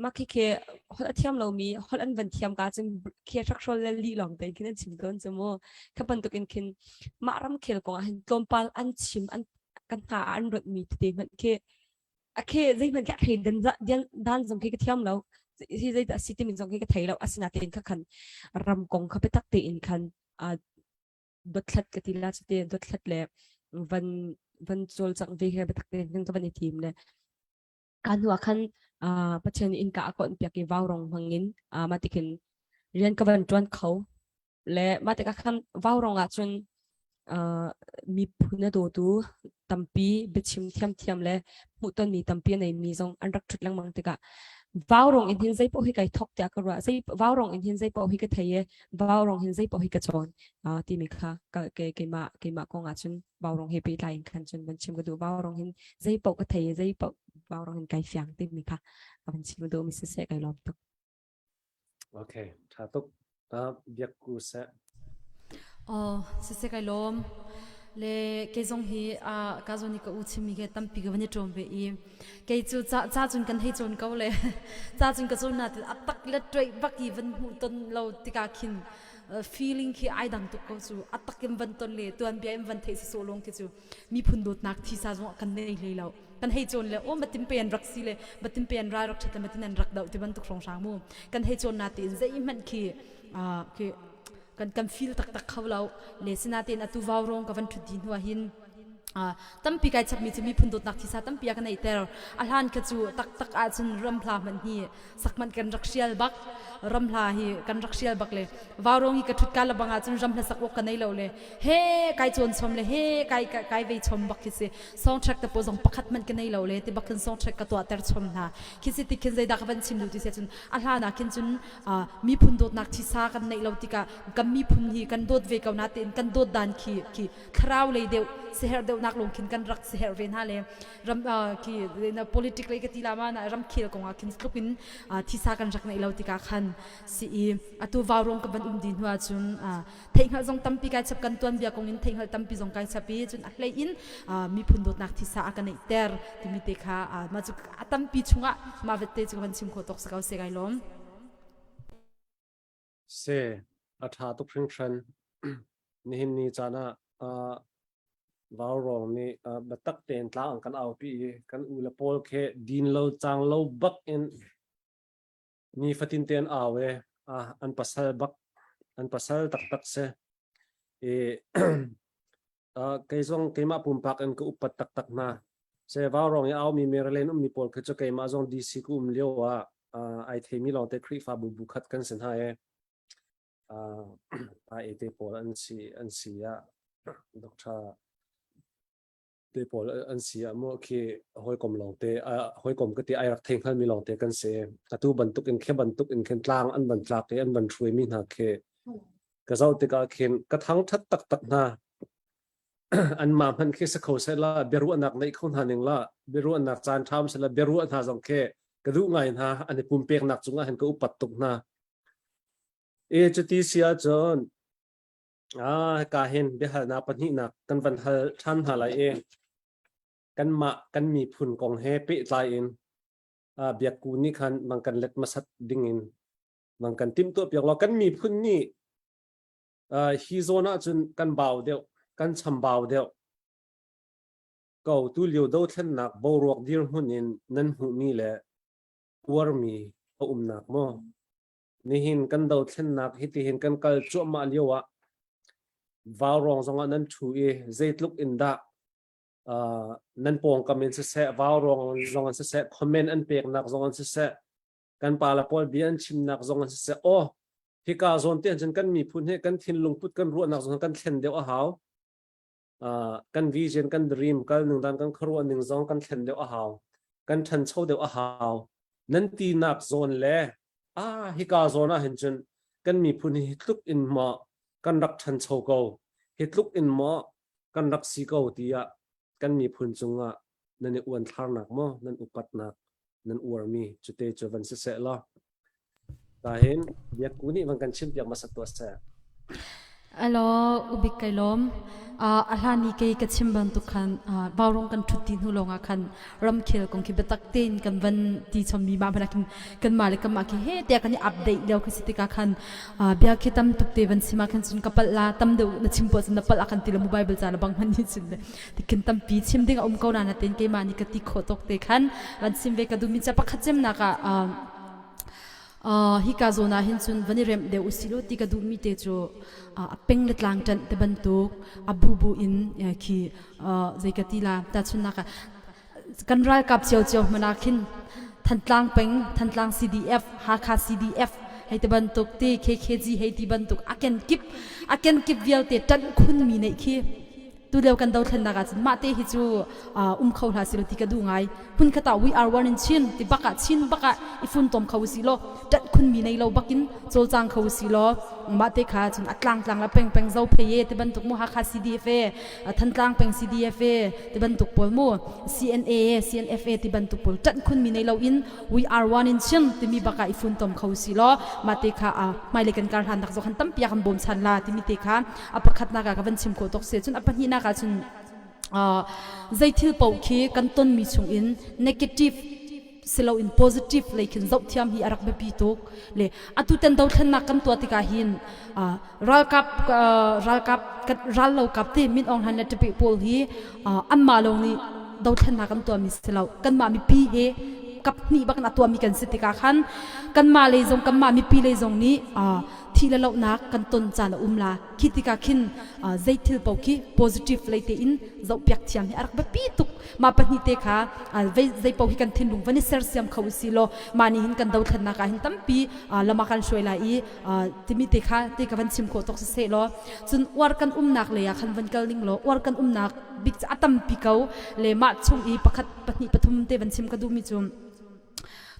ma ke hol athiam lo mi hol an van thiam ka chen ke structural li long te kin chim kon chmo ka pan to kin ma ram khel ko hin plompal an chim an kan ta an rot mi te man ke zai man ka thei dan jong ke thiam lo hi zai da city min jong ke thei lo asina ten ka khan ram kong kha pe tak te in khan dot thlat ka ti la te dot thlat le van chol chang ve he pe tak te jong to ban ni team le kan wa khan pachen in ka akon pya ke vaurong hangin matikin rian ka van tuan khau le matika khan vaurong a chun mi phuna do tu tampi bichim thiam le muton mi tampi nei mi jong an rak thut lang mang tika vaurong in hin zai po hi kai thok ta ka ra zai vaurong in hin zai po hi ka theye vaurong hin zai po hi ka chon ti mi kha ka ke ma ko nga chun vaurong he pe lai khan chun ban chim ka du vaurong hin zai po ka theye zai po vaurong hin kai fyang ti mi kha ban chim ka du mi se kai lom tuk okay tha tuk biak ku se se kai lom le ke zong hi ka zoni ka u chimi ke tampi ga vani tom be I ke chu cha chun kan hei chon ko le cha chun ka chon na atak le troi baki van hu ton lo tika khin feeling ki ai dang to ko chu atak em van ton le tuan bia em van thei so long ke chu mi phun dot nak thi sa zo kan nei le lo kan hei chon le o matim pen rak si le matim pen ra rak thata matin an rak dau ti ban tuk rong sang mu kan hei chon na ti zai man ki ke กันฟีลตักเขาเราเลสนาเตนอตุวาวรองกับวันทุดินหัวหินตั้มปีกายจับมีจะมีพุนดนักที่ซาตั้มปีกันในเตอร์อาหารกระจูตักอาจจะรำพลามันฮีสักมันกันรักเชียลบักรำพลาฮีกันรักเชียลบักเลยวาวรองฮีกระทุดการละบังอาจจะรำพลาสักวกกันในเราเลยเฮ้กายจวนชมเลยเฮ้กายเวชมบักคิดซองเช็คแต่พอส่งปักขัดมันกันในเราเลยที่บักขึ้นซองเช็คกับตัวเตอร์ชมนะคิดสิที่คิดใจดักวันชิมดูที่เสียจนอาหารนักคิดจนมีพุนดนักที่ซากันในเราที่กันมีพุนฮีกันโดดเวกเอาหน้าเต็นกันโดดดันขี้คราวเลยเดียวเสียเดียวนักลงคินกันรักเสียเรียนฮะเลยรำขี้ใน politics เลยก็ทีละมานะรำขี้ก็งาคินสลุกินที่ซากันรักในเราที่กาขันสีอตัววาวรงกับบันดินหัวจุนเทงหัลจงตั้มปีกายจับกันตัวเบียกงอินเทงหัลตั้มปีจงกายจับปีจุนอะไรอินมีพุนดนักที่ซากันในเตอร์ที่มีเตค่ะมาจุกตั้มปีชุงะมาเวทเตจุกันชิมโคตกสกาวเสกายล้อมเซอาทาตุพริ้งชันนี่นี่จานะวาวรองนี่บัตักเต็นตาอังกันเอาปีกันอุลปอลเคดินโลจางโลบักอินนี่ฟัตินเต็นเอาเวอันปัสสาวะบักอันปัสสาวะตักเซเคยส่งเคยมาปุ่มปักอันก็อุปตักนะเซวาวรองเอามีเมรเลนมีปอลคือจะเคยมาส่งดีซีกุมเลี้ยวไอเทมิลองเตครีฟาบุคัดกันเส้นให้ไอเตปอลอันซีดอกชาเตปอลอันซีมั่วคือหอยกลมลองเตหอยกลมก็ตีไอรักเทงขันมีลองเตกันเสียตัวบรรทุกอินแค่บรรทุกอินแค่กลางอันบรรทุกอันบรรทุกมีหนักแค่ก็เจ้าติกาเข็นกระทั่งทัดตักนะอันมามันแค่สักเขาเสร็จละเบรุอันหนักในคนหาหนึ่งละเบรุอันหนักจานทำเสร็จละเบรุอันหาสองแค่กระดูกไงนะอันนี้ปุ่มเปียกหนักจุงอ่ะเห็นก็อุปัตตุกนะจุดที่เสียจนกาเห็นเดี๋ยวนาปนิหนักกันวันท่านหาอะไรเองกันมีพุ่นกองเฮปิใจเองเบียกูนี่คันบางกันเล็ดมาสัดดิ่งเองบางกันติมตัวเปียกเรากันมีพุ่นนี่ฮีโซน่าจนกันเบาเดียวกันชำเบาเดียวก็ตู้เลี้ยวดูเท่นหนักบรวกดีร์หุ่นเองนั่นหุ่นนี่แหละวอร์มีหนักมั้งนี่เห็นกันดูเท่นหนักที่เห็นกันกัลจั่วมาเลี้ยววาวรองสองอันนั้นช่วยเจตลุกอินดานั่นปองคอมเมนต์เสะวาวรองสองอันเสะคอมเมนต์อันเปียกหนักสองอันเสะกันปาละพอลเบียนชิมหนักสองอันเสะโอ้ที่กาโซนเตียนจนกันมีพุ่นให้กันทิ้งลงพุดกันรัวหนักสองกันเข็นเดียวหาวกันวิจารณ์กันดรีมกันหนึ่งด้านกันครัวหนึ่งสองกันเข็นเดียวหาวกันทันเช่าเดียวหาวนั่นตีหนักโซนเล่ที่กาโซน่ะเห็นจนกันมีพุ่นให้ลุกอินมากันรักทันเช่าเก่าให้ลุกอินมากันรักสีเก่าตีกันมีพุ่นจงนั่นอวนทางหนักมั้งนั่นอุปัตหนักนั่นอวรมีจุดเตจวันเสะละแต่เห็นเบียกูนี่มันกันชิมเบียกมาสักตัวเสะอัลโหลอุบิกไกลมอาหารนี้เกี่ยกับชิมบันทุกขันบาวรงกันทุตินหูลงอาคันรำเคียวกงคิดตักเต้นกันวันที่ชมมีมาพนักกันมาเลยกันมาคิดเฮ้แต่กันนี่อัปเดตเดียวคือสิติกาคันเบียคิดตั้มตุกเตวันสิมาคันสุนกับปลาตั้มเดียวนัดชิมปอสุนนับปลาคันตีละมูไบเบิลจานบางมันนี่สุดเลยที่คิดตั้มปีชิมดิ่งอุ้มเขาหน้าเต้นเกี่ยมานี่ก็ติโคตกเตคันวันสิมเวกดูมิจะปักขัดเจมนักฮิกาโซนาหินซุนวันนี้เริ่มเดี๋ยวอุสิโลติกาดูมิเตโจเป็งเล็ดลางจันเตบันตุกบูอินคีใจกติลาแต่ชุนนักกันรายกับเจียวมานาคินทันตลางเป็งทันตลาง CDF ฮาคา CDF ให้เตบันตุกตี KKG ให้เตบันตุกอาเกนกิบเวียลเตจันคุณมีในคีตัวเดียวกันดาวทันนักจันมาเตฮิจูเขาหาสิโลติกาดูไงพุ่นขตา we are one in ชินติบักะชินบักะอีฟุนตอมเขาสิโลจัดคุณมีในเราบักินโจลจางเขาสิโลมาเตขาจนอัตลังละเป็งเจ้าเพย์ติบันตุกมูฮักฮา CDFA ทันตลางเป็ง CDFA ติบันตุกปอลมู CNFA ติบันตุกปอลจัดคุณมีในเราอิน we are one in ชินติมีบักะอีฟุนตอมเขาสิโลมาเตขาไม่เลยกันการหันนักโจขันตั้มปีกันบ่มชันลาติมีเตขาอภักขัดนักกันชิมโคตกเสียจนอภักหินักจนใจที่เป่าขี้กันต้นมีชงอิน negative สโลอิน positive เลยขึ้นเจ้าเทียมฮีอารักไม่ปีตุกเลยอัตุเต็นดาวทันนักกันตัวติกาหินรัลกับรัลเรากับที่มินองหันเนตปิโพลฮีอันมาลงนี้ดาวทันนักกันตัวมีสโลกันมามีปีเฮกับนี่บักนัตัวมีกันสติกาขันกันมาเลยจงกันมามีปีเลยจงนี้ท ทีละเรานักกันต้นจานลาคิดที่กาคินใจทิลปอกี positive เลยเตอินจะเปียกเทียมอารักแบบปีตุกมาปนิเตค่ะใจปอกีกันทินลุงวันนี้เซอร์เซียมเขาสิโลมานี่หินกันดาวทันนักหินตั้มปีละมากันช่วยลายที่มีเตค่ะที่กับวันชิมโคตกเสโลจนวาร์กันนักเลยคันวันกัลลิงโลวาร์กันนักบิ๊กจะตั้มปีเขาเลยมาช่วงประคัดปนิปฐุมเตวันชิมกันดูมิจุม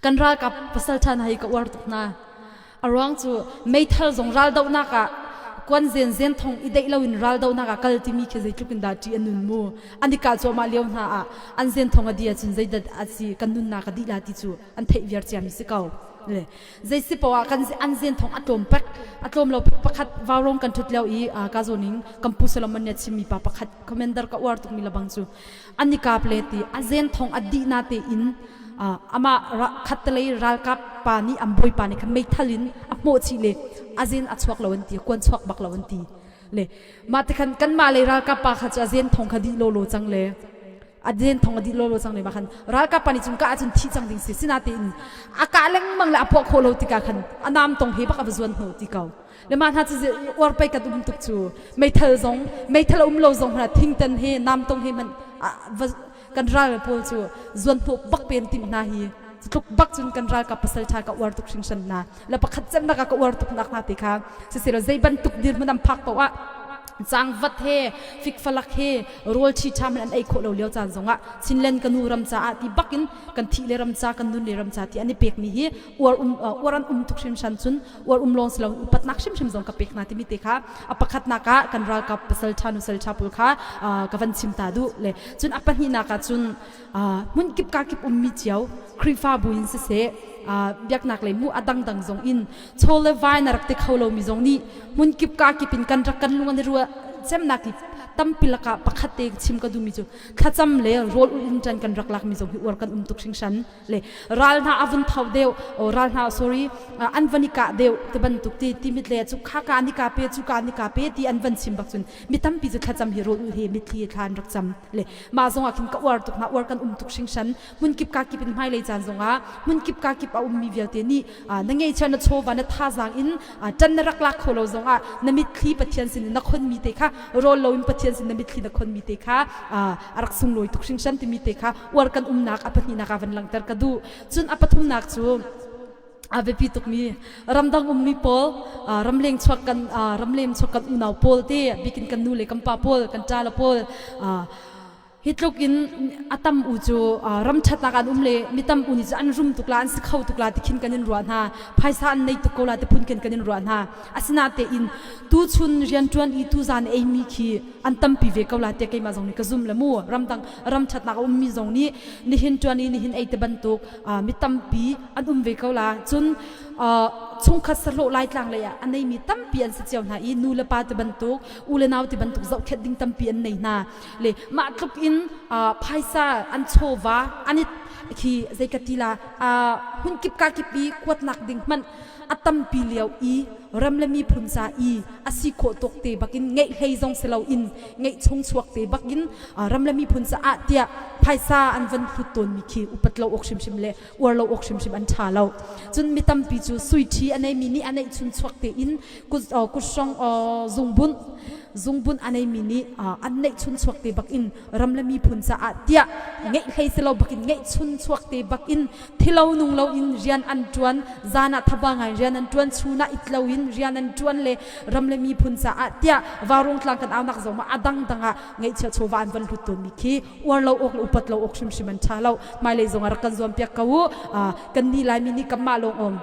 กันรักกับภาษาชาติให้กับวาร์ตุกนาอารมณ์จูไม่ทัลจงรัลดาวนักกวนเซนทงอีเด็กเราอินรัลดาวนักกัลที่มีแค่ใจทุกินดาจีอันนุนมูอันนี้การจูมาเลี้ยวนาอันเซนทงอดีตจนใจดัดอาศีกันนุนนักดีลาติจูอันเทียร์จีมิสิเกาเลยใจสิปว่ากันอันเซนทงอัตโลมเป็กอัตโลมเราประคัดวารองกันทุดเลี้ยวกาโซนิงกัมพูสลามันเนี่ยชิมีประคัดคอมเมนเดอร์กับวาร์ตุกมีละบังจูอันนี้การเปลตีอันเซนทงอดีนาเตอินอามาขัดเลยรัลกับปานี่อัมบอยปานี่คันไม่ทัลินอับโมชิเลอาเซนอัดสวกลาวันตีกวนสวกบักลาวันตีเลยมาแต่กันมาเลยรัลกับปาขัดอาเซนทงคดีโลโลจังเลยอาเซนทงคดีโลโลจังเลยมาคันรัลกับปานี่จุนก็อาจจะที่จังดิ่งสินาตีนอากาศเล่งมังละพวกโคโลติกาคันอันน้ำตรงเฮบักอับส่วนโหติเกาเลยมาถ้าจะวอร์ไปกับดุมตุกจูไม่ทัลซงไม่ทัลโลซงขนาดทิ้งตันเฮน้ำตรงเฮมันกันรัลพูดจูส่วนพวกบักเป็นติมนาฮีทุกบักจุนกันรัลกับภาษาชากับวาร์ตุกชิงชันนาแล้วประคัดจำนักกับวาร์ตุกนักนาติค่ะสิ่งที่เราใจบันตุกดินมันนำพักเพราะว่าจังวัดเฮฟิกฟลักเฮรัวชีชามันอันไอโคเราเลี้ยวจานสงะชินเลนกันนูรำจ่าที่บักอินกันทีเลรำจ่ากันนูเลรำจ่าที่อันนี้เปกมีฮีวารันตุกชิมชันจุนวารลงสลาวอุปัตนักชิมสงกับเปกนาที่มีเตค่ะอปคัดนักกันรัลกับภาษาชานุสลชาปุลค่ะกับวันชิมตาดูเลยจุนอปันฮีนักจุนมุนกิบกากิบมีเจียวครีฟ้าบุญเสเบียกนักเลยมูอดังดังซงอินโชเลวายนักเตะเขาเรามีซงนี้มุนกิบกากิปินกันรักกันลุงอันรัวเจมนักตั้มปิลกะปักขัดเตะชิมกันดูมิจูข้าจำเลยโรลอินจันกันรักลักมีซงหิวกันตุกชิงชันเลยรัลนาอวันเท่าเดียวรัลนาsorryอันวันนิกาเดียวที่บันตุกที่มิดเลยจุกข้าการนิกาเปจุการนิกาเปที่อันวันชิมบักจุนมิตั้มปิจูข้าจำฮิโรลเฮมิที่ทานรักจำเลยมาซงอาคินกับวาร์ตุกนักวาร์กันตุกชิงชันมุนกิบกากิเป็นไม่เลยจานซงอามุนกิบกากิบเอามีเวียเตนี่นั่งไงฉันจะโชว์วันนั้นท่าจางอินจันรักลักโคโลซงอานามิดคลีปะเทียนสินนักคนมีเตค่ะโรลโลอินปะเทียนสินนามิดคลีนักคนมีเตค่ะรักสุงลอยตุกชิงชันที่มีเตค่ะวาร์กันนักอภัยนักวันหลังแต่กระดูจุนอภัยนักจูอาเวปีตุกมีรำดังมีโพลรำเลียงชวกันรำเลียงชวกันอุณาโพลเตบิกินกันนูเลกัมปาโพลกันจาลโพลฮิตลูกอินอัตมอุจูรำชัดนักเลมิตัมอุนิจอันรุมตุกลาอันสิเขาตุกลาที่ขินกันนินรัวนาภายสานในตุกลาที่พุ่นกันนินรัวนาอาศินาเตอินตูชุนเรียนจวนอีตูจานเอมีคีอันตัมปีเวกลาเตะกันมาจงนี้กระซุมละมัวรำดังรำชัดนักมีจงนี้นิหินจวนอีนิหินไอเตบันตุกมิตัมปีอันเวกลาจนชงคัดสโลไล่กลางเลยอันนี้มีตั้มเปลี่ยนเสียวนาอีนูเลปาตบันตุกอูเลนาวตบันตุกเจ้าเข็ดดิ้งตั้มเปลี่ยนในนาเลยมาทุกอินภายซาอันโชวาอันนี้ที่ใจกติลาหุ่นกิบกากิปีขวดหนักดิ้งมันอัตตัมปีเลียวอีรำเลมีพุนซาอีอาศิโคตกเตบักินเงยเฮยงเสลาอินเงยชงสวกเตบักินรำเลมีพุนซาเตียภายซาอันวันพุตนมีคีอุปัตเราอกชิมชิมเลวอร์เราอกชิมชิมอันชาเราจนมีตั้มปีจูสุยทีอันไหนมินิอันไหนชุนสวกเตอินกุศลซุงบุญอันไหนมินิอันไหนชุนสวกเตบักอินรำเลมีพุนซาเตียเงยเฮยเสลาบักินเงยชุนสวกเตบักอินที่เรานุงเราอินเรียนอันจวนจานาทบางเรียนอันจวนชูนาอิตเราอินเรียนอันจวนเลรำเลมีพุนซาเตียวารงกลางกันเอานักจงมาอดังดังเงยเชื่อโชวานวันพุตนมีคีวอร์เราอกอุปัตเราอกชิมชิมันชาเราไม่เลยจงอารักกันจวมเปียกเขากันนี่ลายมินิกัมมาลง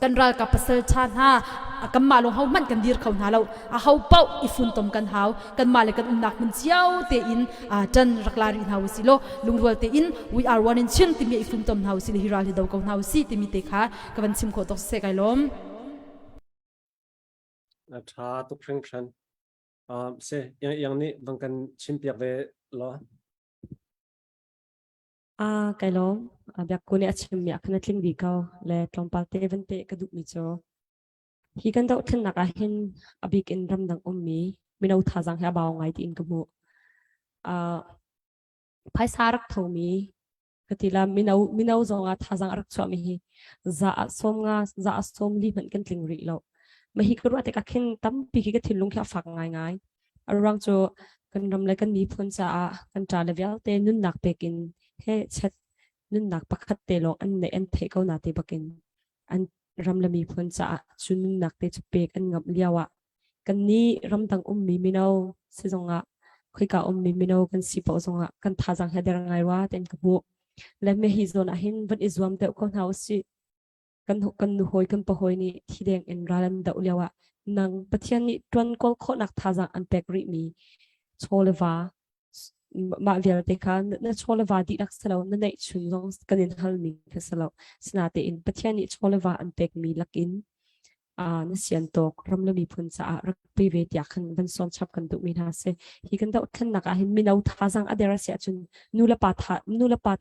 กันรักกับภาษาชาติฮะกัมมาลงเขามันกันดีร์เขาหน้าเราเขาเป้าอิฟุนตมกันเขากันมาเลยกันนักมันเจ้าเตอินจันรักลารินเฮาสิโลลุงรัวเตอิน we are one in ชินที่มีอิฟุนตมเฮาสิฮิราลิดาวเขาเฮาสิที่มีเตค่ะกันชิมโคตกเสกไอลมชาตุกชิงชันเสอย่างนี้บางกันชิมเปียกเวลอไกลมเบียกกูเนี่ยชิมอยากนัดลิงดีเขาเลยตรงปาเตวันเตกระดูกมิโจฮีกันดาวทันนักเห็นอบิกินรำดังมีนาวท่าจังเฮียบ่าวไงที่อินกมูภายสารักทอมีกติลามีนาวจงท่าจังรักชัวมีจะสมงาจะสมลีเหมือนกันลิงรีเรา มาฮิกรัวแต่ก็เข็นตั้มปีกก็ทิ้งลงแค่ฝักง่ายๆอรังโจกันรำเลยกันมีพ้นจะกันจ่าเลเวลเตนุ่นหนักเปกินเฮ้เช็ดนุ่นหนักปักขัดเตลงอันในอันเทเขาหนาเตปกินอันรำเลยมีพ้นจะชุนนุ่นหนักเตจะเปกอันงับเลียวะกันนี้รำตังมีมินเอาสิจงคุยกับมีมินเอากันสิปอจงกันท่าจังเฮเดรังไงวะเต็นกบุและเมฮิโซนหินวันอิสวามเตอคนเฮาสิกันหอยกันปะหอยนี่ที่แดงเอ็นราลันเดาเลียวะนังปะเทียนนี่ตวนกอลโคนักท่าจังอันเปกริมีโชเลวามาเวียร์เตคานนั่นโชเลวาดีรักสลาวนั่นในชุนงกันอินฮัลมีเพสลาวสนาเตอินปะเทียนนี่โชเลวาอันเปกมีลักอินนั่นเสียนตกรำละมีพุนจะรักไปเวทอยากขันบันซ้อนชับกันตุมีนาเซฮีกันเดาขันนักหินมีนาท่าจังอเดรเสียจนนูละปา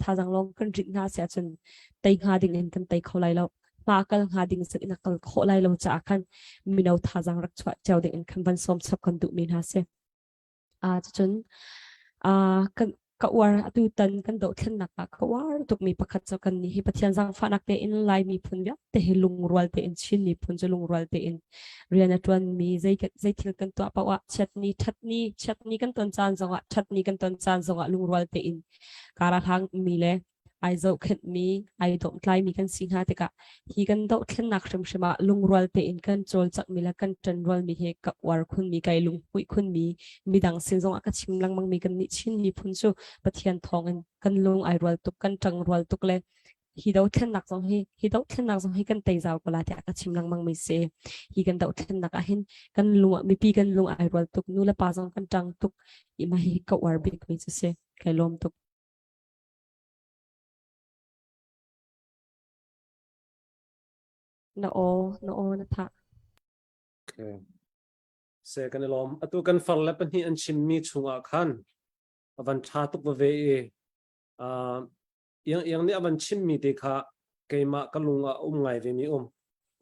ท่าจังลองกันริดนาเสียจนไตหาดิ่งเอ็นกันไตเขาไลแล้วมากันหาดิ่งสักนักเขาไลแล้วจะขันมีนาท่าจังรักชวเจ้าดิ่งเอ็นกันบันซ้อนชับกันตุมีนาเซจนกันกวาร์ตุตันกันโดดขึ้นนักกวาร์ตุกมีประคัตจกันนี่ฮิปเทียนจังฟันักเตอินไลมีพุนยะเตหิลุงรัวเตอินชินมีพุนจะลุงรัวเตอินเรียนตวนมีใจทิลกันตัวปะวะชัดนี้กันต้นจานจังวะชัดนี้กันต้นจานจังวะลุงรัวเตอินการทางมีเลยไอโจขึ้นมีไอโดดไลมีกันสิงหาติกะฮีกันโดดขึ้นนักชิมชิมาลุงรัวเตอินกันโจลจักมีละกันจันรัวมีเฮกวาร์คุณมีไกลุงหุยคุณมีดังสิงจังวะก็ชิมลังมังมีกันนิชินมีพุนจูปะเทียนทองกันลงไอรัวตุกกันจังรัวตุกเลยฮีดาวขึ้นนักจังฮีกันเตยาวกลาที่ก็ชิมลังมังมีเซฮีกันดาวขึ้นนักหินกันลงมีปีกันลงไอรัวตุกนูละปาจังกันจังตุกอีมาฮีกวาร์บิกมีเซไกลมตุกna o na tha okay se kan lom atu kan far la pan hi an chimmi chunga khan avan tha tuk ve yang ni avan chimmi te kha keima kalunga ngai ve mi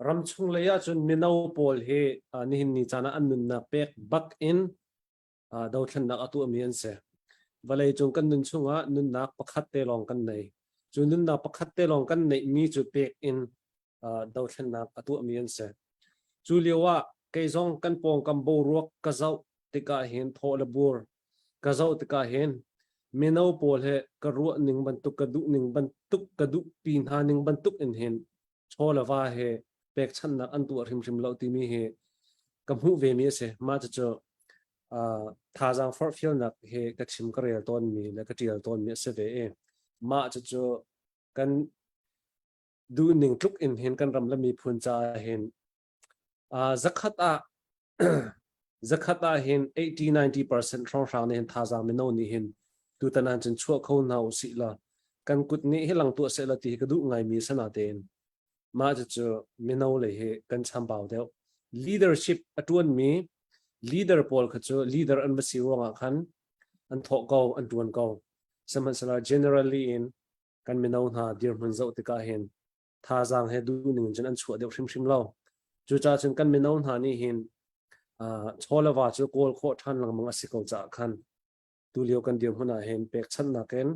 ram chung le ya chun minau pol he ni hin ni chana an nun na pek back in do thlan na atu mi an se valai chung kan nun chunga nun na pakhat te long kan nei chu nun na pakhat te long kan nei mi chu pek in do thlan na atu mi an se chu lewa ke zong kan pong kam bo ruak ka zau tika hen tho la bur ka zau tika hen minau pol he ka ru ning ban tuk ka du ning ban tuk ka du pin ha ning ban tuk in hen chola wa he pek chan na an tu rim rim lo ti mi he kam hu ve mi se ma cha tha jang for feel nak he ka chim ka rel ton mi la ka tial ton mi se ve ma cha kan du ning tuk in hen kan ram la mi phun cha hen zakhata hin 80-90% rong rang nen tha jang mino ni hin tu tanan chen chua kho na u si la kan kut ni hilang tu se la ti ka du ngai mi sana ten ma chu mino le he kan cham baw deu leadership atun mi leader pol kha chu leader an basi ronga khan an tho go an tuan go saman sala generally in kan mino na dir mun zo ti ka hen tha jang he du ning chen an chua deu shim shim lo chu cha chen kan mino na ni hin chola wa chu kol kho than lang mang asiko cha khan tu lio kan dir huna hen pek chan na ken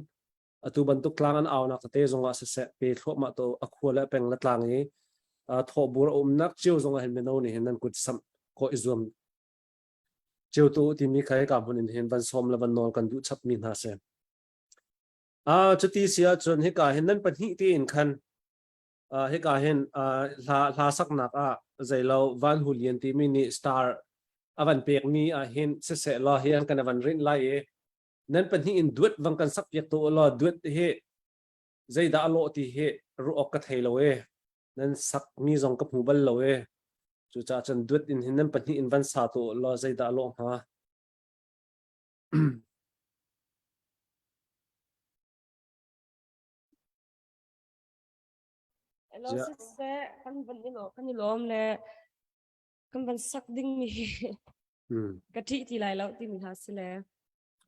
atu ban tu klang an aw na te zonga se se pe thlo ma to akhula peng la tlang ni tho bur nak chiu zonga hen meno ni hen nan kut sam ko izum chiu tu ti mi khai ka hun in hen ban som la ban nol kan du chap mi na se chuti sia chon he ka hen nan pan hi ti in khan he ka hen la sak nak zailo van hulian ti mi ni star avan pek mi hen se la hian kan avan rin lai nan pan hi in duat wang kan sak yak to la duat he zaida alo ti he ru ok ka thailo nan sak mi zong ka phubal lo chu cha chan duat in hin nan pan hi in van sa to la zaida alo ha lo se kan ni lom le kan ban sak ding mi ka ti lai lo ti mi ha se le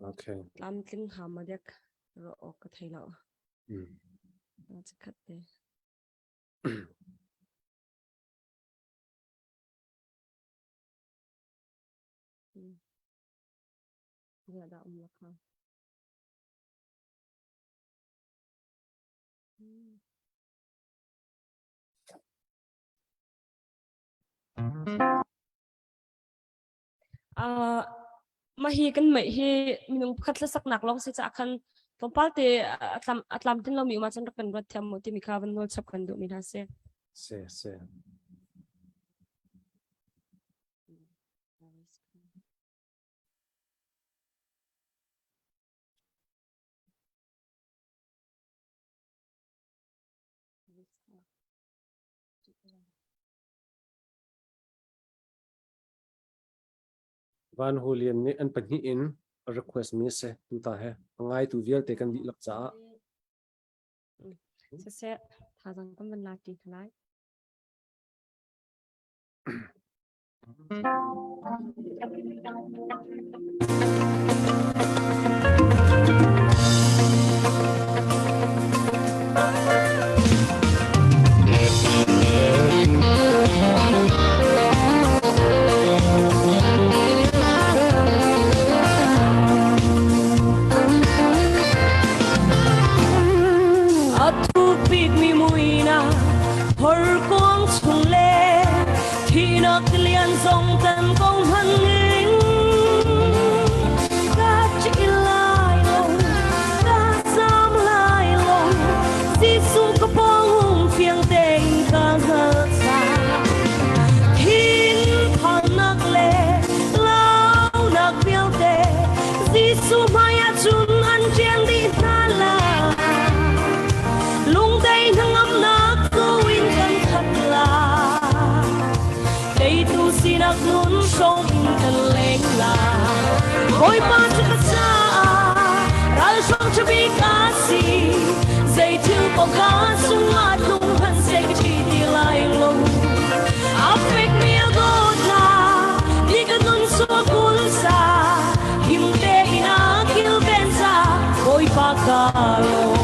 okay lam tling ha ma dak ro ok ka thai lo cha khat de ya da la kha มาฮีกันไม่ฮีมีนุ่งคัดละสักหนักลองสิจะคันตรงปัลที่อัตลามที่เรามีมาจนรักกันรัฐเทียมที่มีคาวันโนชับกันดูมีน่าเสีย เซวันฮูเลียนนี่อันเป็นที่อิน request มีเสตุตาเฮง่ายตัวเวียเตกันดิลักจ้า เสียถ้าจังก็มันลาดีขนาดdòng tần công hân nghinh ta chỉ lại lòng ta dám lại lòng Giêsu có bóng phiền tình càng hơn xa thiên thần nắc lệ lao nắc biểu tệ Giêsu mai chun ăn chen đi ta là lung tay thăng âm nắc cô in cần thật là tu xin ác nun sông thân lên là ôi ba cho cả cha ra sông cho biết cá gì dây thư bỏ cá sung ngát lung hân sẽ cái chi đi lại lung áp phép mía gột là đi cả nun xua cuốn xa him tê ina kêu bên xa ôi ba cá lô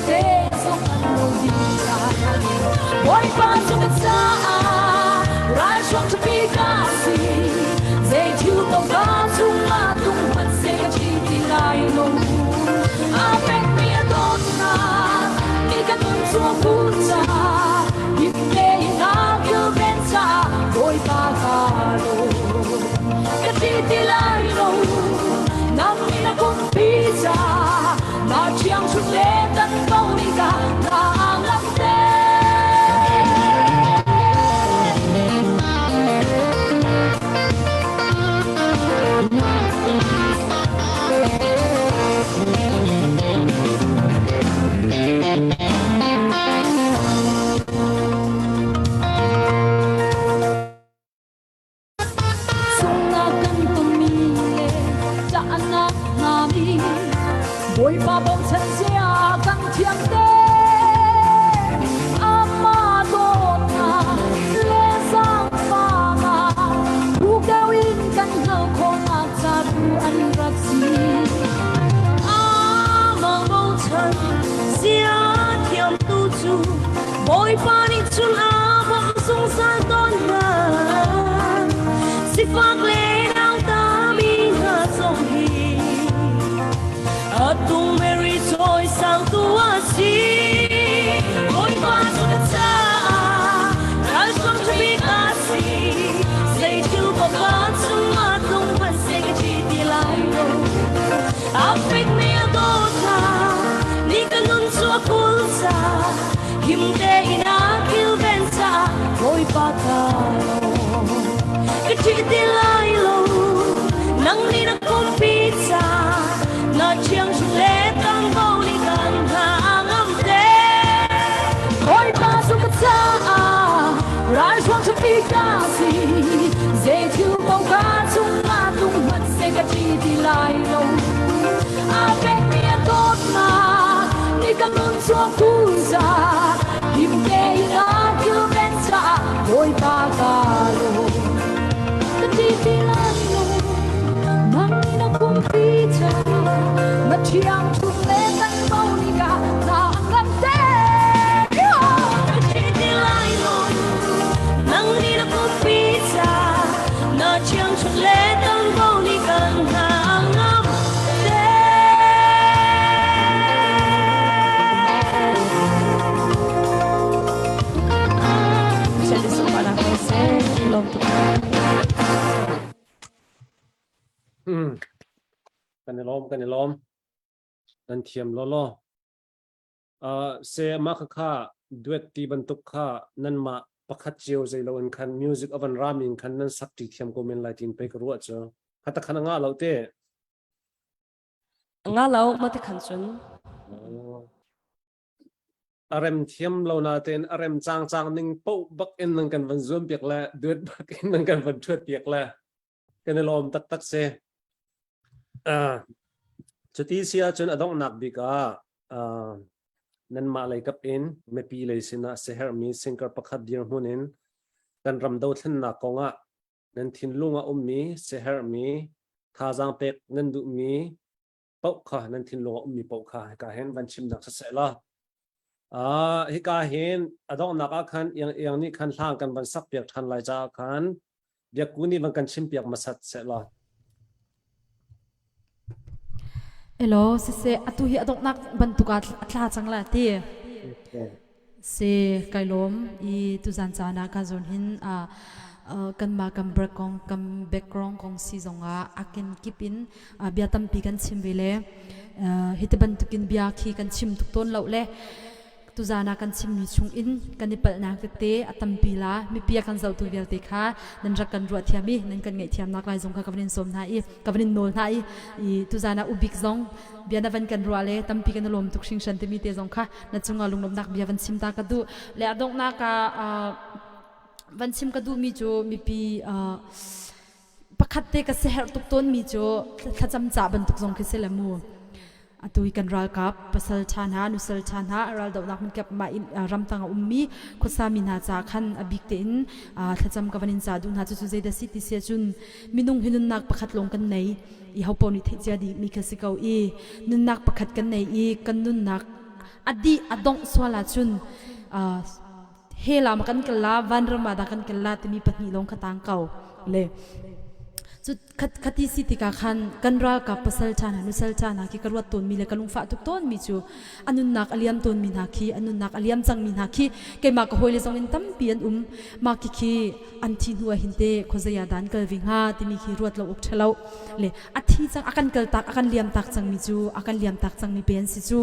Te song an di sa boy pa song sa ra song to be kasi they tu to ga sung la tung man se chi ti lai no a pek mi a don na ni ka tung so ku sa ni te na kyu ben sa boy pa ka lo ka ti ti lai no nam ni na kong pi sa na chiang chu le tan bao ni ka na lam te sung na kan tu mi le cha na na mi boy ba bom san sia kan thiam te amma do na le sang pa ma bu ga win kan hau khong a cha bu an rak si amma bo chan sia thiam tu chu boy pa ni chun a bom sung san don na si phak le nau ta mi ha song hi Atung Mary Joy sang tua si ôi ba cho cha ra sông cho biết asi dây chiu bỏ cá sung ma tung phần sẽ cái chi đi lại đâu áp phép mía đốt tha ni cái nun xua cuốn xa him tê ina kêu bên xa ôi ba ca cái chi đi lại lâu nắng ni đã không biết xa na chiang chu le tang bao li kan ha ngam te oi pa su ka cha rai chuang chu pi ka si ze chu bao ka chung ma tung man se ka chi ti lai lo กันในล้อมนันเทียมล้อเซมาค่าด้วยตีบรรทุกค่านั่นมาประคัดเจียวใจเราอันคันมิวสิกอวันรามิงคันนั้นสักตีเทียมก็เป็นลายทินไปกรัวเจ้าขัดขันง่าเราเต้ nga lo ma te khan chun RM เทียมเรานาเต้น RM จางนิ่งปุ๊บบักอินนั่งกันวันzoomเปียกแล้วเดือดบักอินนั่งกันวันช่วยเปียกแล้วกันในลมตักเซจุดที่เสียจนอดองหนักดีก้านั่นมาเลยกับอินไม่ปีเลยสินะเสียมีสิงคโปร์ประคัดเดียร์หุ่นินกันรำดาวทันนักกงะนั่นทิ้งลุงมีเสียมีท่าจางเป็กนั่นดูมีปุ๊บค่ะนั่นทิ้งลุงมีปุ๊บค่ะก็เห็นวันชิมนักเสียละฮิกาเห็นอดองนักขันอย่างนี้ขันทางกันวันสักเปียกทันลายจากขันเบียกูนี่วันกันชิมเปียกมาสัตเสียละเอโลเซอตุฮิอดอกนักบรรทุกอัตลาจังละทีเซไกลมอีตุจันจานาการจนหินกันมากันเบรกองกันแบ็กกราวด์ของซีซองอากินกิปินเบียตัมปีกันชิมเวเลฮิตบันตุกินเบียคีกันชิมทุกต้นเหล่าเล่ตุจานากันชิมมีชุงอินกันนิปนักเตะอัตัมปีลามีเปียกันเจ้าตัวเวลเตค่ะนั่นรักกันรัวเทียมีนั่นกันไงเทียมนักลายจงกับนินสมนาอีกับนินโนนาอีตุจานาอุบิกจงเบียนวันกันรัวเล่ตัมปีกันลมทุกชิงชันเตมีเตจงค่ะนั่นจงอาลุงลมนักเบียวันชิมตากระดูและอดงนักวันชิมกระดูมีโจมีปีประคัตเตกเสหตุกต้นมีโจขจำจ่าบรรทุกจงคิเซลมูตุยกันรัลกับปัสลชานานุสลชานารัลดาวนักมันกับมาอินรำตังมีคุสามินาจาขันอบิกเตนขจำกับวันนินจาดูนาจุดเจดสิติเสียจุนมินุงหินุนนักประคัตลงกันในอีเขาปนิเทจดีมีคสิเกาอีนุนนักประคัตกันในอีกันนุนนักอดีอดงสวาลาจุนเฮลามากันกันลาวันรมาดากันกันลาที่มีปนิลงขตังเก่าเลยจุดคัติสิติกาขันกันรัลกับปัสลชานานุสลชานาคีกรวดต้นมีเลกันลุงฟ้าทุกต้นมีจูอนุนักอเลียมต้นมีนาคีอนุนักอเลียมจังมีนาคีเกมากระหอยเลจงอินตั้มเปียนมาคีอันที่หัวหินเตโคเซียดันเกลวิงฮาที่มีคีรวดเราอกเชลาเลยอาทิจังอากันเกลตักอากันเลียมตักจังมีจูอากันเลียมตักจังมีเปียนสิจู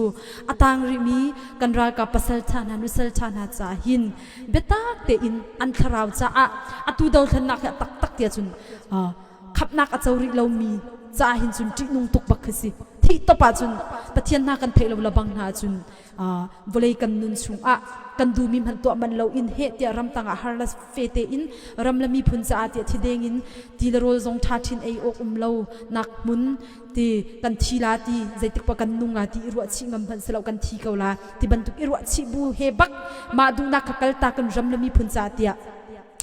อาตังริมีกันรัลกับปัสลชานานุสลชานาจ่าหินเบตักเตอินอันทราวจ่าอาตูดาวทันนักตักเตียจุนขับนักอาจจะริเรามีจ่าหินจุนจินุงตุกบักสิที่ตบปาจุนปะเทียนนักกันเทเราละบังนาจุนวลัยกันนุนสุงกันดูมีมันตัวมันเราอินเฮตียรำตังฮาร์ลเฟเตอินรำละมีพุนจ่าตีที่เดงินตีละโรซงทัชินไอโอกเรานักมุนตีกันทีลาตีใจติกปะกันนุงตีรัวชิงมันสลากันทีเกาลาตีบันทุกรัวชิบูเฮบักมาดูนักกัลตากันรำละมีพุนจ่าตี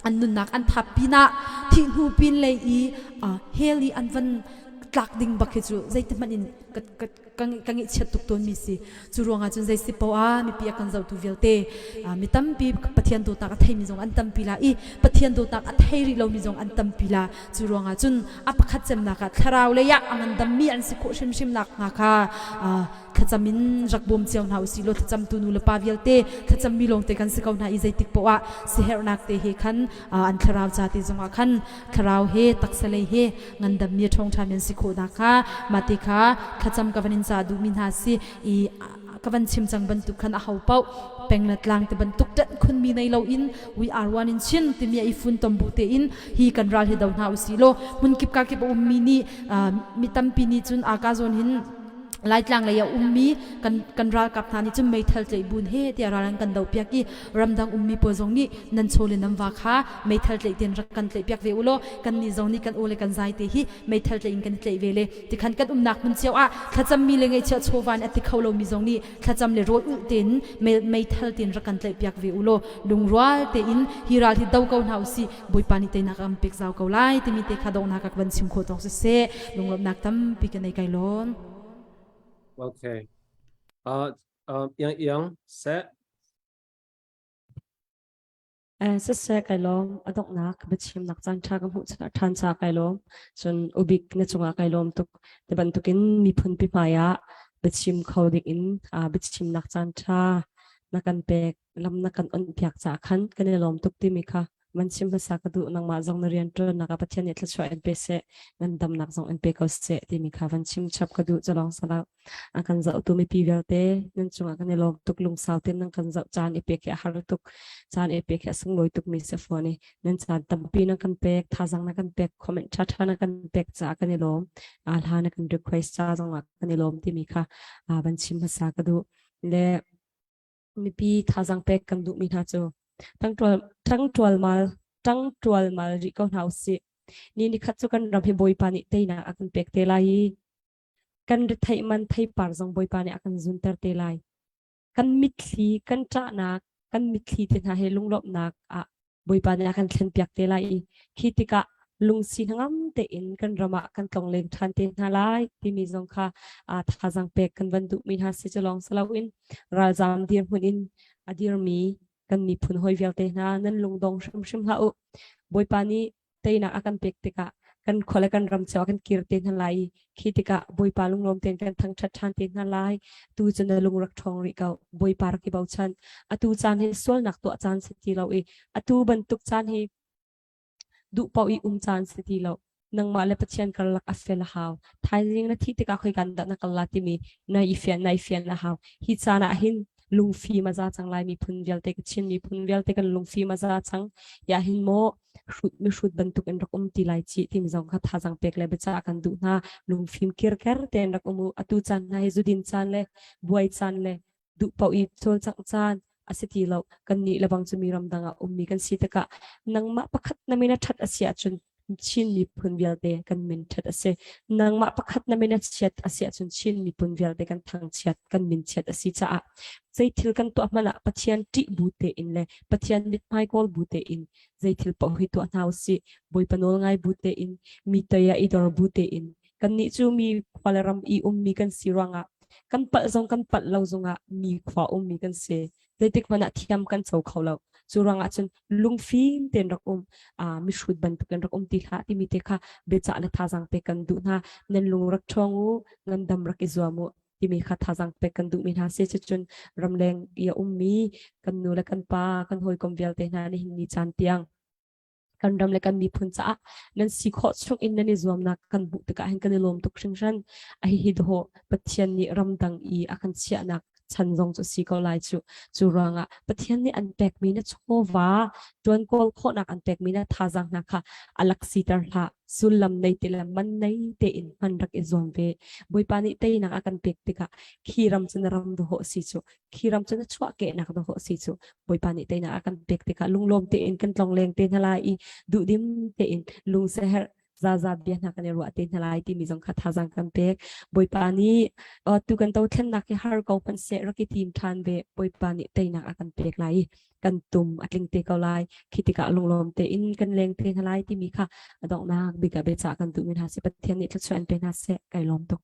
อันนุนนักอันทับปีนาที่หูปินเลยเฮลีอันวันกลักดิ่งบักจูใจที่มันอินกังอิเชตุกต้นมีสิจูรวงอาจจะใจสิปาวมีปีกันเจ้าตัวเวลเตมีตั้มปีปะเทียนโดตักอัฐมีจงอันตั้มปีลาปะเทียนโดตักอัฐริเรามีจงอันตั้มปีลาจูรวงอาจจะอัปขัดเจมนักทาราวเลยอันดัมมีอันสิโคชิมนักนักขจำมินรักบ่มเจียงหาวสิโลขจำตูนูเลปาเวลเตขจำมีลงเตกันสิเกาหน้าอีใจติกปาวสิเฮรนักเตเฮขันอันทาราวจ่าเตจงอาขันทาราวเฮตักเสลเฮงันดัมมีทงชามินสิโคนักมาติกาขจำกับวันนินจาดูมินหาสิกับวันชิมจังบรรทุกขันอาหาวเป้าเป็นเล็ดลางแต่บรรทุกเด็ดคุณมีในเราอินwe are one in ชินที่มีไอฝุ่นตอมบูเตอินฮีกันรัลเฮดาวนาอุสิโลมุนกิบกากิบมินีมีตั้มปีนี้จุนอากาศหินไล่จางเลยมีกันรัลกับทานี่จุ่มไม่ทัลใจบุญเฮที่รัลกันดาวเปียกีรำดังมีปจงนี้นันโชเลนัมวาคาไม่ทัลใจเตียนรักกันใจเปียกเวอุโลกันนี่จงนี้กันโอเลกันใจเตฮีไม่ทัลใจอินกันใจเวเลที่ขันกันนักมันเชียวขจำมีเลยไงเชียวโชวันอติเขาเรามีจงนี้ขจำเลยรถอุตินไม่ทัลเตียนรักกันใจเปียกเวอุโลลุงรัวเตอินฮิรัลที่ดาวเกาหนาวสิบุยปานิเตนักอัมเปกซาวเกาไลที่มีเตขาดองนักวันชิมโคตองเสลุงรับนักตั้มปีกันในไกลอนโอเคยังเสะเสไกลมอดอกนักบัดชิมนักจันทรากับหูชนะทันชาไกลมจนอุบิกเนจงอาไกลมตุกแต่บรรทุกินมีพุนปิมายะบัดชิมเขาดิกินบัดชิมนักจันทรานักกันเปกลำนักกันอ่อนเปียกจากขันกันในลมตุกที่มีค่ะ มันชิมภาษากระดูนังมาจงนเรียนจนนักปะเทียนเนี่ยทช่วยเอ็นเปเซนันดำนักจงเอ็นเปก็เสที่มีค่ะวันชิมชับกระดูจะลองสลับอากันจะตัวไม่ปีเวลเต้นั่นจงอากันในลองตุกลุงสาวเต้นนั่งกันจะจานเอเปกหารุตุกจานเอเปกสงลอยตุกมีเสฟนี่นั่นจานตั้มปีนักกันเปกท่าจังนักกันเปกคอมเมนต์ชัดนักกันเปกจากกันในลมอาลานักกันรีเควสจ้าจงนักกันในลมที่มีค่ะวันชิมภาษากระดูและมีปีท่าจังเปกกันดูมีท่าโจทั้งตัวมาริก็หนาวสินี่ขัดสุกันรำให้บอยปานิเตยนะอากันเปกเตลัยกันไทยมันไทยปาร์จงบอยปานิอากันจุนเตอร์เตลัยกันมิดลีกันจ้านักกันมิดลีเตนะให้ลุงลบนักบอยปานิอากันเล่นเปียกเตลัยคิดกะลุงสิงห์เตอินกันรำมากันตองเล่นทันเตนะไลที่มีจงค่ะท่าจังเปกกันวันดุมินหาสิจะลองสลาวินราจามเดียร์หุนินอดีรมีกันมีพุนหอยเวลเตนะนั่นลุงดงชิมหาอุบอยปานีเตนะอากันเปกติกะกันขอและกันรำเจ้ากันกีรเตนไลคิดติกะบอยปาลุงลมเตนกันทั้งชัดชันเตนไลตูจนลุงรักทองริเกาบอยปารักเบาชันตูจานให้สวลนักตัวจานสติเราตูบรรทุกจานให้ดุเป่าจานสติเรานังมาเลปเชียนกันลักอัฟเฟลฮาวไทยยิงนาทีติกะคุยกันดักนักลาติมีนายเฟียนละฮาวฮิจานะหินลุงฟีมาจากจังไรมีพุนเวลเตกชินมีพุนเวลเตกันลุงฟีมาจากจังยาหินโมชุดบรรทุกอันรักตีไลจีที่มีจงคัดท่าจังเปกเลยเบจ้ากันดูนะลุงฟีมคิร์เเตนรักตูจันนะเฮจุดินจันเลยบวยจันเลยดูเป่าโซลจังจันอาศัยเรากันนี่ระวังจะมีรำดังมีกันสิตกะนังมาประคัดนามินาทัดอาศัยจนชินมีพุนเวลเตกันมินชัดอาศัยนังมาประคัดนามินาเชียดอาศัยจนชินมีพุนเวลเตกันทางเชียดกันมินเชียดอาศัยจ้าใจทิลกันตัวมันละปัจจัยที่บูเตอินเลยปัจจัยมิดไมโคลบูเตอินใจทิลปะหิตัวหนาวสิบอยปนอลไงบูเตอินมีเตยอีดอร์บูเตอินกันนี่จูมีควาลรำมีกันสิรังกันปัดจงกันปัดเราจงมีความีกันเสใจติกมันที่ทำกันเจ้าเขาเราจูรังจนลุงฟิล์มเต็นรักมิชุดบันทุกันรักตีละที่มีเตค่ะเบจ่าและท่าจังเปกันดูนะนันลุงรักชงงูนันดำรักอิจวามุที่มีค่ะท่าจังเปกันดูมีหาเสียจนรำแรงยามีกันนูและกันปากันหอยกอมเวลเตนะนี่นิจันเตียงกันรำและกันมีพุนจ้านั้นสิขอช่วงอินนันนิจวมนักกันบุตรกะเห็นกันในลมตุกชิงชันไอฮิดโฮปัจจัยนี้รำดังอากันเชียนักฉันจงจะสิเขาไล่จูรังประเทศนี้อันแปลกมีนะโชว่าจวนกอลโคนักอันแปลกมีนะท่าจังนักค่ะอลักซิตาร์ละสุลลัมในเตลมันในเตอินมันรักอิจวมเวบอยปานิเตยนักอากันแปลกติกะขีรำจนรำดูหัวสิจูขีรำจนชัวเกนักดูหัวสิจูบอยปานิเตยนักอากันแปลกติกะลุงลมเตอินกันตรงแรงเตนทลายดูดิมเตอินลุงเซฮร์zazab dia nak ne ruat tin halai ti mi jong kha thajang kan pek boi pani tu kan to thlen nak har ko pan se raki tim than be boi pani te nak akan pek lai kan tum atling te ko lai khitika lunglom te in kan leng te halai ti mi kha adong nak bi ka be cha kan tu min ha se pathian ni thlan pe na se kai lom to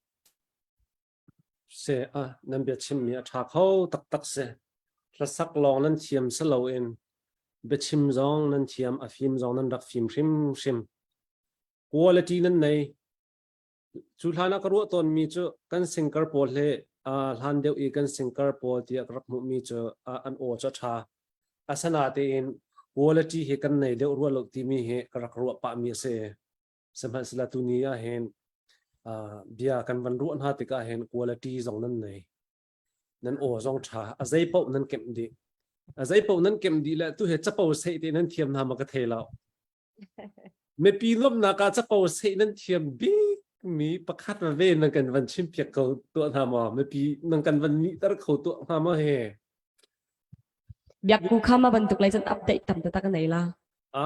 se nan be chim mi tha khau tak se la sak long nan chiam salo in be chim zong nan chiam afim zong nan rak fim shim quality นั้นในจุดหานักรู้ตนมีจุกันสิงคโปร์เลยฮันเดียวอีกันสิงคโปร์ที่รักมุมีจุอันโอจะชาอาสนะที่อิน quality เฮกันในเดียวรู้หลักที่มีเฮกรักรู้ปะมีเสสมัยสลัตุนีเห็นเบียกันวันรู้อันหาติกาเห็น quality ตรงนั้นในนั้นโอจงชาอาใจเป่านั้นเก็บดีอาใจเป่านั้นเก็บดีแล้วตัวเหตุจะเป่าเสยที่นั้นเทียมทำมากระเทเราไม่ปีลมนักจะเป่าเสยนั้นเทียมบิ๊กมีประคัดมาเว้นนังกันวันชิมเปียกเขาตัวทำมาไม่ปีนังกันวันนี้ตระเขาตัวทำมาเฮbiak ku khama bantuk lai jan update tam ta kan nei laอ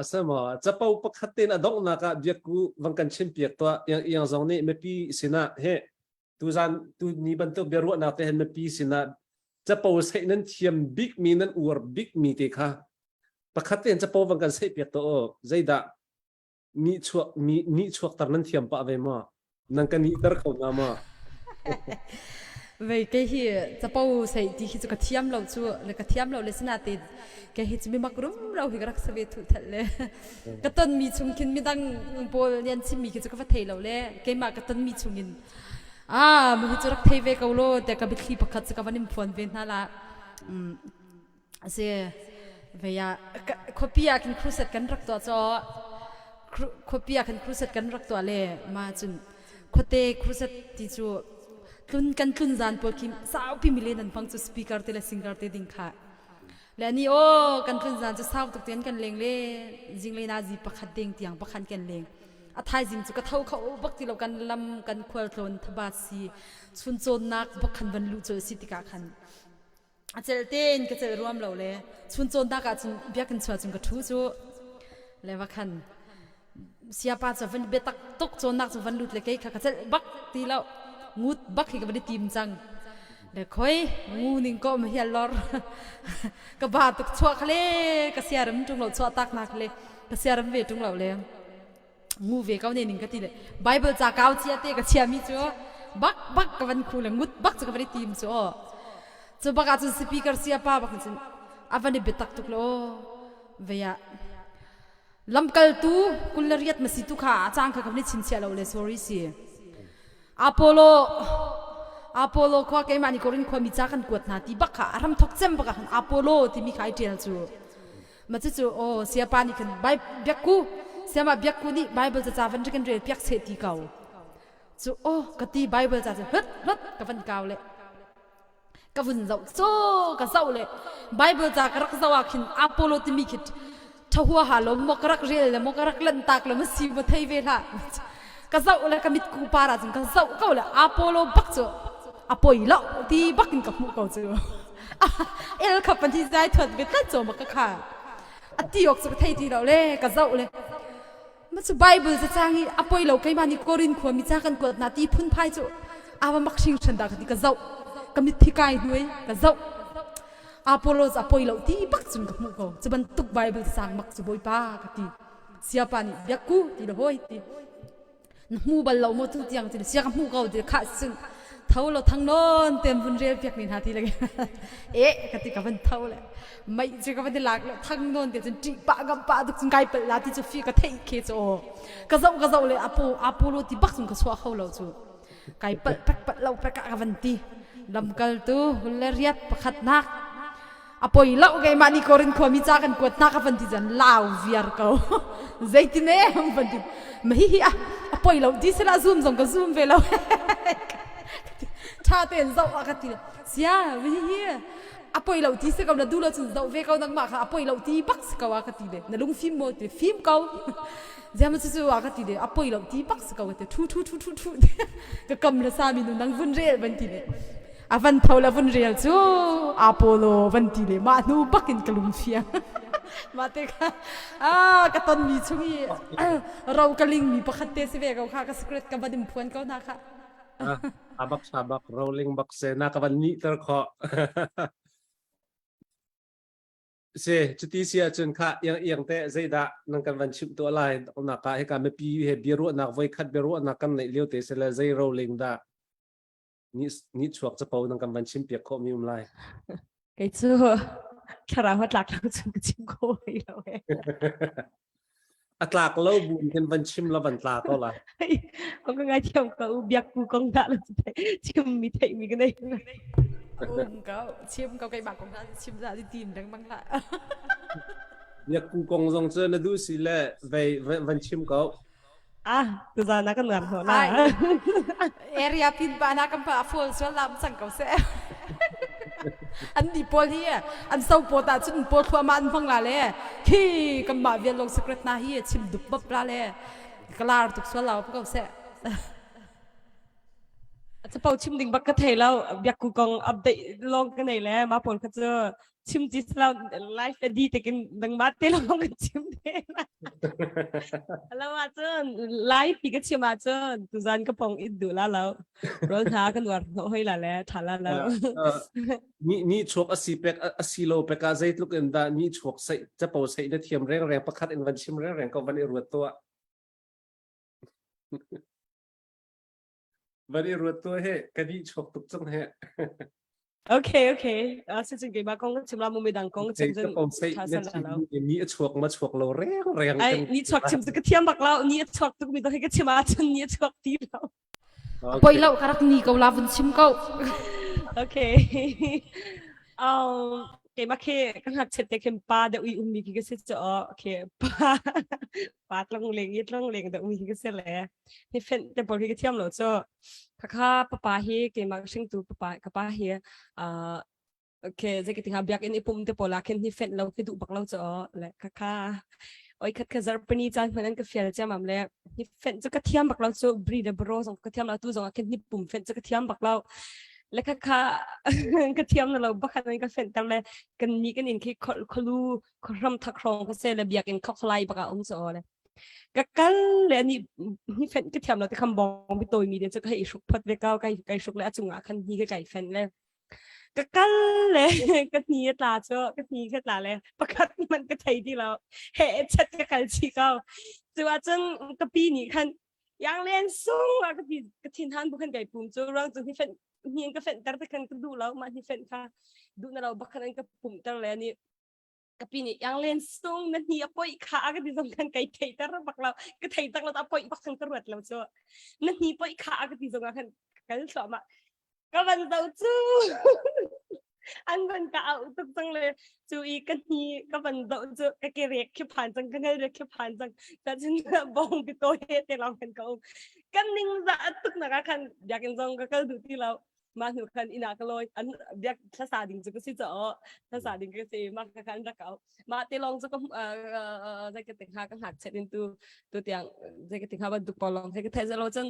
าสมอจะเป่าประคัดเต็นอดอกนักเบียกกูวันกันชิมเปียกตัวอย่างสองนี้ไม่ปีสินะเฮตัวจันตัวนี้บันทึกเบียร์วัวนักแต่เห็นไม่ปีสินะจะเป่าเสยนั้นเทียมบิ๊กมีนั้นอวดบิ๊กมีเตค่ะประคัดเต็นจะเป่าวันกันเสยเปียกตัวใจดะมีช่วงตอนนั้นเทียมปะเวมานังกันนี้ตระเขาหน้ามาเว้ยแกฮีจะเป่าใส่ที่จะกระเทียมเราชัวแล้วกระเทียมเราเลยสนาติดแกฮีจะมีมักรุ่มเราฮีก็รักสเวทุทันเลยกระต้นมีชุงกินมีดังโปเรียนชิมีก็จะก็ฟัดเทเราเลยแกมากระต้นมีชุงกินมันฮีจะรักเทเวกเอาโลแต่ก็บิดขี้ประคัดจะกับวันนี้พวนเวนนั่นละเสีย veya kopia kan cruset kan rak to cho kopia kan cruset kan rak to le ma chun khote cruset ti chu tlun kan tlun zan por kim sau pi milen an phang chu speaker te la singer te ding kha le ni o kan tlun zan chu sau tuk ten kan leng le jing le na ji pakhat ding tiang pakhan kan leng a thai jing chu ka thau khau bak ti lo kan lam kan khwal tlon thaba si chun chon nak bakhan van lu chu si ti ka khan a chel ten ka chel ruam lo le chun chon da ka chun bia kan chwa chung ka thu chu le wa khan sia pa cha van be tak tok chon nak chu van lut le ke kha ka chel bak ti lo ngut bak hi ka badi tim chang le khoi ngu ning ko ma hial lor ka ba tuk chwa khale ka sia ram chung lo chwa tak nak le ka sia ram ve chung lo le ngu ve ka ne ning ka ti le bible cha kaw chia te ka chia mi chu bak bak ka van khu le ngut bak chu ka badi tim chu chu baka chu speaker sia pa bak chu avani be tak tuk lo ve ya lamkal tu kulariat masi tu kha chang kha kabni chim chia lo le sorry si Apollo kho ke mani korin kho mi cha kan kuat na ti bakha aram thok chem baka han Apollo ti mi khai tel chu ma chu o sia pa ni kan bai byaku sia ma byaku ni bible cha cha van kan re pyak se ti kau chu o ka ti bible cha hot hot ka van kau le ka vun zau so ka zau le bible cha ka rak zawa khin Apollo ti mi khit thahua ha lo mokrak rel le mokrak lan tak le ma si ma thei ve la ka zau le ka mit ku para jing ka zau ka le Apollo bak chu apoi lo ti bakin ka mu ko chu el kha pan ti zai thot be ta chu ma ka kha ati yok chu thei ti lo le ka zau le ma chu bible cha changi apoi lo kai mani korin kho mi cha kan ko na ti phun phai chu awa mak sing chen da ka zau ka mit thi kai nuai ka zau Apollo apoi lo ti bak chun ka mu ko chu ban tuk bible sang mak chu boi pa ka ti sia pa ni byaku ti lo hoi ti mu bal lo mo tu tiang ti sia ka mu ko ti kha sun thau lo thang non tem bun rel pyak ni ha ti lage ka ti ka ban thau le mai che ka ban lak le thang non ti chen ti pa gam pa du chung kai pa la ti chu fi ka thei khe cho ka zau le Apollo ti bak chung ka swa khau lo chu kai pa pat lo pa ka ban ti lam kal tu hulariat pakhat nak apoi lau ge mani korin kho mi cha kan ko na ka van ti jan lau viar ko zaitine hum van ti mai hi apoi lau di sela zoom zong ka zoom ve lo cha ten zau ka ti sia vi hi apoi lau ti se ka na du lo chun zau ve ka nang ma kha apoi lau ti bak ka wa ka ti de na lung film mo ti film ka jam chu wa ka ti de apoi lau ti bak ka wa te thu ka kam la sa mi nu nang vun re van ti de avan thaula vun real chu Apollo van ti le ma nu bakin kalum fia ma te ka ka ton mi chungi rau kaling mi pakhat te se ve ka kha ka secret ka badim phuan ka na kha sabak rolling bak se na ka van ni ter kho se chuti sia chun kha yang te zaida nang kan van chim to lai na ka he ka me pi he biru na voi khat biru na kam nei leo te se la zai rolling da ni chuak cha pau nang kam van chim pek kho mi lai cái chu khara hot lak lo chung chim ko hi lo he atlak lo bun kan van chim la van tla ko la ông có nghe chồng cậu biak cu con đã là chim mi thầy mi cái này kau chim kau kai bak kong ha chim ra di tim dang bang la ya ku kong zong chen na du si le vai van chim ko từ giờ nó còn ngẩn hổ na area pin ba na kam pa full so lam sang kau se an di pol hi an sau po ta chun po thwa man phang la le khi kam ba vian long secret na hi chim dup bap la le klar tuk so law kau seจะเป่าชิมดิ่งบักกะเทยแล้วอยากกูกองอัปเดตลองกันไหนแล้วมาผลก็จะชิมจิสแล้วไลฟ์ดีแต่กันดังมาเตลองกันชิมเทนะแล้วมาเจอไลฟ์ปีก็ชิมมาเจอตุจันก็ปองอิดดูแล้วรถท้ากันวัดน้อยละแล้วทันแล้วนี่ชวกอปกโลเปกาใจลุกอินดานี่ชวกใส่จะเป่าใส่ได้เทียมแรงประคัดอินวันชิมแรงก็วันนี้รวดตัววันนี้รู้ตัวเฮ้กันนี่ชกตุกจังเฮ้โอเคสิ่งที่มากงก็ชิมลามุมดังกงชิมจนท้าสั่นแล้วนี่ชกมาชกเราแรงไอ้นี่ชกชิมจะกระเทียมบักแล้วนี่ชกตุกมีตัวให้กระเทียมมาจนนี่ชกตีแล้วปอยเล่าคารักนี่เกาลาวันชิมเกาโอเค ke ma ke kan hat chet te kem pa de ui ummi ki se cho ke pa pa tlong leng it long leng de ui ki se le ni fen te por ki thiam lo cho kha papa hi ke ma sing tu papa ka pa hi ke je ke tinga biak in ipum te pola ken ni fen lo ki du bak lo cho le kha oi khat ka zar pani chan phanan ka fial cha mam le ni fen chu ka thiam bak lo chu bri de bro song ka thiam la tu zong ken ni pum fen chu ka thiam bak lo le kha ka thiam na lo ba khan ka fen tam le kan ni kan in ki kholu khram tha khrong ka se le biak in khok lai baka so le ka kal le ni fen ka thiam lo te kham bong bi toy mi de chu ka hi shuk phat ve ka kai shuk le achunga khan ni ka kai fen leก็กันเลยก็นี้ตาเจ้าก็นี้ก็ตาเลยประคัดมันก็ไทยที่เราเฮ้ชัดก็กันชีเขาจะว่าจังก็ปีนี้คันยังเล่นสูงอ่ะก็ปีก็ทิ้งทานบุคคลไก่ปุ่มจู่ร่างจังที่เฟนเฮียนก็เฟนแต่กันก็ดูแล้วมาที่เฟนค่ะดูนะเราบักคันก็ปุ่มแต่แล้วนี่ก็ปีนี้ยังเล่นสูงนั่นนี่ป่วยขาก็ที่สำคัญไก่ไทยแต่เราบักเราก็ไทยตั้งเราตาป่วยบักคันก็รวดเราเจ้านั่นนี่ป่วยขาก็ที่สำคัญกันสอบมาก็มันเต้าจู้อันมันก็เอาตุกจังเลยจูอีกันนี้ก็มันเต้าจู้ก็เกเรกแค่ผ่านจังก็เกเรกแค่ผ่านจังแต่ฉันบองไปตัวเฮแต่เราเป็นเขากันนิ่งจะตุกนะคะคันอยากกินจังก็ดูที่เรามาหนูคันอินาก็เลยอันอยากภาษาดิ่งจะก็สิจะภาษาดิ่งก็สิมากคันรักเขามาที่ลองจะก็จะก็ติดหากันหัดเช็ดตัวเตียงจะก็ติดหาบันทุกปอลองจะก็เทจะเราจน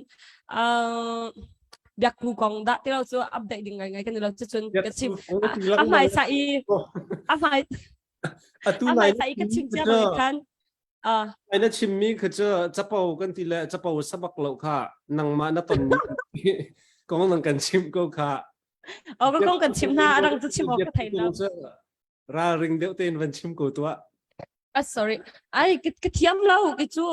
biak ku kong da tilo chu update ding ngai kan lo chu chun ka chim amai sai amai atu amai nai sai ka chim cha ba kan ai na chim mi kha cha pau kan ti le cha pau sabak lo kha nang ma na ton kong nang kan chim ko kha ko kong kan chim na rang chu chim ka thai na ra ring deu ten van chim ko tua sorry ai ka thiam lo cái chu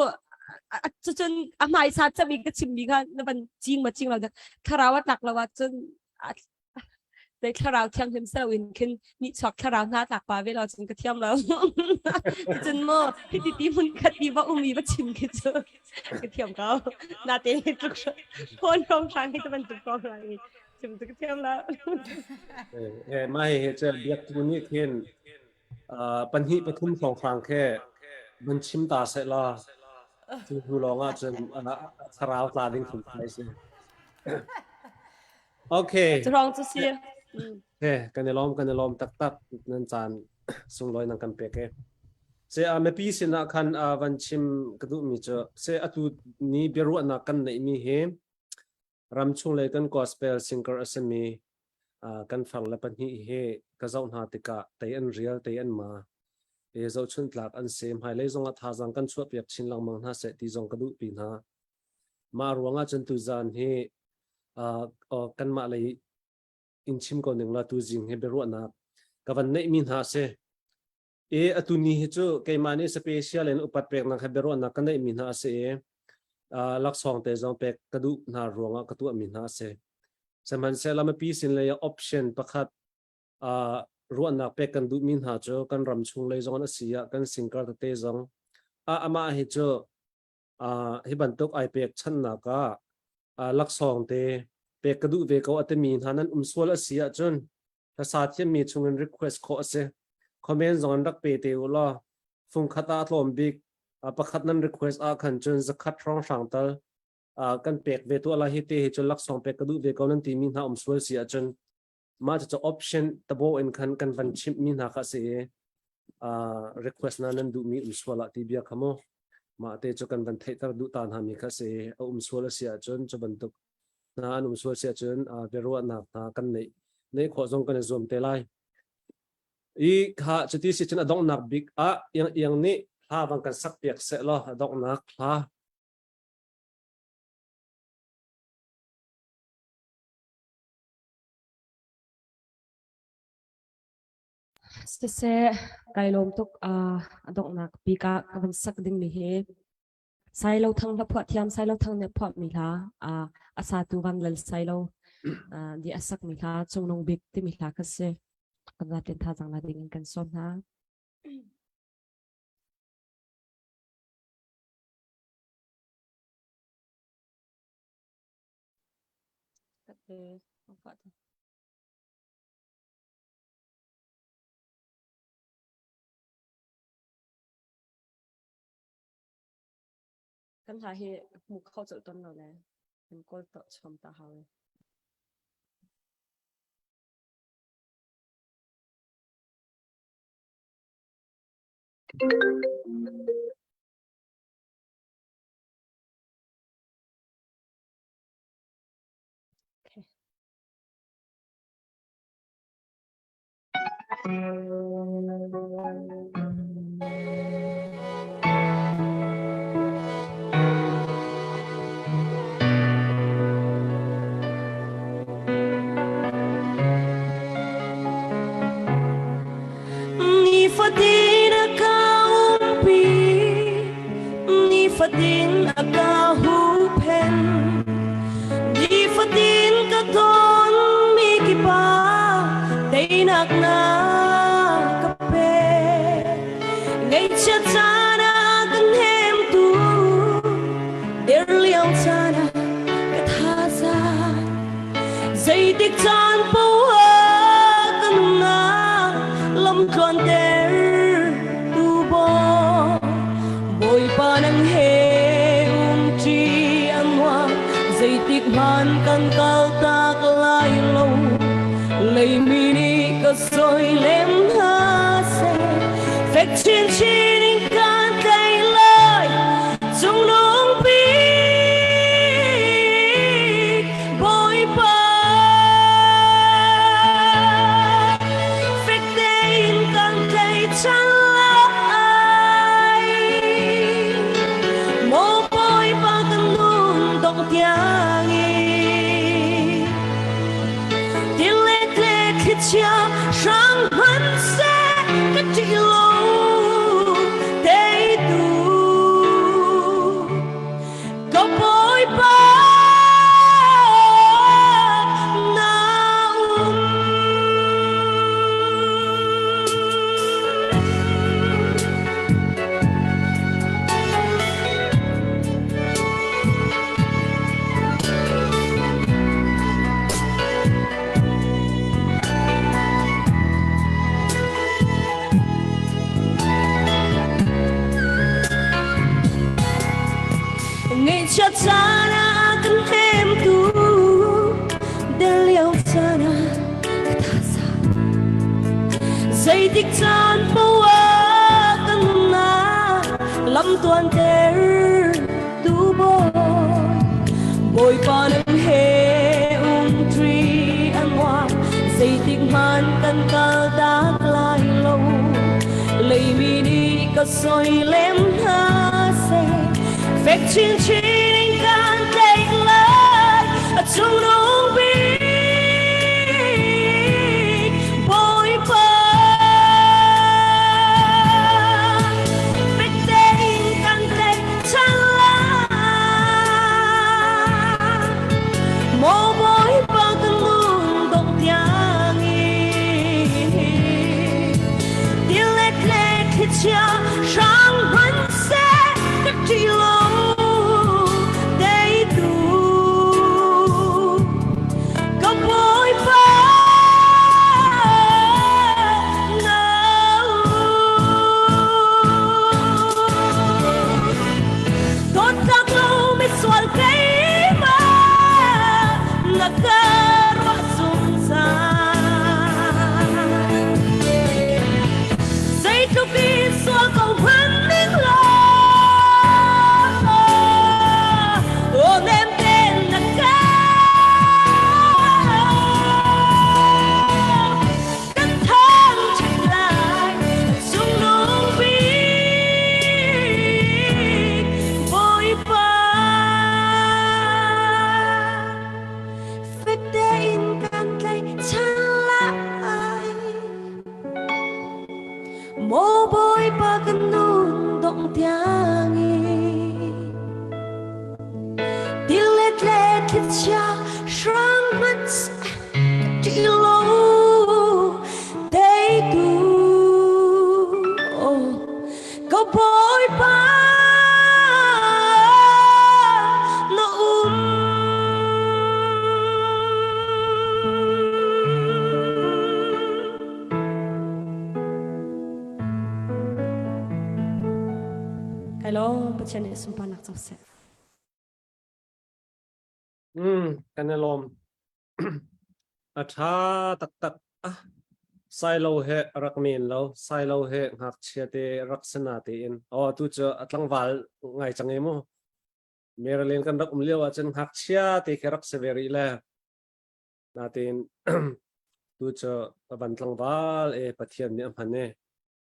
จนอาหมายซาจะมีกระชิมมีค่ะนั่นเป็นจริงมาจริงเราจะคาราวะตักเราว่าจนในคาราวเที่ยงเต็มเซลวินขึ้นนี่ช็อกคาราวหน้าตักปลาเวลาจนกระเทียมแล้วจนโม่พี่ติตีมันคดีว่ามีว่าชิมกันเจอกระเทียมเขาหน้าเตะทุกคนพร้อมทางให้จะเป็นตุกกองอะไรชิมกระเทียมแล้วไม่จะเบียกตัวนี้เทียนปัญหาปทุมสองครั้งแค่มันชิมตาเสร็จแล้วที่ดูลองอ่ะจนสราวตาดิ้งถึงไปสิโอเคจะลองจะเสียกันในล้อมตักนั่นจานส่งลอยนั่งกันเป๊กเสียไม่ปีสินะคันวันชิมกระดูมีเจอเสียตุนี้เบรุนักกันในมีเฮรำช่วงเลยกันกอสเปลซิงเกิลเอสมีกันฟังและปัญหาเฮก็จะหาติกะแต่อันเรียลแต่อันมาเจ้าชนหลักอันเสมหายเลยจงท่าจังกันช่วยเปียกชินลังมังหาเสตีจงกระดูปีน่ะมารวงอาจนตุจานเฮกันมาเลยอินชิมก่อนหนึ่งละตุจิงเฮเบรุนักกับวันนี้มีหาเสตุนี้จู่เกี่ยมันนี่สเปเชียลเลนอุปัตเปกนักเฮเบรุนักกันได้มีหาเสลักษณ์แต่จงเปกกระดูนารวงกระตัวมีหาเสสมันเสลามาปีสินเลยออปชั่นประคัดรัวนักเป็กกันดูมินหาเจอกันรำชุงเลยจงอันเสียกันสิงการเตจงอามาเฮเจอให้บรรทุกไอเป็กชันนักลักษณ์เตเป็กกระดูเวกเอาอัตมีนหานั้นสวลเสียจนถ้าสาธิตมีชุงเงิน request ขอเสคอมเมนต์จงรักเปเตอุลาฟุงขัดอาทลมบิกประคัดนั้น request ขันจนจะคัดร้องสั่งตลกันเป็กเวตัวอะไรเตจนลักษณ์เป็กกระดูเวกเอานั้นตีมินหาสวลเสียจนมาจะ option ตะโบอินกันวันชิมมินหาคาเสrequest นั้นดูมีสวลที่เบียขโมมาเตจกันวันเทตระดูตานหามีคาเสสวลเสียจนจะบรรทุกนั้นสวลเสียจนเบรัวนักกันในขอจงกันจมเตลัยอีกhaจะที่สิจนอดองนักบิ๊กอย่างนี้ถ้าบังกันสักเปียกเสร็จแล้วอดองนักเสไกลลมตุกดอกนักปีกะกันสักดิ่งมีเฮไซเราทั้งละพอเทียมไซเราทั้งเนี่ยพอมีละอาสาตุวันเลไซเราดีอาศักมีละจงนงบิ๊กที่มีละก็เสกันละเดินทางจังละดิ่งกันซ้อมนะก็คือ kan ha he mu khau chal ton lo le kan kol to chom ta ha we okay Ni fadin akaumpi Ni fadin akahupen Ni fadin katon mikipa Tainak na kape Ngay chat sana kan hem tu Der liang sana kathasa Zay tik chan po kan na Lâm con ter tu bo Bồi pa nang he chi am hoa Zay tik man kan kal tak lai lâu Lay mini ka soy lem ha se Phép chin chin in kan tay lai Trong nông bi Bồi pa Phép tên kan tay chan lai Mô bồi pa kan nun dok tiang Tiếng lết lết khít chia sang hân xe Cách trị lâu tế tu Có bối ba na Ngay chat sana kan hem tu Del liang sana kathasa Zay tik chan po kan na Lam tuan ter tu bo Bồi pa nang he tri an hoa Zay tik man kan kal dak lai lâu Lay mini ka soy lem ha se Phép chin chin in kan tay lai Trong nông bi Bồi pa Phép tên kan tay chan lai Mô bồi pa kan nun dok tiang Tiếng lết lết hít chia sang hân xe Cách trị lâu tế tu Có bối pa nâu Tốt các lâu mới xoan cây mà Nga cơ rõ dung ra Dây tu kỳ xoa cầu hân nín lo Ôm em tên là ca Cánh thang chạy lại Trong nông bi Bồi pa Phép tên kan tay chan lại Mô bồi pa kan nun dong tiang Tiếng lết lết hít chia sang hân xe Trị lâu tế tu Có bối pa nó kai lo pathian e sumpa nak chaw se กันอารมณ์ อาชาตักอ่ะไซโลเฮรักมีนแล้วไซโลเฮหักเชียเตรักษณะตีนอ๋อtuเจออัตลังวาลไงจังเอโมเมรเลนกันรักเลี้ยวจันหักเชียเตแค่รักเสเวรีแลนาตีน tuเจอบันตลังวาลปะเทียนเนี่ยมันเนี่ย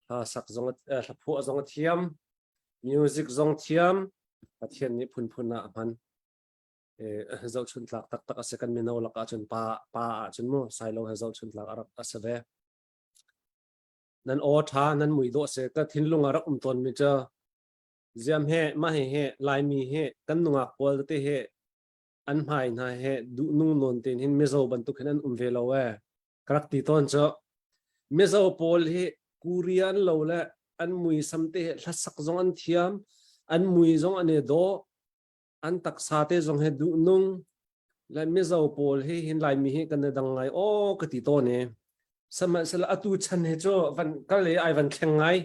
ถ้าสักจงถ้าผัวจงเทียมมิวสิกจงเทียมปะเทียนนี่พุนนะมัน zau chun tlak tak tak ase kan mino lak achun pa achun mo sailo he zau chun tlak arak asave nan o tha nan mui do se ka thinlung arak ton mi cha ziam he ma he lai mi he kan nunga pol te he an mai na he du nung non ten hin mezo ban tu khan velo we krak ti ton cha mezo pol he kurian lo la an mui samte la sak zong an thiam an mui zong ane do an tak sa te zong he du nung la mezo pol he hin lai mi he kan dang ngai o ka ti to ne sama sala atu chan he cho van ka le ai van thleng ngai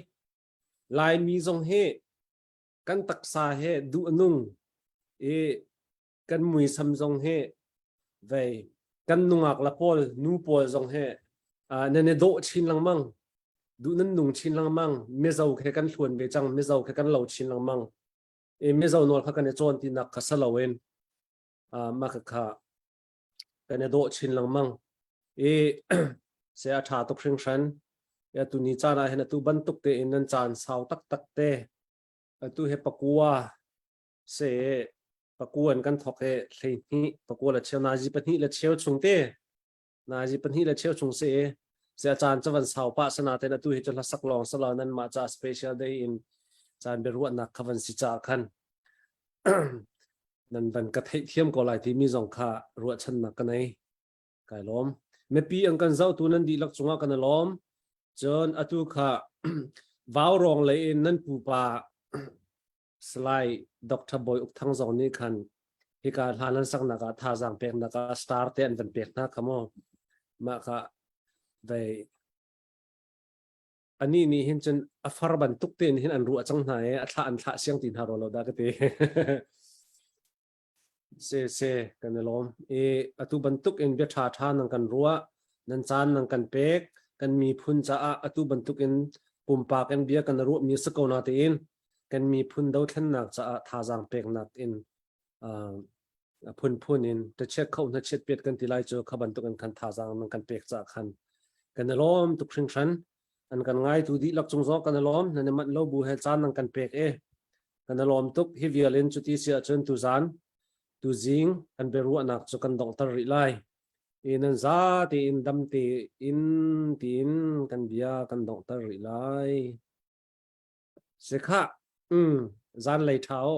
lai mi zong he kan tak sa he du nung kan mui sam zong he ve kan nungak la pol nu pol zong he ne ne do chin lang mang du nan nung chin lang mang mezo khe kan thluan ve chang mezo khe kan lo chin lang mang mezo nol kha kan e chon ti nak khasalowen ma kha kan e do chin lang mang se a tha to khring shan ya tu ni chana hena tu ban tuk te in nan chan sau tak tak te tu he pakua se pakuan kan thok he thlei ni pakua la cheu na ji pani la cheu chung te na ji pani la cheu chung se a chan chawan sau pa sana te na tu he chla sak long sala nan ma cha special day in chan beru na khawan si cha khan nan ban ka thei thiam ko lai ti mi zong kha ruwa chan na kanai kai lom me pi ang kan zau tu nan di lak chunga kan lom chon atu kha vaw rong le in nan pu pa slide dr boy uk thang zong ni khan hi ka halan sak na ka tha jang pek na ka star te an ban pek na khamo ma kha ve ani ni hin chen afar ban tuk ten hin an ru achang na e atha an tha siang tin haro lo da ka te se kan lom atu ban tuk in be tha tha nang kan ruwa nan chan nang kan pek kan mi phun cha atu ban tuk in pumpa kan bia kan ru mi sa ko na te in kan mi phun do thlan nak cha tha jang pek nak in phun in te check khau na chet pet kan tilai cho khaban tuk an kan tha jang nang kan pek cha khan kan lom tuk khring than an kan ngai tu di lak chung zo kan lom nan mat lo bu he chan nang kan pek kan lom tuk hi vialin chuti sia chun tu zan tu jing an beru anak cho kan dong tar ri lai inan za ti in dam ti in tin kan bia kan dong tar ri lai se kha zan lei thao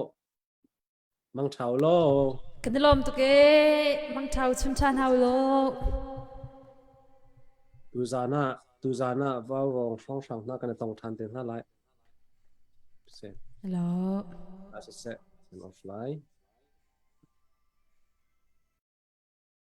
mang thao lo kan lom to ke mang thau chun chan hau lo tu zana vào rong phong sang na kan tong than te na lai se hello as a set offline